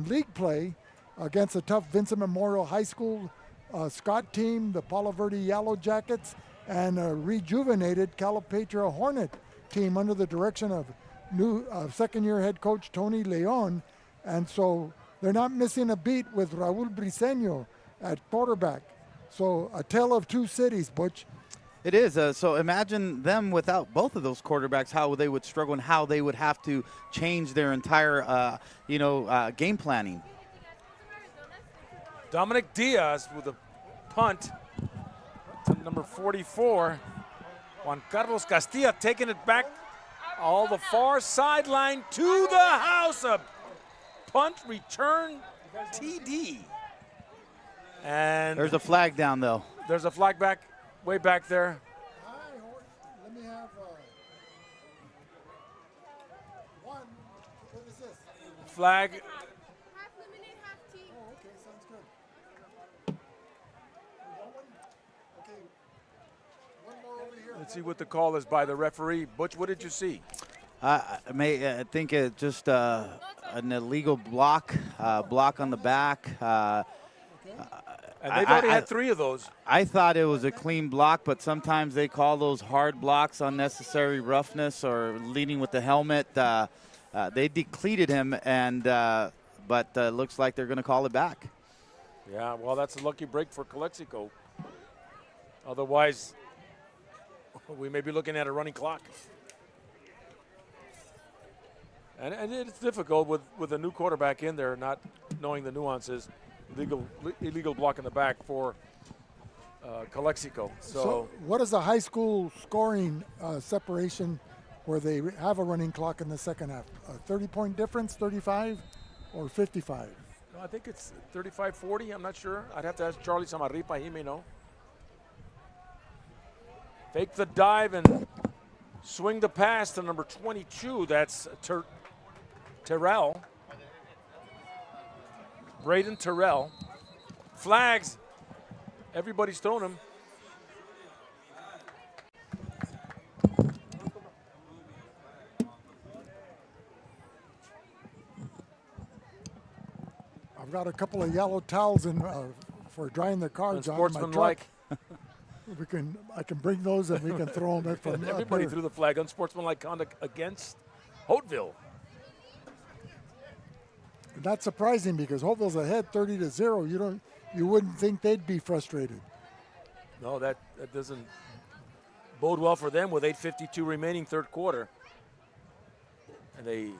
league play against a tough Vincent Memorial High School Scott team, the Palo Verde Yellow Jackets, and a rejuvenated Calipatria Hornet team under the direction of new second-year head coach Tony Leon. And so they're not missing a beat with Raul Briseño at quarterback. So a tale of two cities, Butch. It is. So imagine them without both of those quarterbacks, how they would struggle and how they would have to change their entire, game planning. Dominic Diaz with a punt to number 44. Juan Carlos Castilla taking it back all the far sideline to the house. A punt return TD. And there's a flag down, though. There's a flag back, way back there. Let me have one. What is this? Flag. Oh, okay, sounds good. Okay, one more over here. Let's see what the call is by the referee. Butch, what did you see? I think it just an illegal block on the back. And they've already had 3 of those. I thought it was a clean block, but sometimes they call those hard blocks unnecessary roughness or leading with the helmet. They decleated him, but looks like they're going to call it back. Yeah, well, that's a lucky break for Calexico. Otherwise, we may be looking at a running clock. And it's difficult with a new quarterback in there, not knowing the nuances. Illegal block in the back for Calexico. So what is the high school scoring separation where they have a running clock in the second half? A 30-point difference, 35 or 55? No, I think it's 35-40. I'm not sure. I'd have to ask Charlie Samarripa. He may know. Fake the dive and swing the pass to number 22. That's Terrell. Braden Terrell. Flags. Everybody's thrown him. I've got a couple of yellow towels in for drying the car, John. Unsportsmanlike. I can bring those and we can throw them from Everybody threw the flag. Unsportsmanlike conduct against Holtville. That's surprising because Holtville's ahead 30-0. You wouldn't think they'd be frustrated. No, that doesn't bode well for them with 8:52 remaining third quarter. And they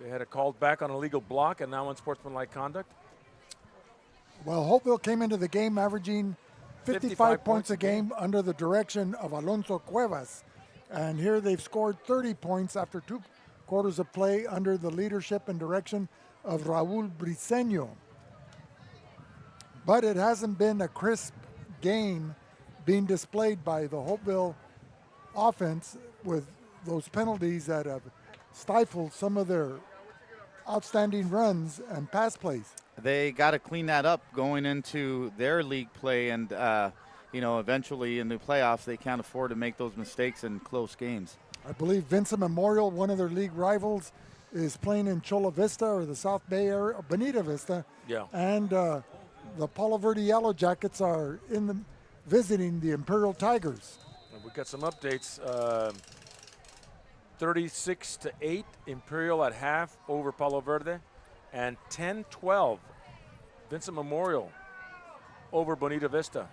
had a called back on a legal block and now unsportsmanlike conduct. Well, Holtville came into the game averaging 55 points a game under the direction of Alonso Cuevas. And here they've scored 30 points after 2 quarters of play under the leadership and direction of Raul Briseño. But it hasn't been a crisp game being displayed by the Holtville offense with those penalties that have stifled some of their outstanding runs and pass plays. They got to clean that up going into their league play, and eventually in the playoffs they can't afford to make those mistakes in close games. I believe Vincent Memorial, one of their league rivals, is playing in Chula Vista or the South Bay area, Bonita Vista. Yeah. And the Palo Verde Yellow Jackets are visiting the Imperial Tigers. And we got some updates. 36-8 Imperial at half over Palo Verde, and 10-12 Vincent Memorial over Bonita Vista.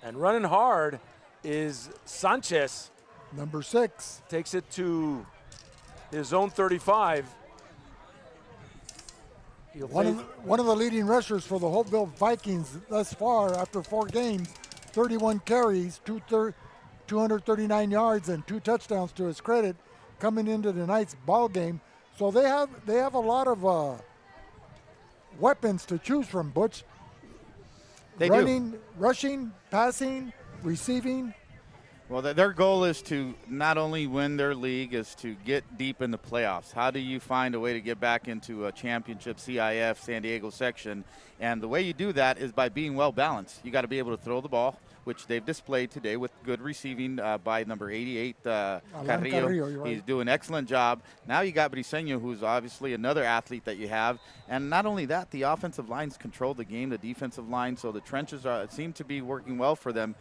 And running hard is Sanchez. Number 6. Takes it to his own 35. One of the leading rushers for the Holtville Vikings thus far after 4 games, 31 carries, 239 yards, and 2 touchdowns to his credit coming into tonight's ball game. So they have a lot of weapons to choose from, Butch. Rushing, passing, receiving. Well, their goal is to not only win their league, is to get deep in the playoffs. How do you find a way to get back into a championship CIF San Diego section? And the way you do that is by being well balanced. You got to be able to throw the ball, which they've displayed today with good receiving by number 88, Carrillo. He's doing an excellent job. Now you got Briseño, who's obviously another athlete that you have. And not only that, the offensive lines control the game, the defensive line, so the trenches seem to be working well for them.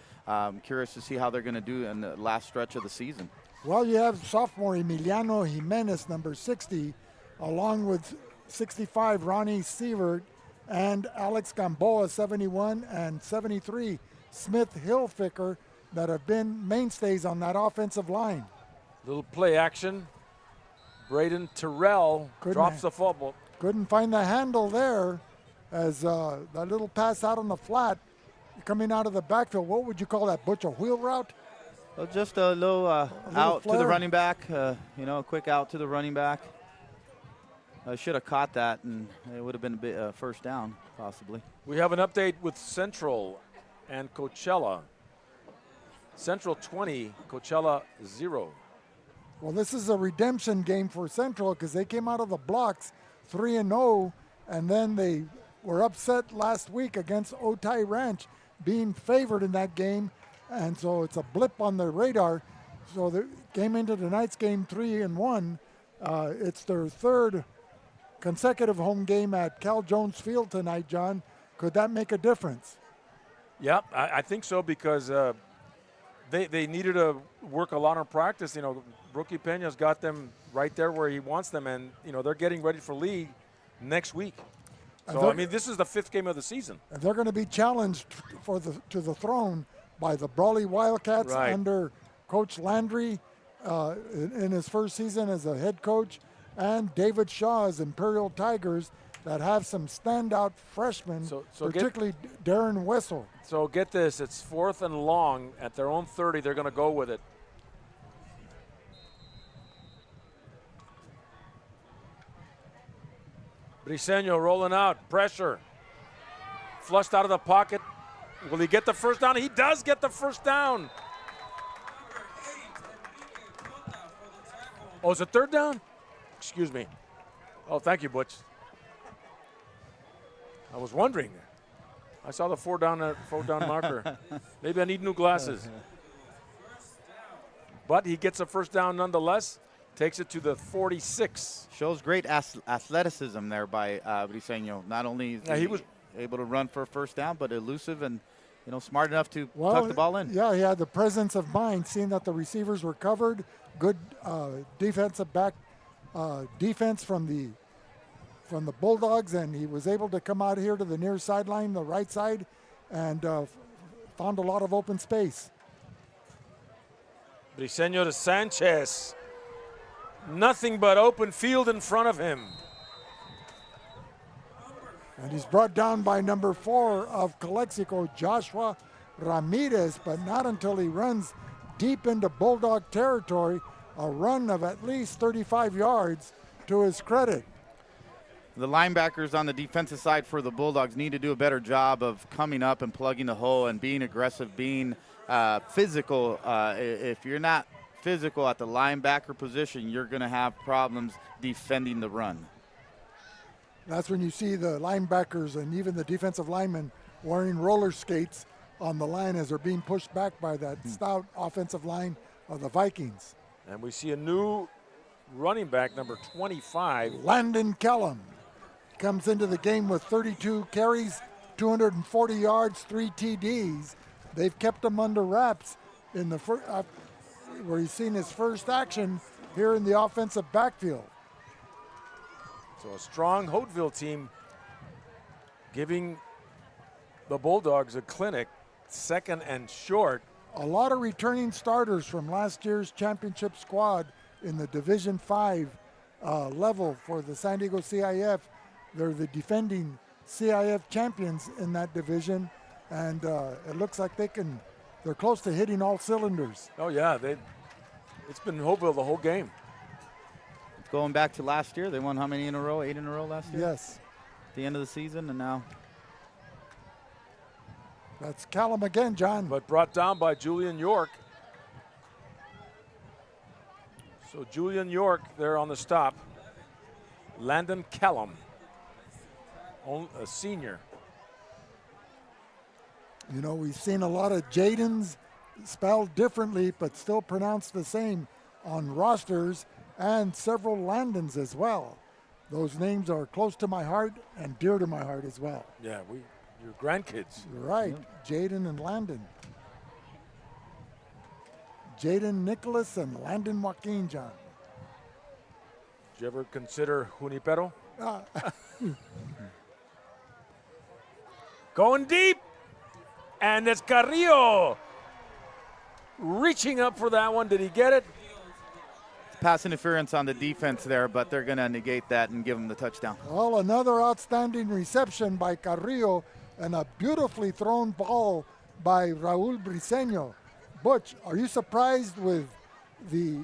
Curious to see how they're going to do in the last stretch of the season. Well, you have sophomore Emiliano Jimenez, number 60, along with 65, Ronnie Sievert, and Alex Gamboa, 71, and 73, Smith Hilfiger, that have been mainstays on that offensive line. Little play action. Braden Terrell drops the football. Couldn't find the handle there as that little pass out on the flat coming out of the backfield. What would you call that, Butch, a wheel route? Well, just a little out to the running back, a quick out to the running back. I should have caught that, and it would have been a bit first down, possibly. We have an update with Central and Coachella. Central 20, Coachella 0. Well, this is a redemption game for Central because they came out of the blocks 3-0, and then they were upset last week against Otay Ranch, being favored in that game, and so it's a blip on the radar. So they came into tonight's game 3-1. It's their third consecutive home game at Cal Jones Field tonight, John. Could that make a difference? Yeah, I think so, because they needed to work a lot on practice. Brookie Peña's got them right there where he wants them, and they're getting ready for league next week. So this is the 5th game of the season. And they're going to be challenged to the throne by the Brawley Wildcats under Coach Landry in his first season as a head coach, and David Shaw's Imperial Tigers that have some standout freshmen, particularly Darren Wessel. So get this, it's 4th and long at their own 30. They're going to go with it. Briseño rolling out, pressure. Flushed out of the pocket. Will he get the first down? He does get the first down. Oh, is it 3rd down? Excuse me. Oh, thank you, Butch. I was wondering. I saw the 4 down marker. Maybe I need new glasses. But he gets a first down nonetheless. Takes it to the 46. Shows great athleticism there by Briseño. Not only is he was able to run for a first down, but elusive and smart enough to tuck the ball in. Yeah, he had the presence of mind, seeing that the receivers were covered. Good defensive back defense from the Bulldogs, and he was able to come out here to the near sideline, the right side, and found a lot of open space. Briseño to Sanchez. Nothing but open field in front of him. And he's brought down by number 4 of Calexico, Joshua Ramirez, but not until he runs deep into Bulldog territory, a run of at least 35 yards to his credit. The linebackers on the defensive side for the Bulldogs need to do a better job of coming up and plugging the hole and being aggressive, being physical. If you're not physical at the linebacker position, you're going to have problems defending the run. That's when you see the linebackers and even the defensive linemen wearing roller skates on the line as they're being pushed back by that stout offensive line of the Vikings. And we see a new running back, number 25. Landon Kellum comes into the game with 32 carries, 240 yards, 3 TDs. They've kept him under wraps in the where he's seen his first action here in the offensive backfield. So a strong Holtville team giving the Bulldogs a clinic, 2nd and short. a lot of returning starters from last year's championship squad in the Division 5 level for the San Diego CIF. They're the defending CIF champions in that division, and it looks like they're close to hitting all cylinders. Oh yeah, it's been Holtville the whole game. Going back to last year, they won how many in a row? 8 in a row last year? Yes. At the end of the season, and now. That's Callum again, John. But brought down by Julian York. So Julian York there on the stop. Landon Callum, a senior. You know, we've seen a lot of Jadens spelled differently, but still pronounced the same on rosters, and several Landons as well. Those names are close to my heart and dear to my heart as well. Yeah, your grandkids. Right, Jaden and Landon. Jaden Nicholas and Landon Joaquin, John. Did you ever consider Junipero? Going deep, and it's Carrillo reaching up for that one. Did he get it? Pass interference on the defense there, but they're going to negate that and give them the touchdown. Well, another outstanding reception by Carrillo and a beautifully thrown ball by Raul Briseño. Butch, are you surprised with the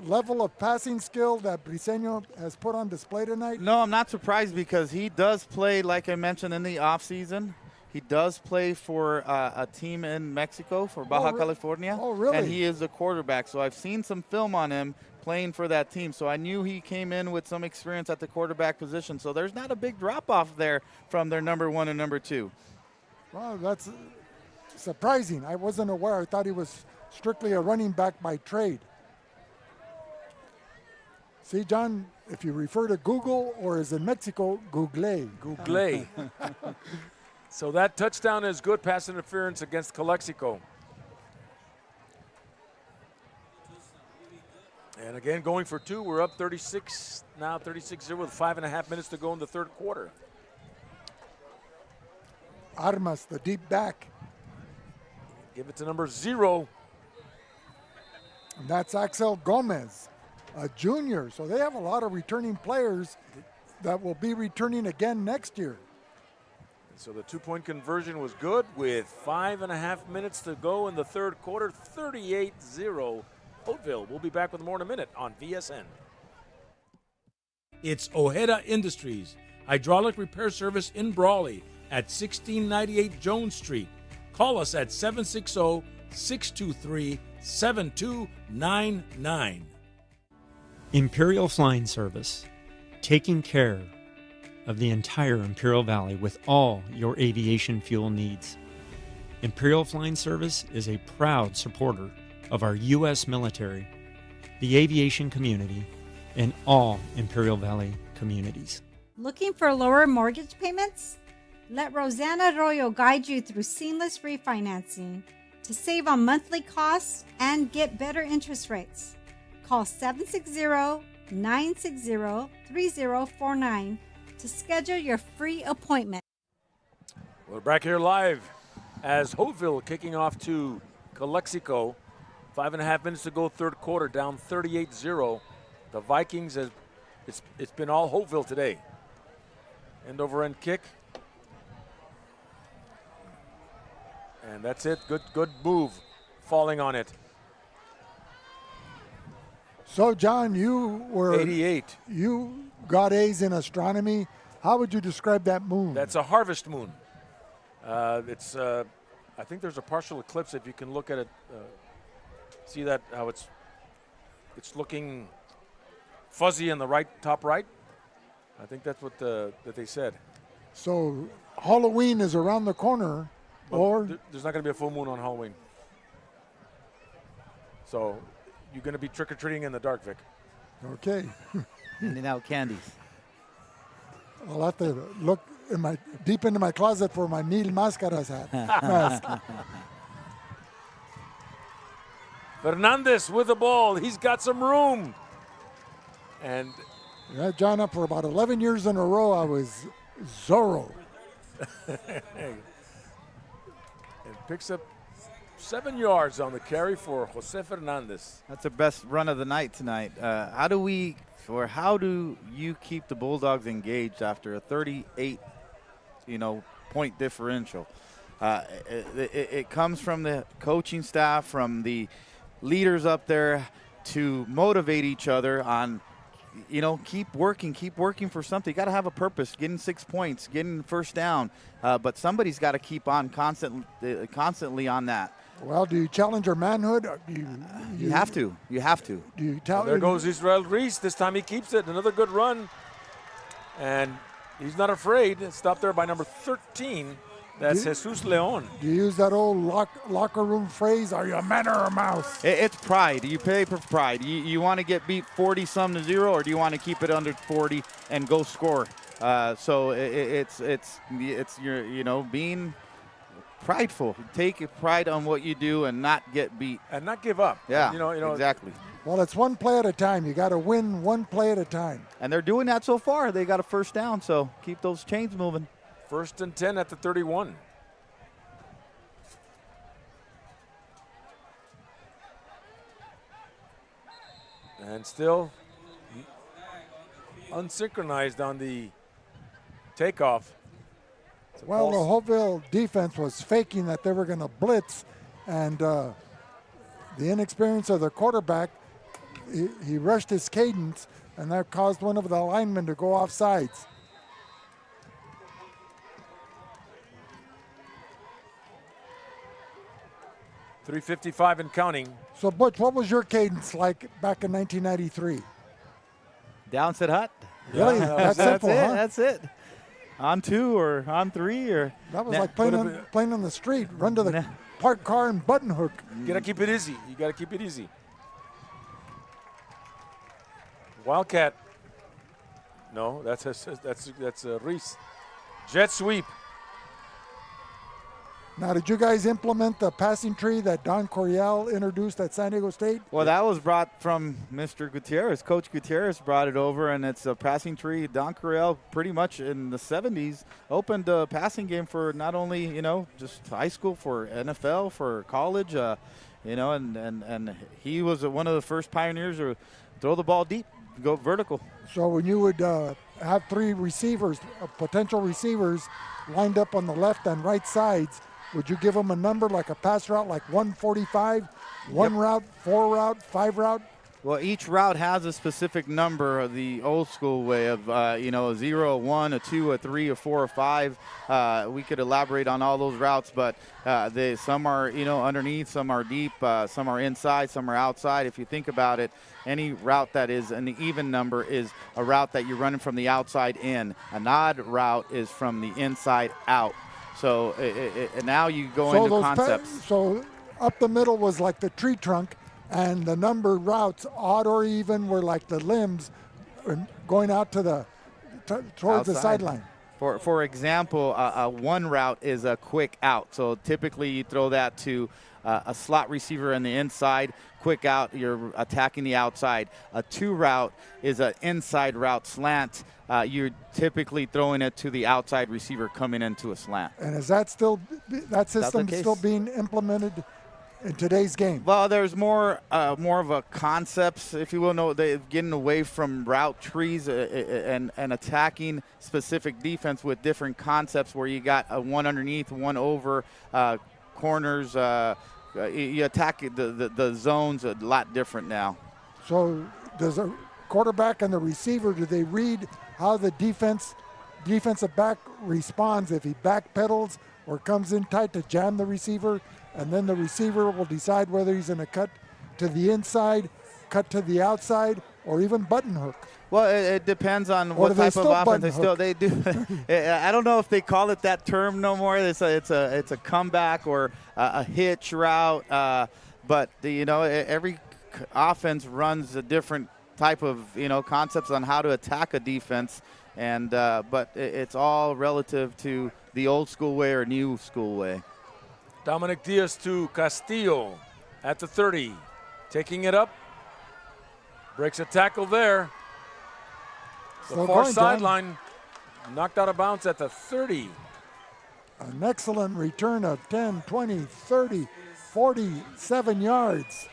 level of passing skill that Briseño has put on display tonight? No, I'm not surprised because he does play, like I mentioned, in the offseason. He does play for a team in Mexico, for Baja California. Oh, really? And he is a quarterback. So I've seen some film on him playing for that team. So I knew he came in with some experience at the quarterback position. So there's not a big drop-off there from their number 1 and number 2. Well, that's surprising. I wasn't aware. I thought he was strictly a running back by trade. See, John, if you refer to Google, or as in Mexico, Google. Google. So that touchdown is good. Pass interference against Calexico. And again, going for 2. We're up 36, now 36-0 with 5.5 minutes to go in the third quarter. Armas, the deep back. Give it to number 0. And that's Axel Gomez, a junior. So they have a lot of returning players that will be returning again next year. So the 2-point conversion was good with 5.5 minutes to go in the third quarter. 38-0 Holtville. We'll be back with more in a minute on VSN. It's Ojeda Industries, hydraulic repair service in Brawley at 1698 Jones Street. Call us at 760-623-7299. Imperial Flying Service, taking care of the entire Imperial Valley with all your aviation fuel needs. Imperial Flying Service is a proud supporter of our U.S. military, the aviation community, and all Imperial Valley communities. Looking for lower mortgage payments? Let Rosanna Arroyo guide you through seamless refinancing to save on monthly costs and get better interest rates. Call 760-960-3049 to schedule your free appointment. We're back here live as Holtville kicking off to Calexico. 5.5 minutes to go, third quarter, down 38-0. The Vikings, it's been all Holtville today. End over end kick. And that's it. Good move, falling on it. So, John, you were 88. You got A's in astronomy. How would you describe that moon? That's a harvest moon. I think there's a partial eclipse. If you can look at it, see that how it's looking fuzzy in the top right. I think that's what that they said. So Halloween is around the corner, or there's not going to be a full moon on Halloween. So you're going to be trick-or-treating in the dark, Vic. Okay. Handing out candies. I'll have to look deep into my closet for my Mil Máscaras hat. Mask. Fernandez with the ball. He's got some room. And yeah, John, for about 11 years in a row, I was Zorro. And picks up 7 yards on the carry for Jose Fernandez. That's the best run of the night tonight. How do you keep the Bulldogs engaged after a 38, point differential? It comes from the coaching staff, from the leaders up there to motivate each other on, keep working for something. You got to have a purpose, getting 6 points, getting first down. But somebody's got to keep on constantly on that. Well, do you challenge your manhood? You have to. You have to. Do you tell? There goes Israel Reese. This time he keeps it. Another good run. And he's not afraid. Stopped there by number 13. That's Jesus Leon. Do you use that old locker room phrase, are you a man or a mouse? It's pride. You play for pride. You want to get beat 40-some to 0, or do you want to keep it under 40 and go score? So it's your, being prideful. Take pride on what you do and not get beat. And not give up. Yeah, exactly. Well, it's one play at a time. You got to win one play at a time. And they're doing that so far. They got a first down, so keep those chains moving. 1st and 10 at the 31. And still unsynchronized on the takeoff. Well, the Holtville defense was faking that they were going to blitz, and the inexperience of the quarterback, he rushed his cadence, and that caused one of the linemen to go off sides. .355 and counting. So, Butch, what was your cadence like back in 1993? Down, sit, hut. Really? That's simple, huh? That's it. On 2 or on 3 or. That was like playing on the street. Run to the parked car and button hook. You gotta keep it easy. You gotta keep it easy. Wildcat. No, that's Reese. Jet sweep. Now, did you guys implement the passing tree that Don Coryell introduced at San Diego State? Well, that was brought from Mr. Gutierrez. Coach Gutierrez brought it over, and it's a passing tree. Don Coryell, pretty much in the 70s, opened a passing game for not only, just high school, for NFL, for college, and he was one of the first pioneers to throw the ball deep, go vertical. So when you would have 3 receivers, potential receivers, lined up on the left and right sides, would you give them a number like a pass route, like 145, one route, 4 route, 5 route? Well, each route has a specific number of the old school way of, a 0, a 1, a 2, a 3, a 4, a 5. We could elaborate on all those routes, but some are, underneath, some are deep, some are inside, some are outside. If you think about it, any route that is an even number is a route that you're running from the outside in. An odd route is from the inside out. So now you go into concepts. So up the middle was like the tree trunk, and the numbered routes, odd or even, were like the limbs going out to towards the sideline. For example, a 1 route is a quick out. So typically you throw that to a slot receiver in the inside. Quick out, you're attacking the outside. A 2 route is an inside route slant. You're typically throwing it to the outside receiver coming into a slant. And is that system still being implemented in today's game? Well, there's more of a concepts, if you will. No, they're getting away from route trees and attacking specific defense with different concepts where you got a 1 underneath, 1 over, corners. You attack the zones a lot different now. So does a quarterback and the receiver, do they read how the defensive back responds if he backpedals or comes in tight to jam the receiver, and then the receiver will decide whether he's going to cut to the inside, cut to the outside, or even button hook? Well, it depends on what type of offense they do. I don't know if they call it that term no more. It's a comeback or a hitch route. But every offense runs a different type of concepts on how to attack a defense, and but it's all relative to the old school way or new school way. Dominic Diaz to Castillo at the 30, taking it up, breaks a tackle there. The far sideline, knocked out of bounds at the 30. An excellent return of 10, 20, 30, 47 yards.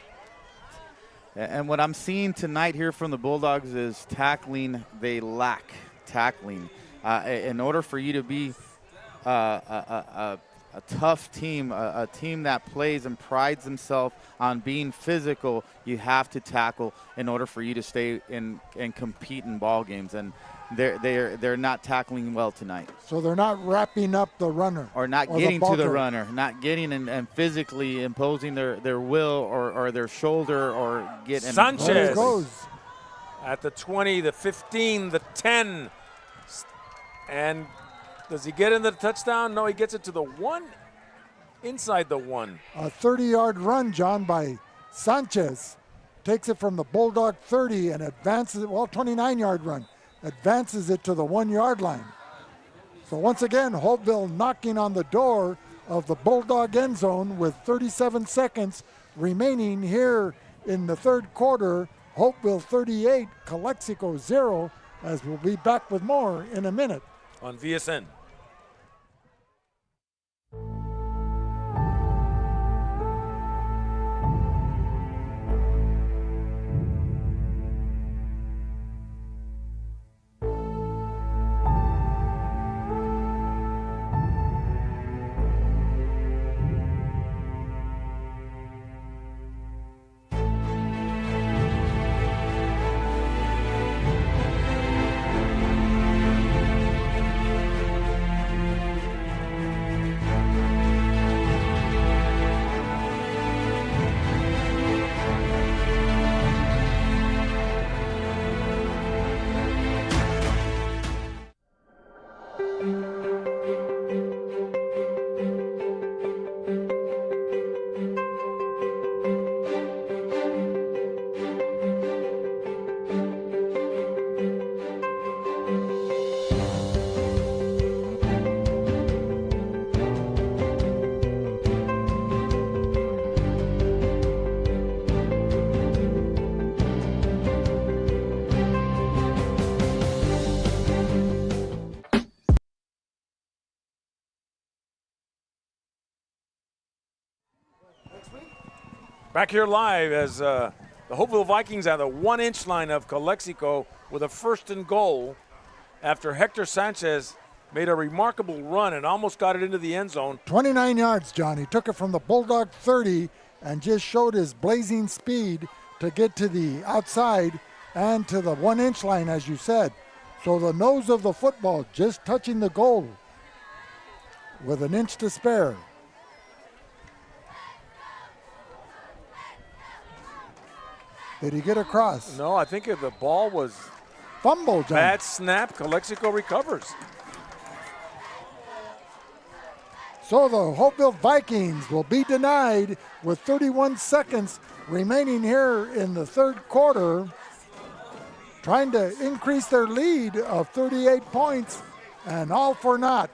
And what I'm seeing tonight here from the Bulldogs is tackling. They lack tackling. In order for you to be a tough team, a team that plays and prides themselves on being physical, you have to tackle in order for you to stay in and compete in ball games. And they're not tackling well tonight. So they're not wrapping up the runner. Or not getting to the runner, not getting and physically imposing their will or their shoulder or getting. Sanchez at the 20, the 15, the 10. And does he get into the touchdown? No, he gets it to the 1, inside the 1. A 30-yard run, John, by Sanchez. Takes it from the Bulldog 30 and advances it, 29-yard run. Advances it to the 1-yard line. So once again, Holtville knocking on the door of the Bulldog end zone with 37 seconds remaining here in the third quarter. Holtville 38, Calexico 0, as we'll be back with more in a minute. On VSN. Back here live as the Holtville Vikings at the 1-inch line of Calexico with a 1st and goal after Hector Sanchez made a remarkable run and almost got it into the end zone. 29 yards, John. He took it from the Bulldog 30 and just showed his blazing speed to get to the outside and to the 1-inch line, as you said. So the nose of the football just touching the goal with an inch to spare. Did he get across? No, I think the ball was fumble, John. Bad snap. Calexico recovers. So the Holtville Vikings will be denied with 31 seconds remaining here in the third quarter, trying to increase their lead of 38 points, and all for naught.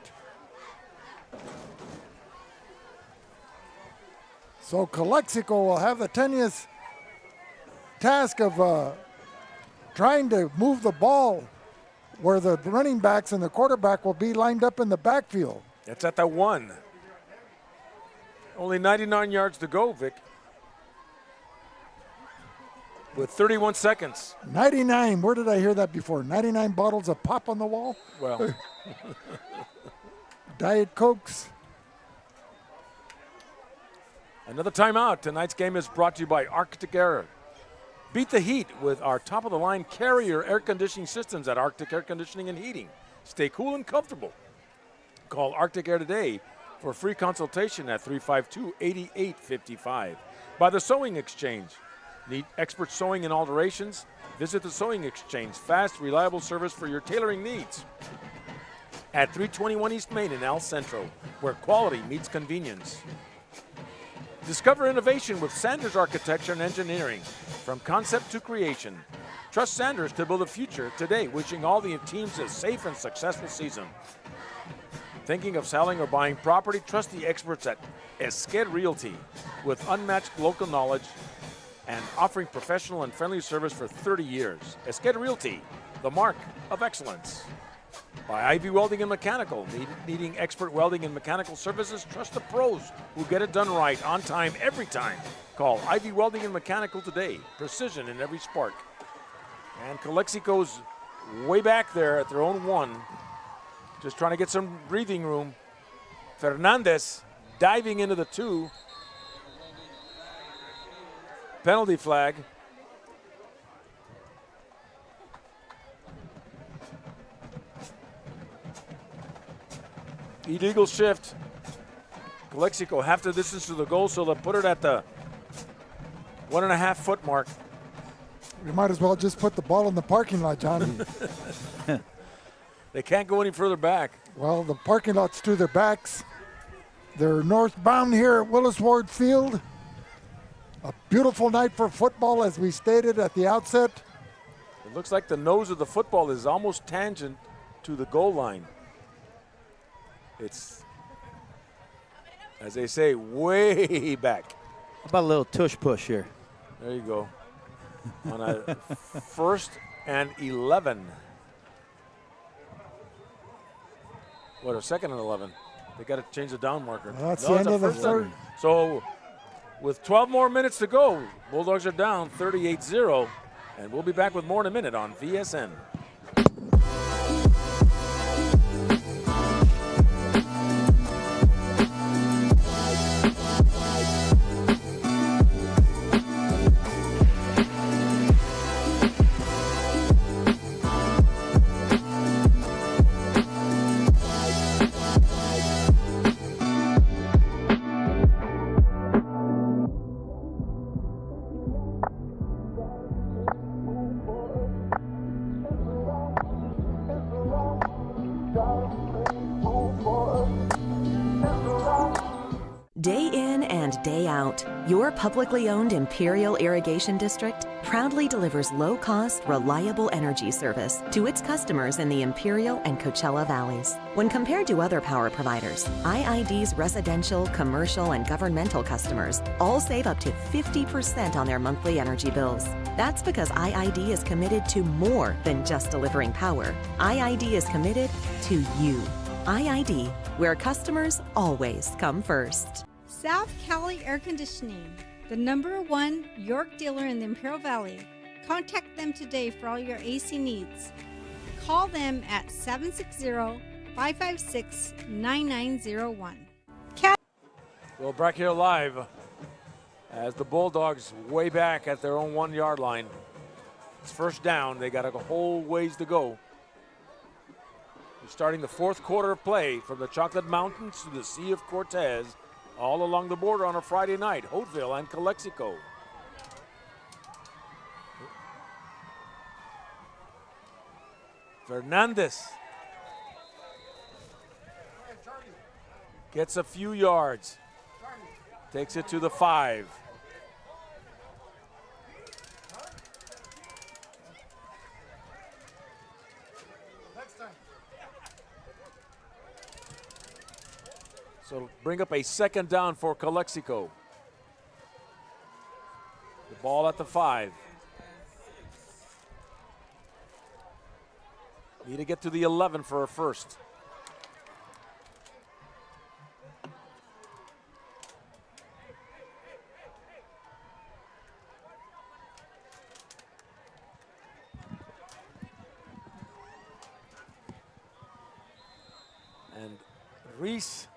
So Calexico will have the tenuous task of trying to move the ball where the running backs and the quarterback will be lined up in the backfield. It's at the 1. Only 99 yards to go, Vic. With 31 seconds. 99, where did I hear that before? 99 bottles of pop on the wall? Well. Diet Cokes. Another timeout. Tonight's game is brought to you by Arctic Air. Beat the heat with our top-of-the-line Carrier air conditioning systems at Arctic Air Conditioning and Heating. Stay cool and comfortable. Call Arctic Air today for a free consultation at 352-8855. By the Sewing Exchange. Need expert sewing and alterations? Visit the Sewing Exchange. Fast, reliable service for your tailoring needs. At 321 East Main in El Centro, where quality meets convenience. Discover innovation with Sanders Architecture and Engineering. From concept to creation. Trust Sanders to build a future today. Wishing all the teams a safe and successful season. Thinking of selling or buying property? Trust the experts at Esqued Realty with unmatched local knowledge and offering professional and friendly service for 30 years. Esqued Realty, the mark of excellence. By Ivy Welding and Mechanical. Needing expert welding and mechanical services? Trust the pros who get it done right, on time, every time. Call Ivy Welding and Mechanical today. Precision in every spark. And Calexico's way back there at their own 1. Just trying to get some breathing room. Fernandez diving into the 2. Penalty flag. Illegal shift. Calexico half the distance to the goal, so they'll put it at the 1.5 foot mark. We might as well just put the ball in the parking lot, John. They can't go any further back. Well, the parking lot's to their backs. They're northbound here at Willis Ward Field. A beautiful night for football, as we stated at the outset. It looks like the nose of the football is almost tangent to the goal line. It's, as they say, way back. How about a little tush push here? There you go. On a 1st and 11. What, a 2nd and 11? They got to change the down marker. Well, that's the end of the third. So with 12 more minutes to go, Bulldogs are down 38-0. And we'll be back with more in a minute on VSN. Day in and day out, your publicly owned Imperial Irrigation District proudly delivers low-cost, reliable energy service to its customers in the Imperial and Coachella Valleys. When compared to other power providers, IID's residential, commercial, and governmental customers all save up to 50% on their monthly energy bills. That's because IID is committed to more than just delivering power. IID is committed to you. IID, where customers always come first. South Cali Air Conditioning, the #1 York dealer in the Imperial Valley. Contact them today for all your AC needs. Call them at 760-556-9901. Well, back here live as the Bulldogs way back at their own 1 yard line. It's 1st down. They got a whole ways to go. We're starting the 4th quarter of play from the Chocolate Mountains to the Sea of Cortez, all along the border on a Friday night, Holtville and Calexico. Fernandez gets a few yards, takes it to the 5. So it'll bring up a 2nd down for Calexico. The ball at the 5. Need to get to the 11 for a first. And Reese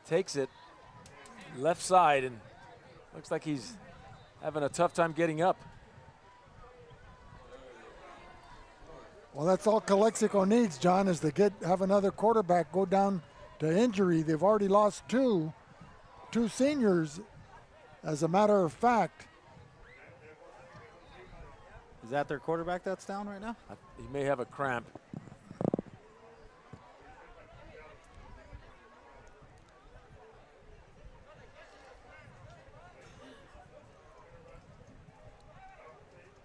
takes it left side and looks like he's having a tough time getting up. Well, that's all Calexico needs, John, is to have another quarterback go down to injury. They've already lost two seniors, as a matter of fact. Is that their quarterback that's down right now? He may have a cramp.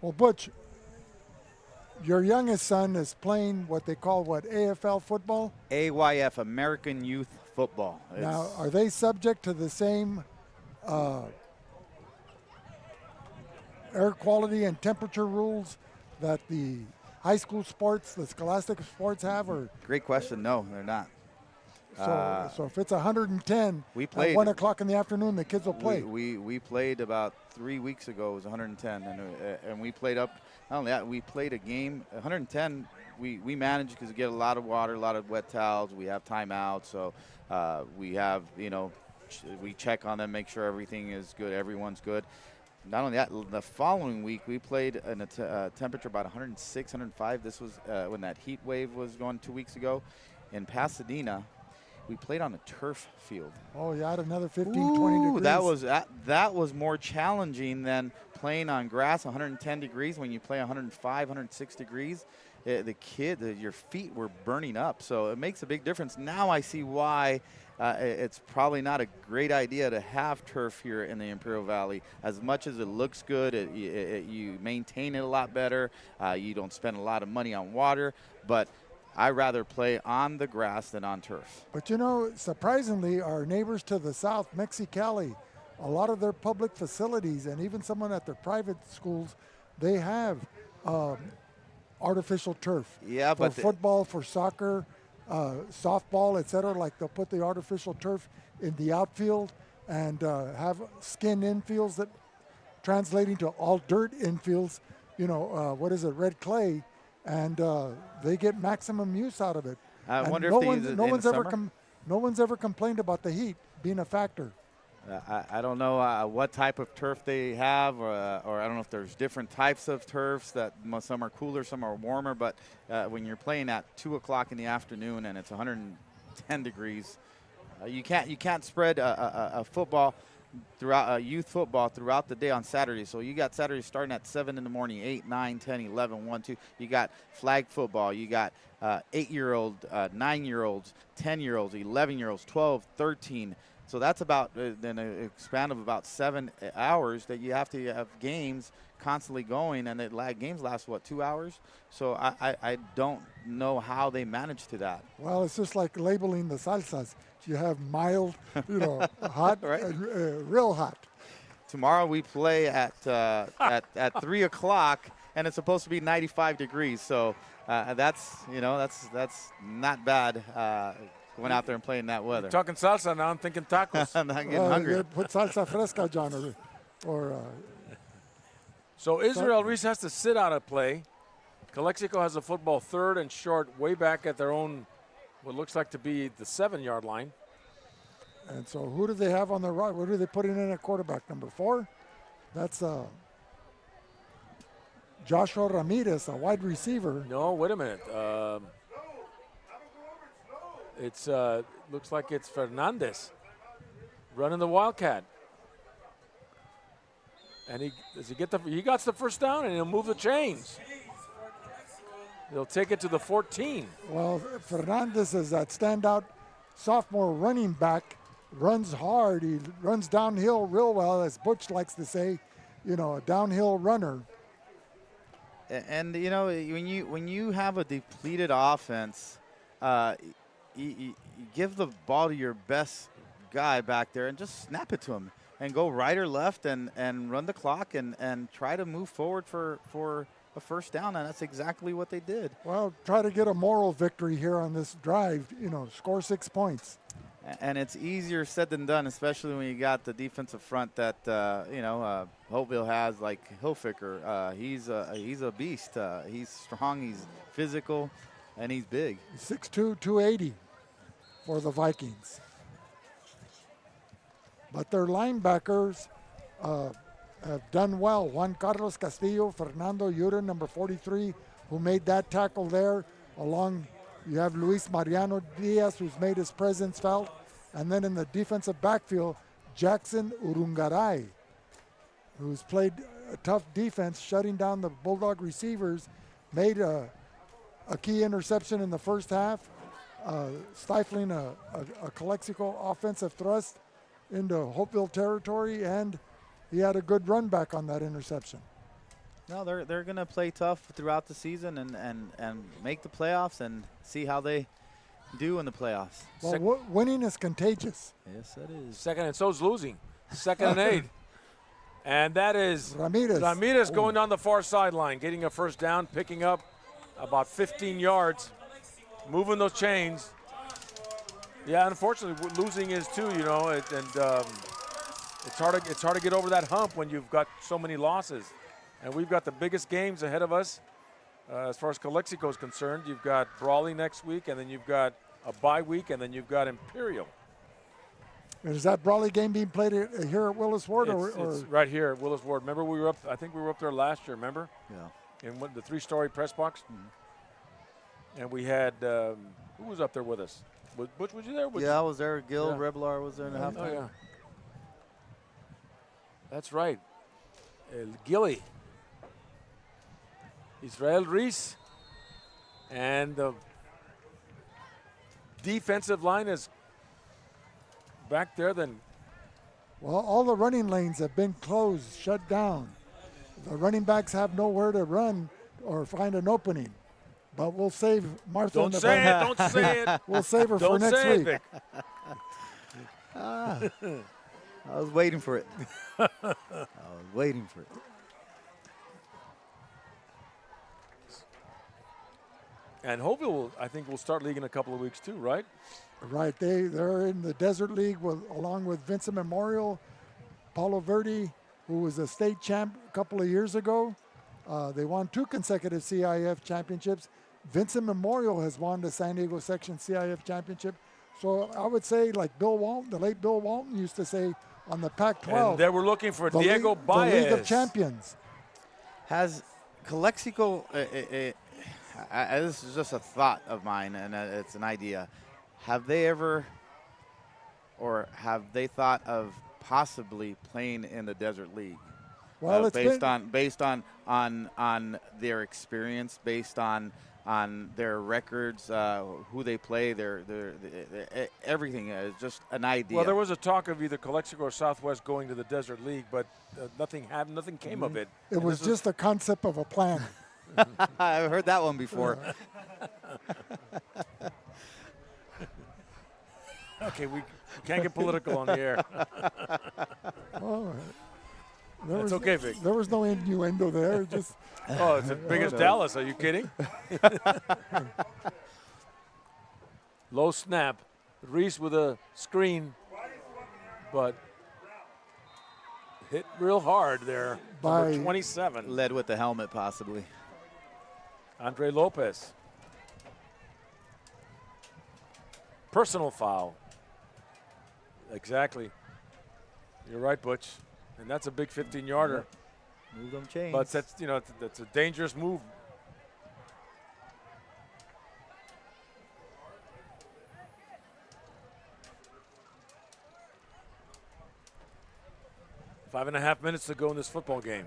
Well, Butch, your youngest son is playing what they call AFL football? AYF, American Youth Football. Now, are they subject to the same air quality and temperature rules that the high school sports, the scholastic sports have? Or Great question. No, they're not. So if it's 110 we played, at 1 o'clock in the afternoon, the kids will play. We played about 3 weeks ago. It was 110, and we played up. Not only that, we played a game. 110. We managed because we get a lot of water, a lot of wet towels. We have timeouts, so we have we check on them, make sure everything is good, everyone's good. Not only that, the following week we played in a temperature about 106, 105. This was when that heat wave was going 2 weeks ago in Pasadena. We played on a turf field. Oh, you had another 15, 20 degrees. That was more challenging than playing on grass, 110 degrees. When you play 105, 106 degrees, your feet were burning up. So it makes a big difference. Now I see why it's probably not a great idea to have turf here in the Imperial Valley. As much as it looks good, you maintain it a lot better. You don't spend a lot of money on water, but I'd rather play on the grass than on turf. But you know, surprisingly, our neighbors to the south, Mexicali, a lot of their public facilities and even someone at their private schools, they have artificial turf. Yeah, for football, for soccer, softball, etc. Like they'll put the artificial turf in the outfield and have skin infields that translating to all dirt infields. You know, red clay. And they get maximum use out of it. I wonder if they use it in the summer? No one's ever complained about the heat being a factor. I don't know what type of turf they have, or I don't know if there's different types of turfs that some are cooler, some are warmer. But when you're playing at 2 o'clock in the afternoon and it's 110 degrees, you can't spread a football throughout youth football throughout the day on Saturday. So you got Saturday starting at 7 in the morning, 8, 9, 10, 11, 1, 2. You got flag football. You got 8-year-old, 9-year-olds, 10-year-olds, 11-year-olds, 12, 13. So that's about then an span of about 7 hours that you have to have games constantly going, and games last, 2 hours? So I don't know how they manage to that. Well, it's just like labeling the salsas. You have mild, hot, right? Real hot. Tomorrow we play at 3 o'clock, and it's supposed to be 95 degrees. So that's not bad. Going out there and playing that weather. You're talking salsa now. I'm thinking tacos. I'm not getting hungry. Put salsa fresca, John, So Israel Reese has to sit out of play. Calexico has a football third and short way back at their own, what looks like to be the 7-yard line. And so who do they have on the right? What are they putting in at quarterback? Number 4? That's Joshua Ramirez, a wide receiver. No, wait a minute. It's looks like it's Fernandez running the Wildcat. And he got the first down, and he'll move the chains. He'll take it to the 14. Well, Fernandez is that standout sophomore running back, runs hard. He runs downhill real well, as Butch likes to say, a downhill runner. And when you have a depleted offense, you give the ball to your best guy back there and just snap it to him and go right or left and run the clock and try to move forward for a first down, and that's exactly what they did. Well, try to get a moral victory here on this drive, score 6 points. And it's easier said than done, especially when you got the defensive front that, Holtville has, like Hilfiger. He's a beast. He's strong, he's physical, and he's big. 6'2", 280 for the Vikings. But their linebackers have done well. Juan Carlos Castillo, Fernando Yura, number 43, who made that tackle there. Along, you have Luis Mariano Diaz, who's made his presence felt. And then in the defensive backfield, Jackson Urungaray, who's played a tough defense, shutting down the Bulldog receivers, made a key interception in the first half, stifling a Calexico offensive thrust into Holtville territory, and he had a good run back on that interception. No, they're going to play tough throughout the season and make the playoffs and see how they do in the playoffs. Well, winning is contagious. Yes, that is. Second, and so's losing. 2nd and 8. And that is Ramirez going down the far sideline, getting a first down, picking up about 15 yards, moving those chains. Yeah, unfortunately, losing is too, you know, it's hard to get over that hump when you've got so many losses. And we've got the biggest games ahead of us as far as Calexico is concerned. You've got Brawley next week, and then you've got a bye week, and then you've got Imperial. Is that Brawley game being played here at Willis Ward? It's right here at Willis Ward. Remember, we were up. I think we were up there last year. Remember? Yeah. In the 3-story press box. And we had who was up there with us? Butch, was you there? I was there. Gil Reblar was there in the halftime. Oh yeah. That's right. Gilly. Israel Reese. And the defensive line is back there then. Well, all the running lanes have been closed, shut down. The running backs have nowhere to run or find an opening. But we'll save Martha. Don't say it. Don't say it. We'll save her for next week. Vic. I was waiting for it. I was waiting for it. And Holtville, I think, will start league in a couple of weeks too, right? Right. They're in the Desert League along with Vincent Memorial, Paulo Verde, who was a state champ a couple of years ago. They won 2 consecutive CIF championships. Vincent Memorial has won the San Diego Section CIF championship. So I would say, like Bill Walton, the late Bill Walton used to say on the Pac-12. And they were looking for Diego Baez. The League of Champions. Has Calexico, this is just a thought of mine, and it's an idea. Have they ever, or have they thought of possibly playing in the Desert League? Well, based on their experience, based on their records, who they play, their everything is just an idea. Well, there was a talk of either Calexico or Southwest going to the Desert League, but nothing came of it. It was just a concept of a plan. I've heard that one before. Okay, we can't get political on the air. Oh, That's okay, Vic. There was no innuendo there. Just oh, it's as big as Dallas. Are you kidding? Low snap. Reese with a screen, but hit real hard there. Number 27. Led with the helmet, possibly. Andre Lopez. Personal foul. Exactly. You're right, Butch. And that's a big 15-yarder. Move them chains. But that's a dangerous move. Five and a half minutes to go in this football game.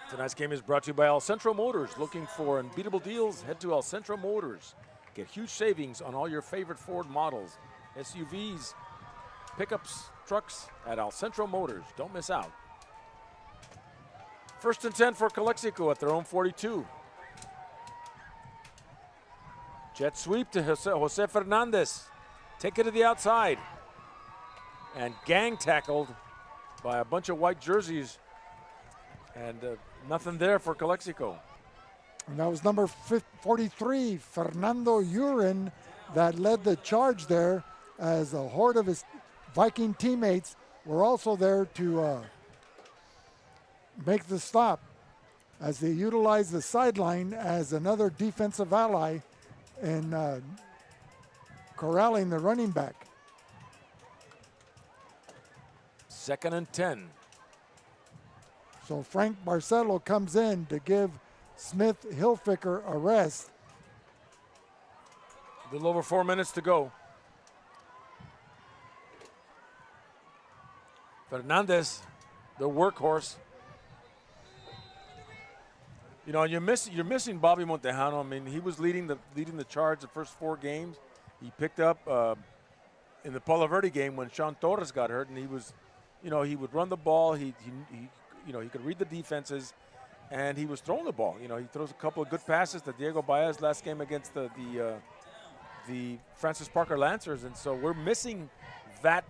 Tonight's game is brought to you by El Centro Motors. Looking for unbeatable deals? Head to El Centro Motors. Get huge savings on all your favorite Ford models, SUVs, pickups, trucks at El Centro Motors. Don't miss out. 1st and 10 for Calexico at their own 42. Jet sweep to Jose Fernandez. Take it to the outside. And gang tackled by a bunch of white jerseys. And nothing there for Calexico. And that was number 43, Fernando Urin, that led the charge there, as a horde of his Viking teammates were also there to make the stop, as they utilized the sideline as another defensive ally in corralling the running back. 2nd and 10. So Frank Barcelo comes in to give Smith Hilfiger a rest. A little over 4 minutes to go. Fernandez, the workhorse. You know, you're missing Bobby Montejano. I mean, he was leading the charge the first 4 games. He picked up in the Palo Verde game when Sean Torres got hurt, and he was, you know, he would run the ball. He could read the defenses, and he was throwing the ball. You know, he throws a couple of good passes to Diego Baez last game against the Francis Parker Lancers, and so we're missing that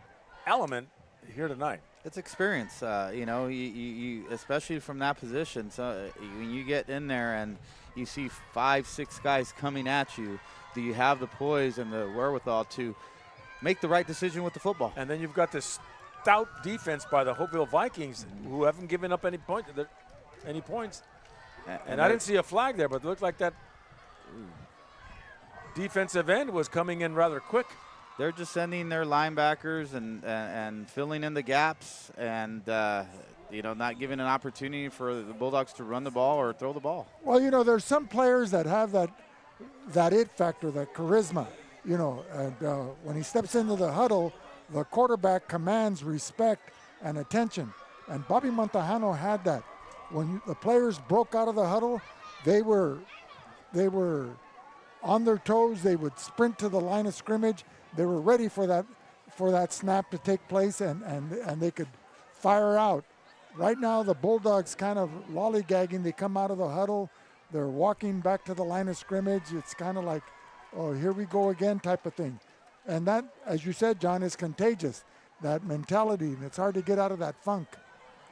element. here tonight. It's experience, you especially from that position. So when you get in there and you see 5-6 guys coming at you, do you have the poise and the wherewithal to make the right decision with the football? And then you've got this stout defense by the Holtville Vikings, who haven't given up any points. And I didn't see a flag there, but it looked like that defensive end was coming in rather quick. They're just sending their linebackers and filling in the gaps and, not giving an opportunity for the Bulldogs to run the ball or throw the ball. Well, there's some players that have that it factor, that charisma, and when he steps into the huddle, the quarterback commands respect and attention. And Bobby Montejano had that. When the players broke out of the huddle, they were on their toes. They would sprint to the line of scrimmage. They were ready for that snap to take place, and they could fire out. Right now, the Bulldogs kind of lollygagging. They come out of the huddle. They're walking back to the line of scrimmage. It's kind of like, oh, here we go again type of thing. And that, as you said, John, is contagious, that mentality, and it's hard to get out of that funk.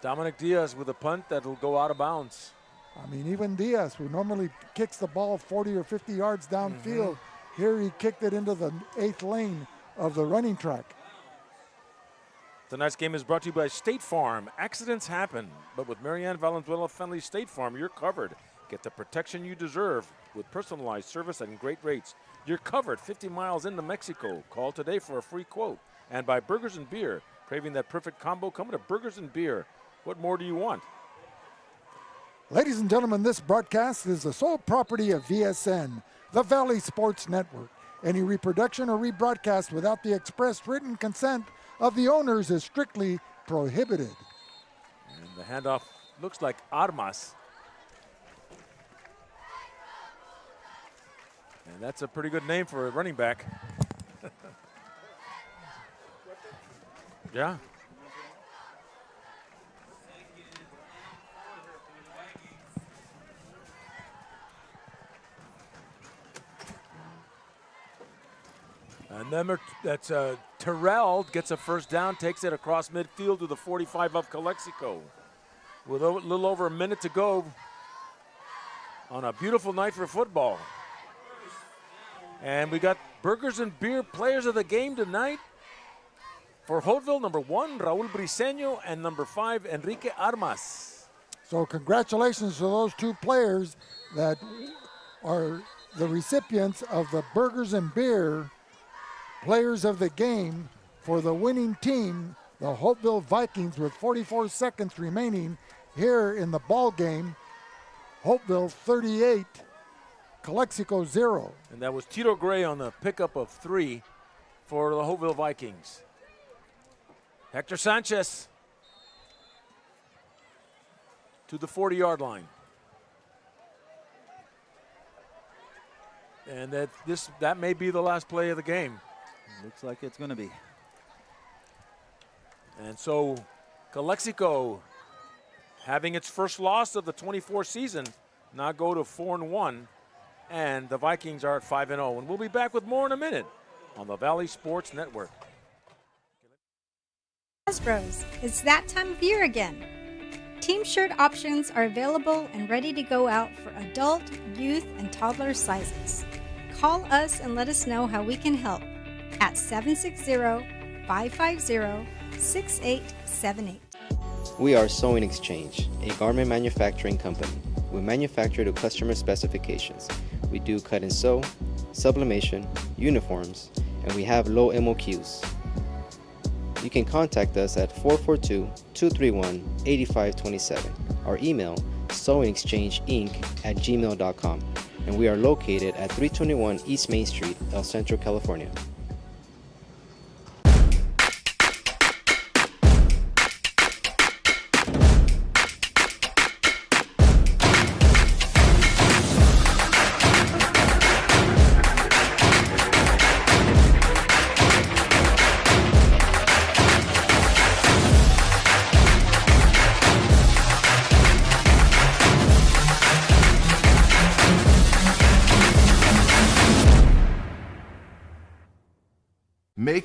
Dominic Diaz with a punt that will go out of bounds. I mean, even Diaz, who normally kicks the ball 40 or 50 yards downfield, here he kicked it into the 8th lane of the running track. Tonight's game is brought to you by State Farm. Accidents happen, but with Marianne Valenzuela Fenley State Farm, you're covered. Get the protection you deserve with personalized service and great rates. You're covered 50 miles into Mexico. Call today for a free quote. And by Burgers and Beer. Craving that perfect combo? Come to Burgers and Beer. What more do you want? Ladies and gentlemen, this broadcast is the sole property of VSN, the Valley Sports Network. Any reproduction or rebroadcast without the express written consent of the owners is strictly prohibited. And the handoff looks like Armas. And that's a pretty good name for a running back. Yeah. And then that's Terrell gets a first down, takes it across midfield to the 45 of Calexico. With a little over a minute to go on a beautiful night for football. And we got Burgers and Beer players of the game tonight. For Holtville, number 1, Raul Briseño, and number 5, Enrique Armas. So congratulations to those two players that are the recipients of the Burgers and Beer players of the game for the winning team, the Holtville Vikings, with 44 seconds remaining here in the ball game. Holtville 38, Calexico 0. And that was Tito Gray on the pickup of 3 for the Holtville Vikings. Hector Sanchez to the 40-yard line. And that may be the last play of the game. Looks like it's going to be. And so Calexico, having its first loss of the 24 season, now go to 4-1, and the Vikings are at 5-0. And we'll be back with more in a minute on the Valley Sports Network. Bros, it's that time of year again. Team shirt options are available and ready to go out for adult, youth, and toddler sizes. Call us and let us know how we can help at 760-550-6878. We are Sewing Exchange, a garment manufacturing company. We manufacture to customer specifications. We do cut and sew, sublimation, uniforms, and we have low MOQs. You can contact us at 442-231-8527 or email sewingexchangeinc@gmail.com. And we are located at 321 East Main Street, El Centro, California.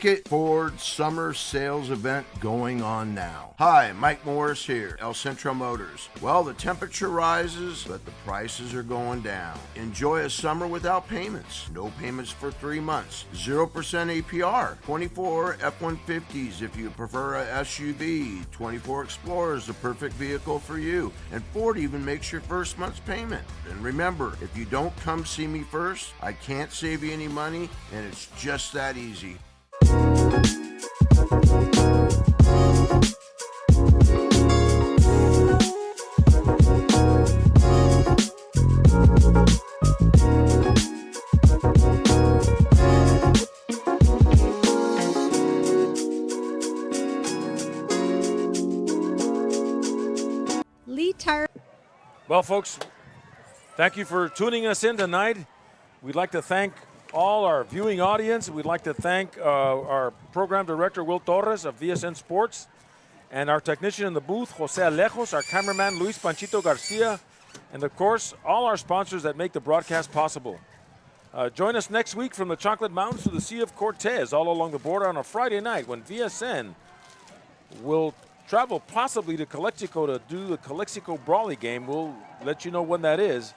Ticket Ford Summer Sales Event going on now. Hi, Mike Morris here, El Centro Motors. Well, the temperature rises, but the prices are going down. Enjoy a summer without payments. No payments for 3 months. 0% APR. 24 F-150s if you prefer a SUV. 24 Explorer is the perfect vehicle for you. And Ford even makes your first month's payment. And remember, if you don't come see me first, I can't save you any money, and it's just that easy. Lee Tire. Well, folks, thank you for tuning us in tonight. We'd like to thank all our viewing audience. We'd like to thank our program director, Will Torres of VSN Sports, and our technician in the booth, Jose Alejos, our cameraman, Luis Panchito Garcia, and of course, all our sponsors that make the broadcast possible. Join us next week from the Chocolate Mountains to the Sea of Cortez, all along the border on a Friday night when VSN will travel possibly to Calexico to do the Calexico Brawley game. We'll let you know when that is.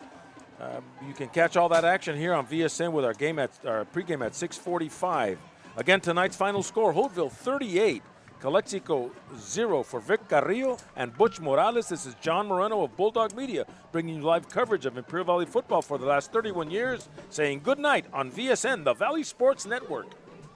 You can catch all that action here on VSN with our pregame at 6:45. Again, tonight's final score: Holtville 38, Calexico 0 for Vic Carrillo and Butch Morales. This is John Moreno of Bulldog Media, bringing you live coverage of Imperial Valley football for the last 31 years, saying good night on VSN, the Valley Sports Network.